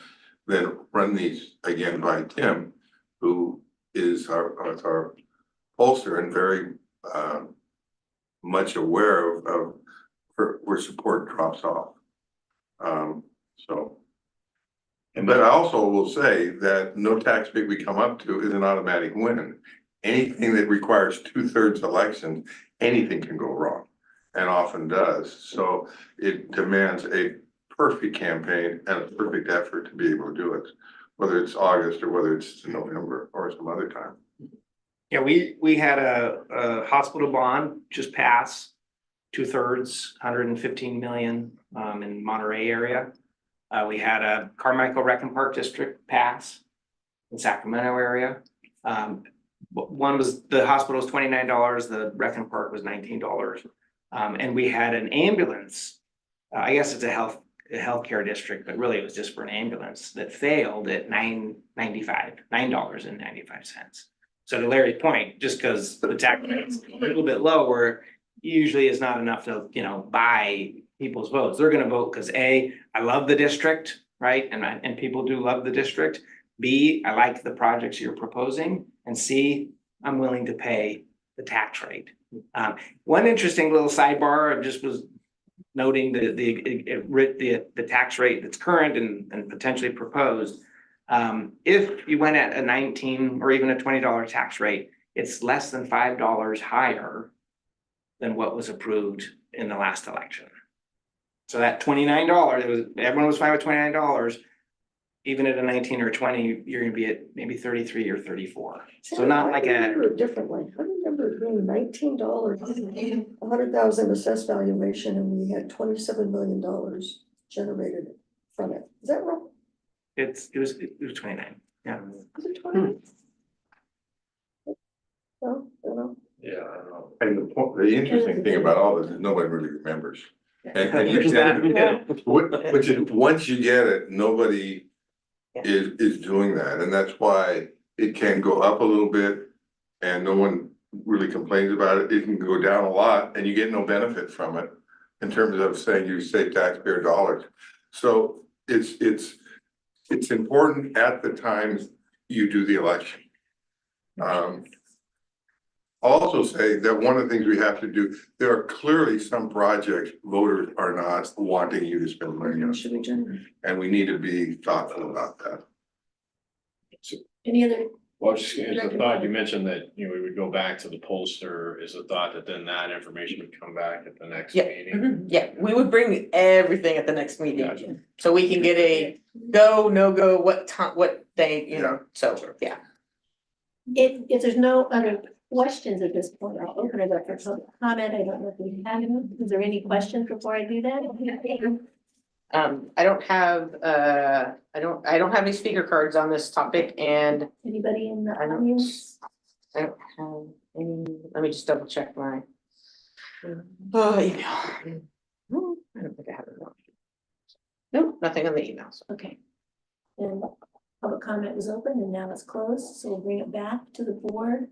then run these again by Tim, who is our pollster and very much aware of where support drops off. But I also will say that no tax rate we come up to is an automatic win. Anything that requires 2/3 elections, anything can go wrong, and often does. So it demands a perfect campaign and a perfect effort to be able to do it, whether it's August or whether it's November or some other time. Yeah, we had a hospital bond just pass, 2/3, 115 million in Monterey area. We had a Carmichael Rec and Park District pass in Sacramento area. One was, the hospital was $29, the Rec and Park was $19. And we had an ambulance, I guess it's a healthcare district, but really it was just for an ambulance that failed at $9.95. So to Larry's point, just because the tax rate's a little bit lower, usually is not enough to, buy people's votes. They're gonna vote because A, I love the district, right? And people do love the district. B, I like the projects you're proposing. And C, I'm willing to pay the tax rate. One interesting little sidebar, I just was noting the tax rate that's current and potentially proposed. If you went at a 19 or even a $20 tax rate, it's less than $5 higher than what was approved in the last election. So that $29, everyone was fine with $29. Even at a 19 or 20, you're gonna be at maybe 33 or 34. So not like I remember it differently. I remember it being $19, 100,000 assessed valuation, and we had $27 million generated from it. Is that wrong? It was 29, yeah. Was it 20? No, no. Yeah, I don't know. And the interesting thing about all this is nobody really remembers. And There's that, yeah. which is, once you get it, nobody is doing that, and that's why it can go up a little bit and no one really complains about it. It can go down a lot and you get no benefit from it in terms of saying you save taxpayer dollars. So it's important at the time you do the election. I'll also say that one of the things we have to do, there are clearly some projects voters are not wanting you to spend money on. Should we generate? And we need to be thoughtful about that. Any other? Well, just as a thought, you mentioned that, we would go back to the pollster, is a thought that then that information would come back at the next meeting? Yeah, we would bring everything at the next meeting, Gotcha. so we can get a go, no go, what time, what day, so, yeah. If there's no other questions at this point, I'll open it up for public comment. I don't know if we have any. Is there any questions before I do that? I don't have any speaker cards on this topic, and Anybody in the audience? I don't have any, let me just double check my email. No, I don't think I have it. Nope, nothing on the emails. Okay. And public comment was open and now it's closed, so we'll bring it back to the board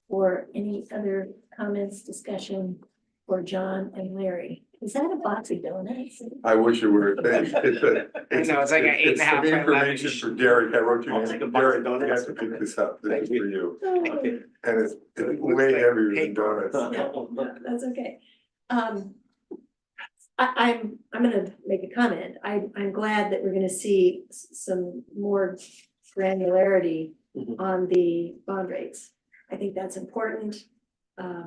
for any other comments, discussion for John and Larry. Is that a box of donuts? I wish it were. It's It's like an 8.5 some by 11. information for Derek. I wrote you. I'll take a box Derek, of don't donuts. have to pick this up. This is for you. Oh, And it's way heavier than donuts. no, that's okay. I'm gonna make a comment. I'm glad that we're gonna see some more granularity on the bond rates. I think that's important. I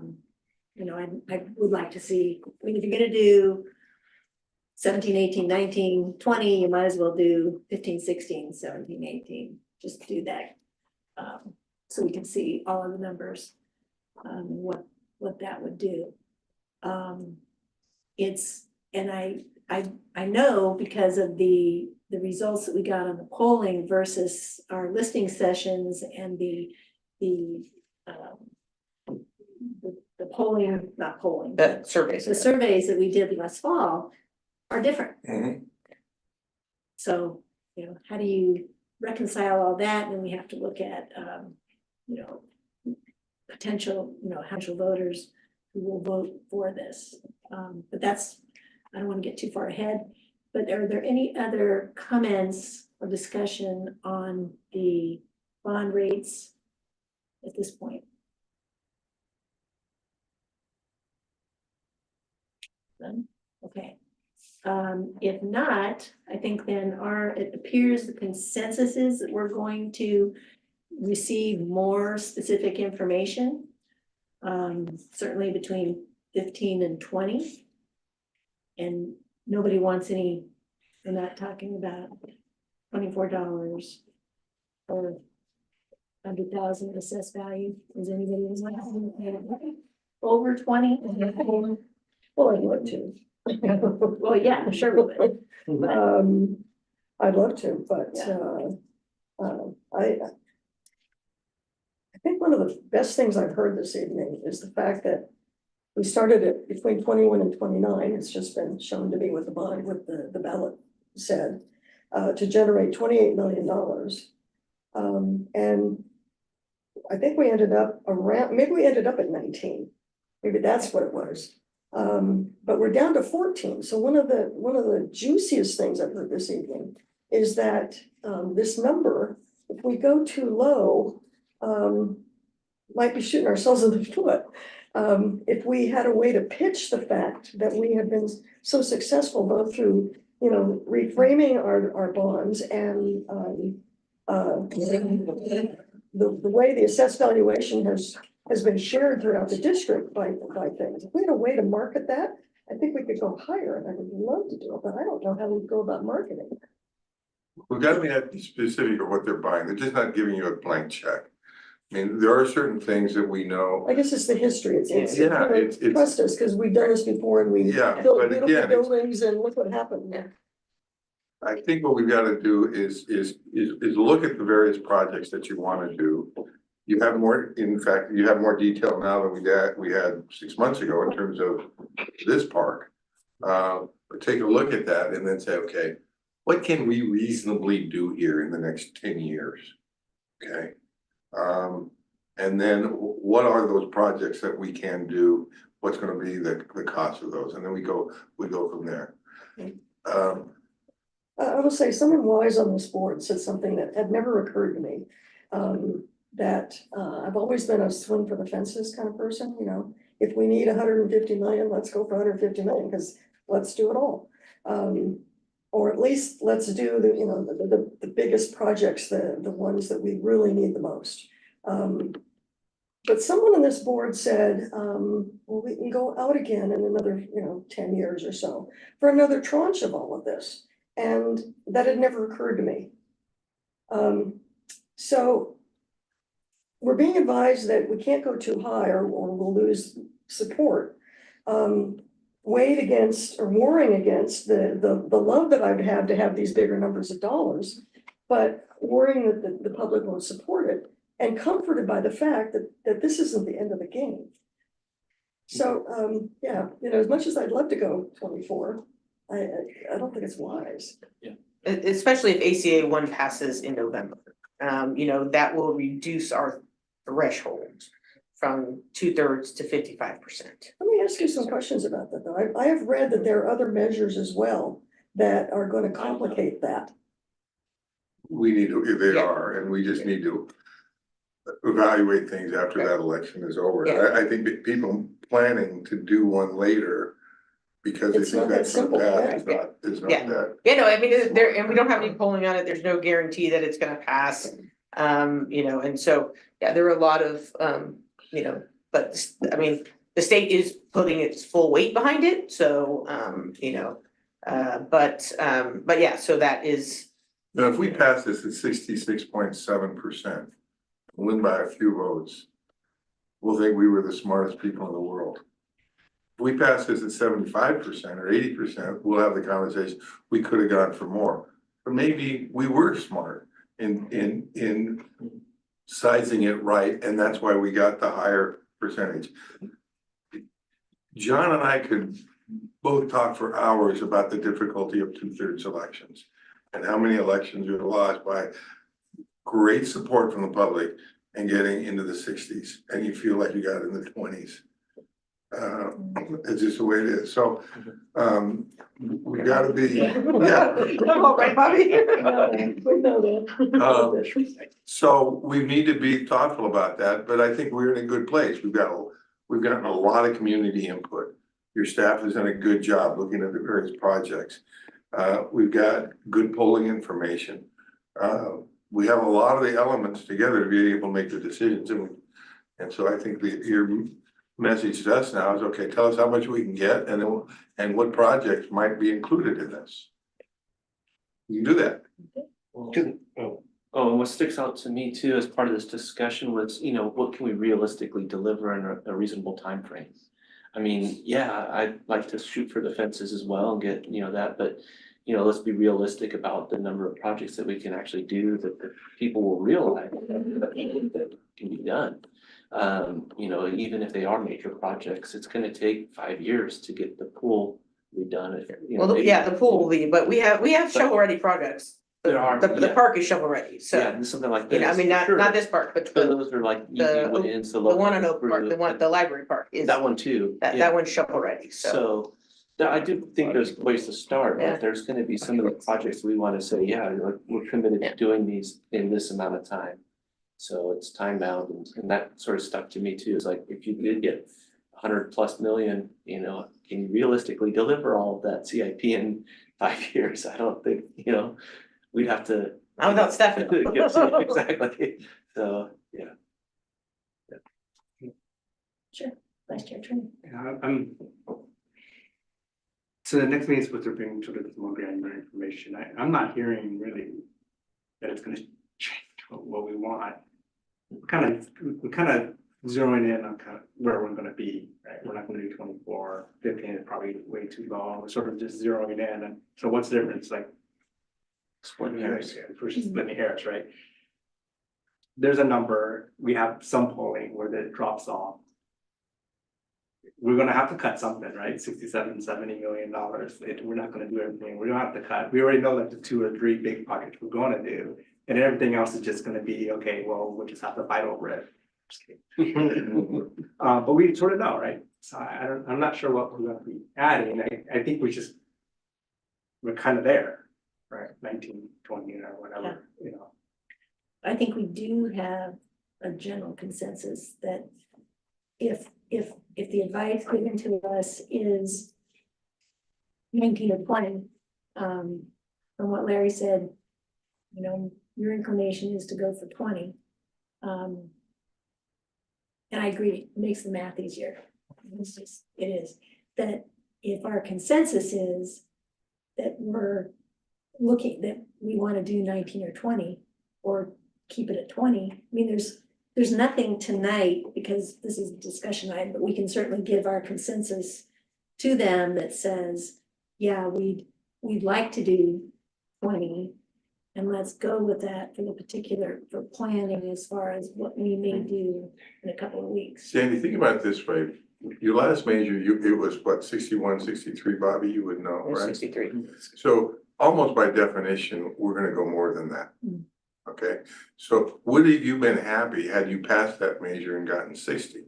would like to see, if you're gonna do 17, 18, 19, 20, you might as well do 15, 16, 17, 18, just do that. So we can see all of the numbers, what that would do. It's, and I know because of the results that we got on the polling versus our listening sessions and the polling, not polling. The surveys. The surveys that we did last fall are different. Mhm. So, you know, how do you reconcile all that? And then we have to look at, you know, potential voters who will vote for this. But that's, I don't want to get too far ahead, but are there any other comments or discussion on the bond rates at this point? None? Okay. If not, I think then it appears the consensus is that we're going to receive more specific information. Certainly between 15 and 20. And nobody wants any, we're not talking about $24 or 100,000 assessed value. Is anybody over 20? Well, I'd love to. Well, yeah, sure we would. I'd love to, but, I think one of the best things I've heard this evening is the fact that we started it between 21 and 29. It's just been shown to me with the bond, with the ballot said, to generate $28 million. And I think we ended up around, maybe we ended up at 19. Maybe that's what it was. But we're down to 14. So one of the juiciest things I've heard this evening is that this number, if we go too low, might be shooting ourselves in the foot. If we had a way to pitch the fact that we have been so successful both through, you know, reframing our bonds and the way the assessed valuation has been shared throughout the district by things. If we had a way to market that, I think we could go higher, and I would love to do it, but I don't know how we go about marketing. We've got to be specific of what they're buying. They're just not giving you a blank check. I mean, there are certain things that we know. I guess it's the history. It's Yeah, it's- trust us, because we've done this before and we Yeah, built but beautiful again, it's- buildings and look what happened. Yeah. I think what we've got to do is look at the various projects that you want to do. You have more, in fact, you have more detail now than we had 6 months ago in terms of this park. But take a look at that and then say, okay, what can we reasonably do here in the next 10 years? Okay. And then what are those projects that we can do? What's going to be the cost of those? And then we go from there. I will say someone wise on this board said something that had never occurred to me. That I've always been a swing for the fences kind of person, you know. If we need 150 million, let's go for 150 million, because let's do it all. Or at least let's do the biggest projects, the ones that we really need the most. But someone on this board said, well, we can go out again in another, 10 years or so for another tranche of all of this. And that had never occurred to me. So we're being advised that we can't go too high or we'll lose support. Weighed against or warring against the love that I would have to have these bigger numbers of dollars, but worrying that the public won't support it, and comforted by the fact that this isn't the end of the game. So yeah, as much as I'd love to go 24, I don't think it's wise. Yeah. Especially if ACA 1 passes in November. That will reduce our threshold from 2/3 to 55%. Let me ask you some questions about that, though. I have read that there are other measures as well that are going to complicate that. We need to, they are, and we just need to evaluate things after that election is over. Yeah. I think that people planning to do one later because they It's think not that that's not simple, that, yeah. is not Yeah. that. Yeah, no, I mean, and we don't have any polling on it. There's no guarantee that it's gonna pass. And so, yeah, there are a lot of, but I mean, the state is putting its full weight behind it. So, But yeah, so that is, Now, if we pass this at 66.7%, win by a few votes, we'll think we were the smartest people in the world. If we pass this at 75% or 80%, we'll have the conversation, we could have gone for more. But maybe we were smart in sizing it right, and that's why we got the higher percentage. John and I could both talk for hours about the difficulty of 2/3 elections and how many elections we lost by great support from the public and getting into the 60s, and you feel like you got in the 20s. It's just the way it is. So we gotta be, yeah. right, Bobby? So we need to be thoughtful about that, but I think we're in a good place. We've gotten a lot of community input. Your staff has done a good job looking at the various projects. We've got good polling information. We have a lot of the elements together to be able to make the decisions, and so I think your message to us now is, okay, tell us how much we can get and what projects might be included in this. You can do that. Oh, and what sticks out to me too, as part of this discussion was, what can we realistically deliver in a reasonable time frame? I mean, yeah, I'd like to shoot for the fences as well and get, that, but, let's be realistic about the number of projects that we can actually do that the people will realize that can be done. Even if they are major projects, it's gonna take 5 years to get the pool redone. Well, the pool will be, but we have shovel-ready projects. There are, The park is shovel-ready, so. Yeah, something like this. I mean, not this park, but Those are like easy wins, the one on Oak Park, the library park is. That one too. That one's shovel-ready, so. So, I do think there's a place to start, Yeah. but there's gonna be some of the projects we wanna say, yeah, like, we're committed to doing these in this amount of time. So it's time bound, and that sort of stuck to me too, is like, if you did get 100+ million, can you realistically deliver all of that CIP in 5 years? I don't think, we'd have to. Not without Stephanie. Yes, exactly, so, yeah. Sure, Vice Chair Trini. So the next meeting is supposed to bring sort of more granular information. I'm not hearing really that it's gonna change what we want. We're kind of zeroing in on kind of where we're gonna be, right? We're not gonna do 24, 15 is probably way too long. We're sort of just zeroing in, and so what's the difference, like splitting hairs, we're just splitting hairs, right? There's a number, we have some polling where it drops off. We're gonna have to cut something, right? $67-70 million. We're not gonna do everything. We're gonna have to cut. We already know like the 2 or 3 big projects we're gonna do. And everything else is just gonna be, okay, well, we'll just have to fight over it. Just kidding. But we sort of know, right? So I'm not sure what we're gonna be adding. I think we're kind of there, right? 19, 20 or whatever, I think we do have a general consensus that if the advice given to us is 19 or 20, from what Larry said, your inclination is to go for 20. And I agree, it makes the math easier. It is that if our consensus is that we're looking, that we want to do 19 or 20 or keep it at 20, I mean, there's nothing tonight, because this is a discussion item, but we can certainly give our consensus to them that says, yeah, we'd like to do 20, and let's go with that for planning as far as what we may do in a couple of weeks. Sandy, think about it this way. Your last major, it was what, 61, 63, Bobby, you would know, right? 63. So almost by definition, we're gonna go more than that. Okay, so would have you been happy had you passed that major and gotten 60?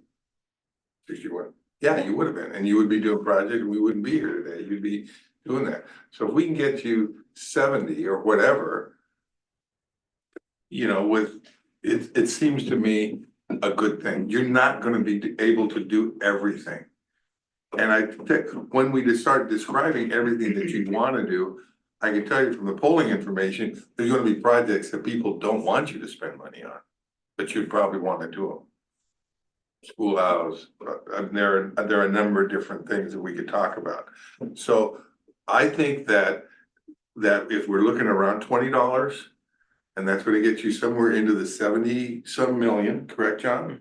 61? Yeah, you would have been, and you would be doing a project, and we wouldn't be here today. You'd be doing that. So if we can get you 70 or whatever, it seems to me a good thing. You're not gonna be able to do everything. And I think when we just start describing everything that you wanna do, I can tell you from the polling information, there's gonna be projects that people don't want you to spend money on, but you'd probably wanna do them. Schoolhouse, there are a number of different things that we could talk about. So I think that if we're looking around $20, and that's gonna get you somewhere into the 70-some million, correct, John?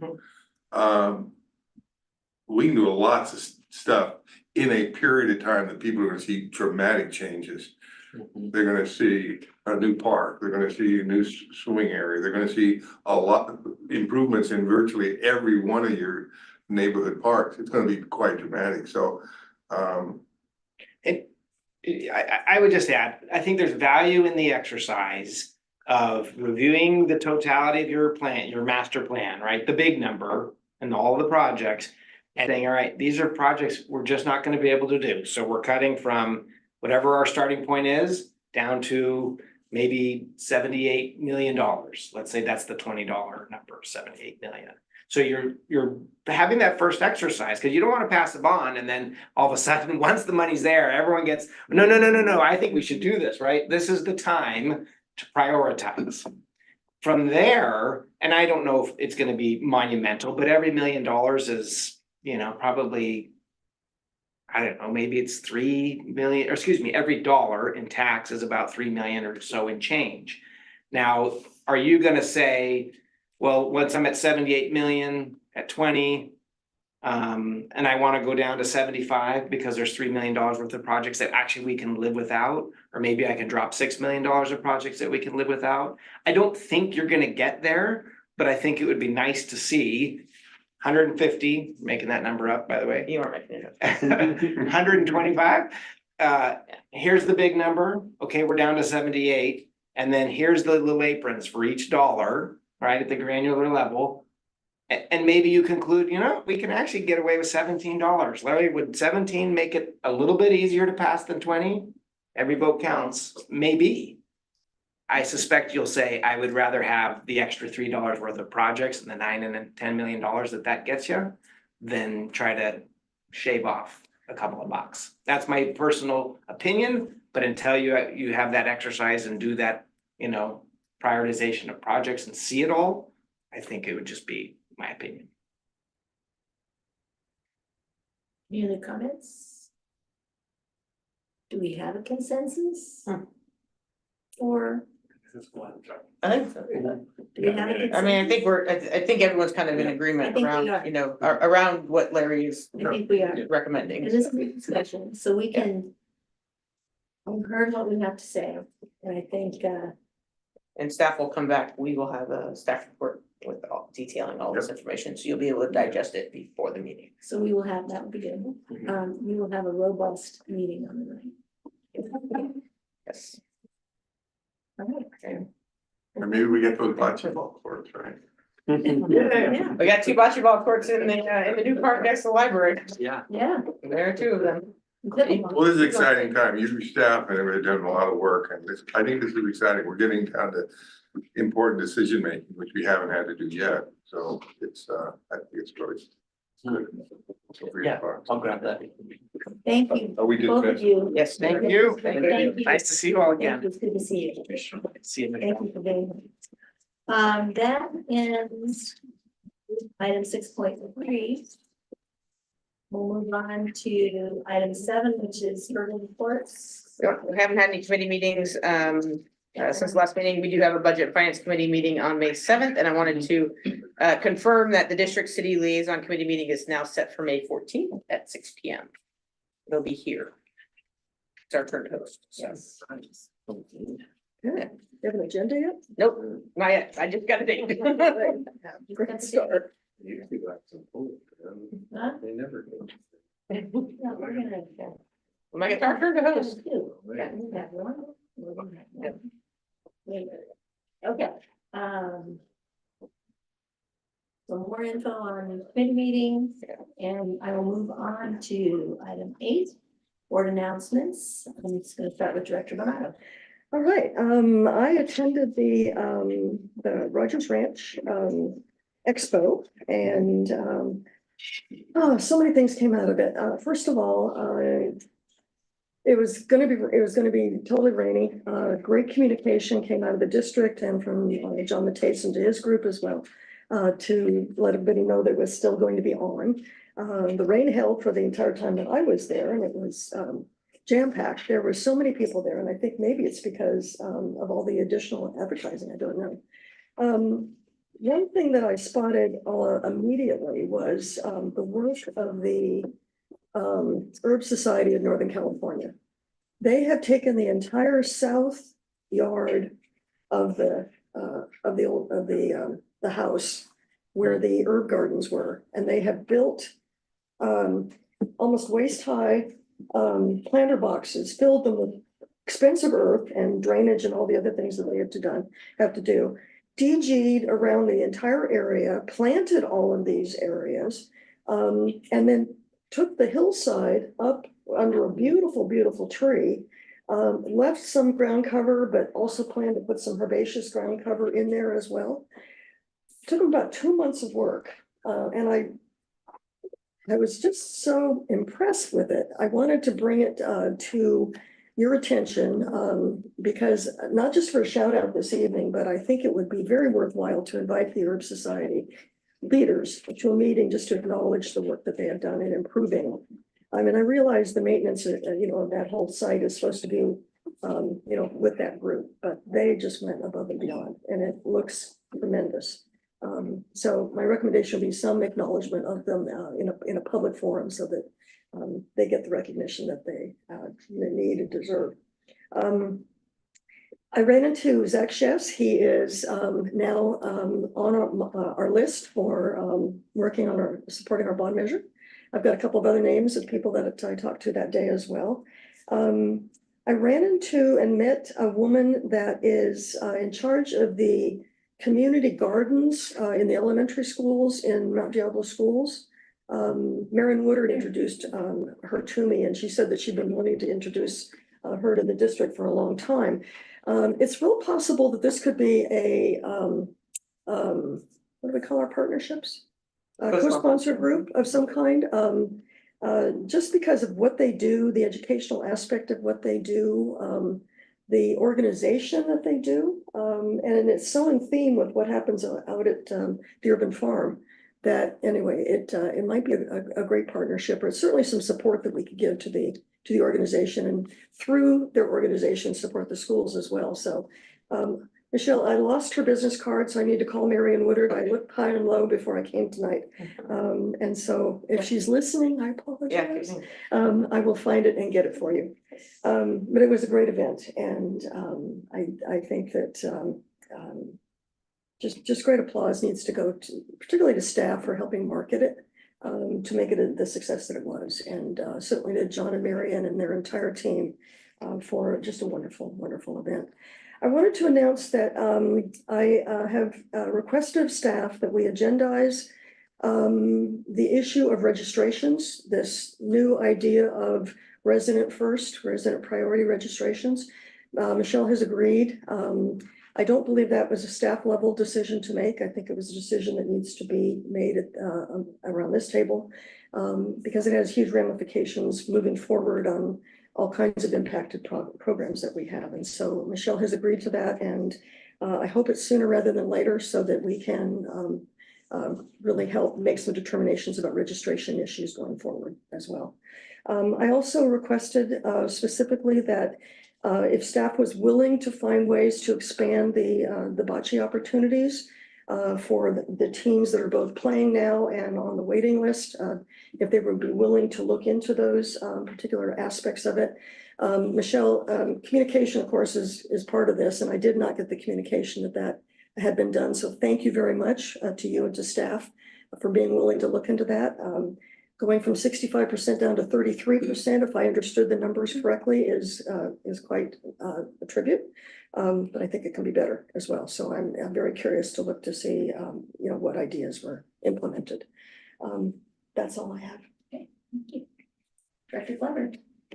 We can do lots of stuff in a period of time that people are gonna see dramatic changes. They're gonna see a new park, they're gonna see a new swimming area, they're gonna see a lot of improvements in virtually every one of your neighborhood parks. It's gonna be quite dramatic, so, I would just add, I think there's value in the exercise of reviewing the totality of your plan, your master plan, right? The big number and all the projects. And saying, all right, these are projects we're just not gonna be able to do. So we're cutting from whatever our starting point is down to maybe $78 million. Let's say that's the $20 number, 78 million. So you're having that first exercise, because you don't want to pass the bond and then all of a sudden, once the money's there, everyone gets, no, I think we should do this, right? This is the time to prioritize. From there, and I don't know if it's going to be monumental, but every $1 million is, probably, I don't know, maybe it's 3 million, or excuse me, every dollar in tax is about 3 million or so in change. Now, are you going to say, well, once I'm at 78 million at 20, and I want to go down to 75 because there's $3 million worth of projects that actually we can live without, or maybe I can drop $6 million of projects that we can live without. I don't think you're going to get there, but I think it would be nice to see 150, making that number up, by the way. You are making it up. 125. Here's the big number. Okay, we're down to 78. And then here's the little aprons for each dollar, right, at the granular level. And maybe you conclude, we can actually get away with $17. Larry, would 17 make it a little bit easier to pass than 20? Every vote counts, maybe. I suspect you'll say, I would rather have the extra $3 worth of projects and the $9 and $10 million that gets you than try to shave off a couple of bucks. That's my personal opinion, but until you have that exercise and do that, prioritization of projects and see it all, I think it would just be my opinion. Any other comments? Do we have a consensus? Or I think so. do we have a consensus? I mean, I think everyone's kind of in I agreement think we around, are. around what Larry is I think we are. recommending. It is a good discussion, so we can. We've heard what we have to say, and I think, And staff will come back, we will have a staff report with detailing all this information, so you'll be able to digest it before the meeting. so we will have, that would be good. We will have a robust meeting on the night. Yes. All right. and maybe we get those bocce ball courts, right? Yeah. We got 2 bocce ball courts in the new park next to the library. Yeah. Yeah. There are 2 of them. Well, this is an exciting time. You staff and everybody done a lot of work, and I think this is exciting. We're getting down to important decision making, which we haven't had to do yet. So it's, I think it's really good. So for your Yeah, part. I'll grab that. Thank you, Are we both of dismissed? you. Yes, Thank you. Thank you. Nice to see you all Thank again. you, it's good to see you. See you. Thank you for being here. That ends item 6.3. We'll move on to item 7, which is urban reports. we haven't had any committee meetings since the last meeting. We do have a budget and finance committee meeting on May 7th, and I wanted to confirm that the district city liaison committee meeting is now set for May 14th at 6 p.m. They'll be here. It's our turn to host. So. Yes. Good. You have an agenda yet? Nope, not yet. I just got a date. Great start. Usually like some food, Huh? they never go. Yeah, we're gonna. It's our turn to host. Yeah, we have one. We're gonna have one. Wait, okay, some more info on committee meetings, and I will move on to item 8, board announcements. I'm just gonna start with Director Bonato. All right, I attended the Rogers Ranch, Expo, and, so many things came out of it. First of all, it was gonna be totally rainy. Great communication came out of the district and from John Mateus and to his group as well, to let everybody know that it was still going to be on. The rain held for the entire time that I was there, and it was jam-packed. There were so many people there, and I think maybe it's because of all the additional advertising, I don't know. One thing that I spotted immediately was the work of the Herb Society of Northern California. They have taken the entire south yard of the house where the herb gardens were, and they have built almost waist-high planter boxes, filled them with expensive earth and drainage and all the other things that they have to do. DG'd around the entire area, planted all of these areas, and then took the hillside up under a beautiful, beautiful tree, left some ground cover, but also planned to put some herbaceous ground cover in there as well. Took them about 2 months of work, and I was just so impressed with it. I wanted to bring it to your attention because not just for a shout out this evening, but I think it would be very worthwhile to invite the Herb Society leaders to a meeting just to acknowledge the work that they have done in improving. I mean, I realize the maintenance, of that whole site is supposed to be, with that group, but they just went above and beyond, and it looks tremendous. So my recommendation would be some acknowledgement of them in a public forum so that they get the recognition that they need and deserve. I ran into Zach Chefs. He is now on our list for working on supporting our bond measure. I've got a couple of other names of people that I talked to that day as well. I ran into and met a woman that is in charge of the community gardens in the elementary schools in Mount Diablo schools. Marion Woodard introduced her to me, and she said that she'd been wanting to introduce her to the district for a long time. It's real possible that this could be a, what do we call our partnerships? A co-sponsor group of some kind, just because of what they do, the educational aspect of what they do, the organization that they do, and it's so in theme with what happens out at the urban farm that anyway, it might be a great partnership, or certainly some support that we could give to the organization, and through their organization support the schools as well. So Michelle, I lost her business card, so I need to call Marion Woodard. I looked high and low before I came tonight. And so if she's listening, I apologize. I will find it and get it for you. But it was a great event, and I think that just great applause needs to go to, particularly to staff for helping market it, to make it the success that it was, and certainly to John and Marion and their entire team for just a wonderful, wonderful event. I wanted to announce that I have requested of staff that we agendize the issue of registrations, this new idea of resident first, resident priority registrations. Michelle has agreed. I don't believe that was a staff level decision to make. I think it was a decision that needs to be made around this table because it has huge ramifications moving forward on all kinds of impacted programs that we have. And so Michelle has agreed to that, and I hope it's sooner rather than later so that we can really help make some determinations about registration issues going forward as well. I also requested specifically that if staff was willing to find ways to expand the bocce opportunities for the teams that are both playing now and on the waiting list, if they would be willing to look into those particular aspects of it. Michelle, communication, of course, is part of this, and I did not get the communication that had been done. So thank you very much to you and to staff for being willing to look into that. Going from 65% down to 33%, if I understood the numbers correctly, is quite a tribute. But I think it can be better as well. So I'm very curious to look to see, what ideas were implemented. That's all I have. Okay, thank you. Director Glover.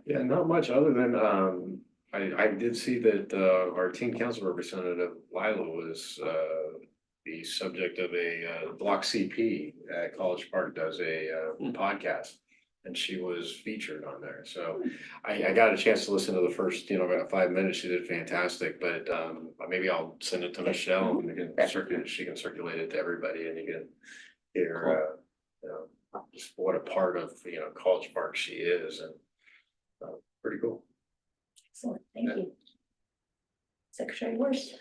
Yeah, not much other than, I did see that, our teen council representative Lila was, the subject of a Block CP at College Park does a podcast, and she was featured on there. So I got a chance to listen to the first, about 5 minutes. She did fantastic, but maybe I'll send it to Michelle and she can circulate it to everybody, and you can hear just what a part of College Park she is, and Pretty cool. Excellent, thank you. Secretary Worst.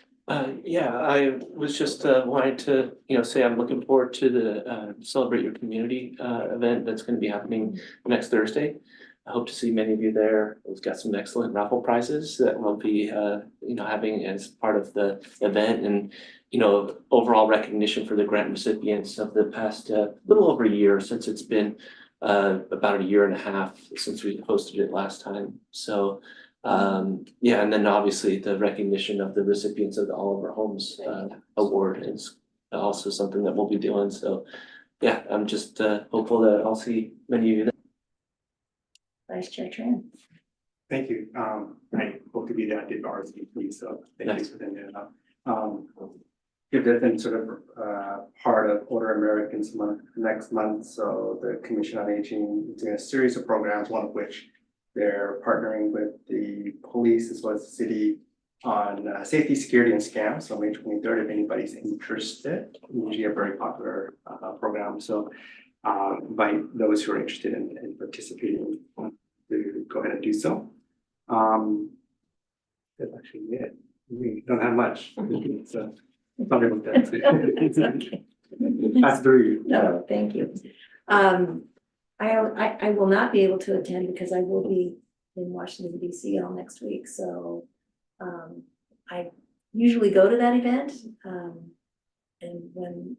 Yeah, I was just wanting to, say I'm looking forward to the Celebrate Your Community event that's gonna be happening next Thursday. I hope to see many of you there. We've got some excellent raffle prizes that we'll be having as part of the event and overall recognition for the grant recipients of the past little over a year since it's been about a year and a half since we hosted it last time. So yeah, and then obviously the recognition of the recipients of the Oliver Holmes Award is also something that we'll be doing. So yeah, I'm just hopeful that I'll see many of you there. Vice Chair Tran. Thank you. I hope to be there. I did RSVP, so thank you for that. If there's been sort of part of Older Americans Month next month, so the Commission on Aging is doing a series of programs, one of which they're partnering with the police as well as the city on safety, security, and scams. So May 23rd, if anybody's interested, usually a very popular program. So invite those who are interested in participating to go ahead and do so. That's actually it. We don't have much. So something like that. That's three. No, thank you. I will not be able to attend because I will be in Washington DC all next week, so I usually go to that event. And when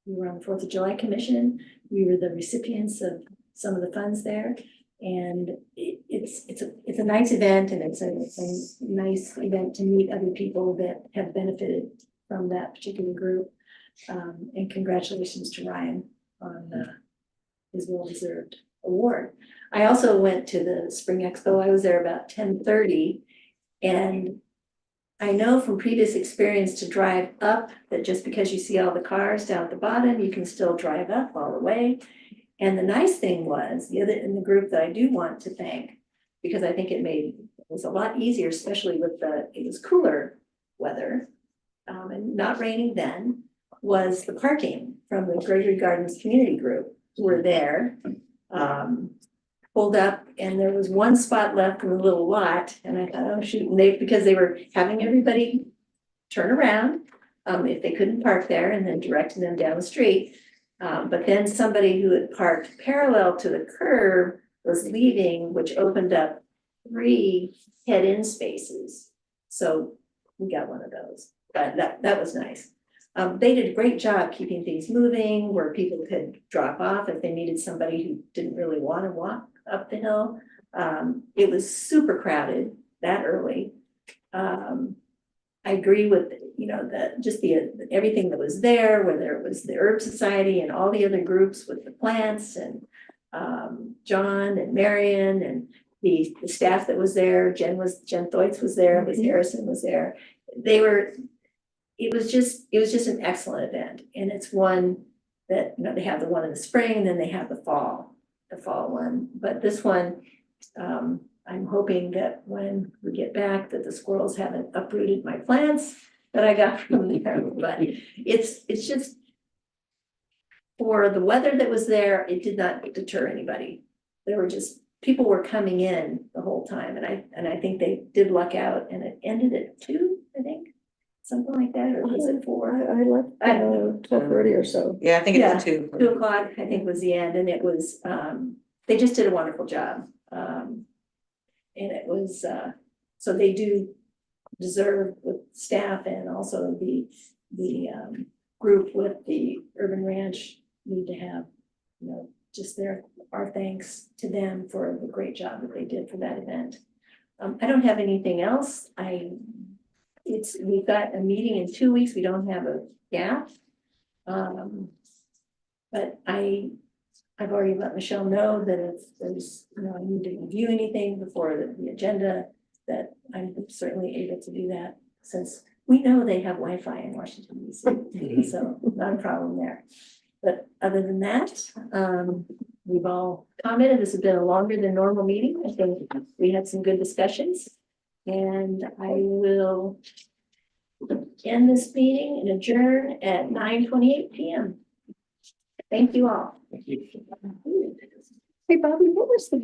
we were on the 4th of July Commission, we were the recipients of some of the funds there. And it's a nice event, and it's a nice event to meet other people that have benefited from that particular group. And congratulations to Ryan on his well-deserved award. I also went to the Spring Expo. I was there about 10:30, and I know from previous experience to drive up that just because you see all the cars down at the bottom, you can still drive up all the way. And the nice thing was, the other in the group that I do want to thank, because I think it was a lot easier, especially with it was cooler weather, and not raining then, was the parking from the Gregory Gardens Community Group who were there. Pulled up, and there was one spot left in the little lot, and I thought, oh shoot, and because they were having everybody turn around if they couldn't park there, and then directing them down the street. But then somebody who had parked parallel to the curb was leaving, which opened up 3 head-in spaces. So we got one of those, but that was nice. They did a great job keeping things moving where people could drop off if they needed somebody who didn't really want to walk up the hill. It was super crowded that early. I agree with, everything that was there, whether it was the Herb Society and all the other groups with the plants and John and Marion and the staff that was there. Jen Thoitz was there, Liz Harrison was there. It was just an excellent event, and it's one that, they have the one in the spring, and then they have the fall one. But this one, I'm hoping that when we get back, that the squirrels haven't uprooted my plants that I got from there. But it's just, for the weather that was there, it did not deter anybody. People were coming in the whole time, and I think they did luck out, and it ended at 2, I think. Something like that, or was it 4? I left 12:30 or so. Yeah, I think it's 2. 2 o'clock, I think, was the end, and it was, they just did a wonderful job. And it was, so they do deserve, with staff and also the group with the Urban Ranch, need to have, just our thanks to them for the great job that they did for that event. I don't have anything else. We've got a meeting in 2 weeks. We don't have a gap. But I've already let Michelle know that if there's, I need to review anything before the agenda, that I'm certainly able to do that, since we know they have Wi-Fi in Washington DC, so not a problem there. But other than that, we've all commented. This has been a longer than normal meeting. I think we had some good discussions, and I will end this meeting and adjourn at 9:28 p.m. Thank you all. Hey, Bobby, what was the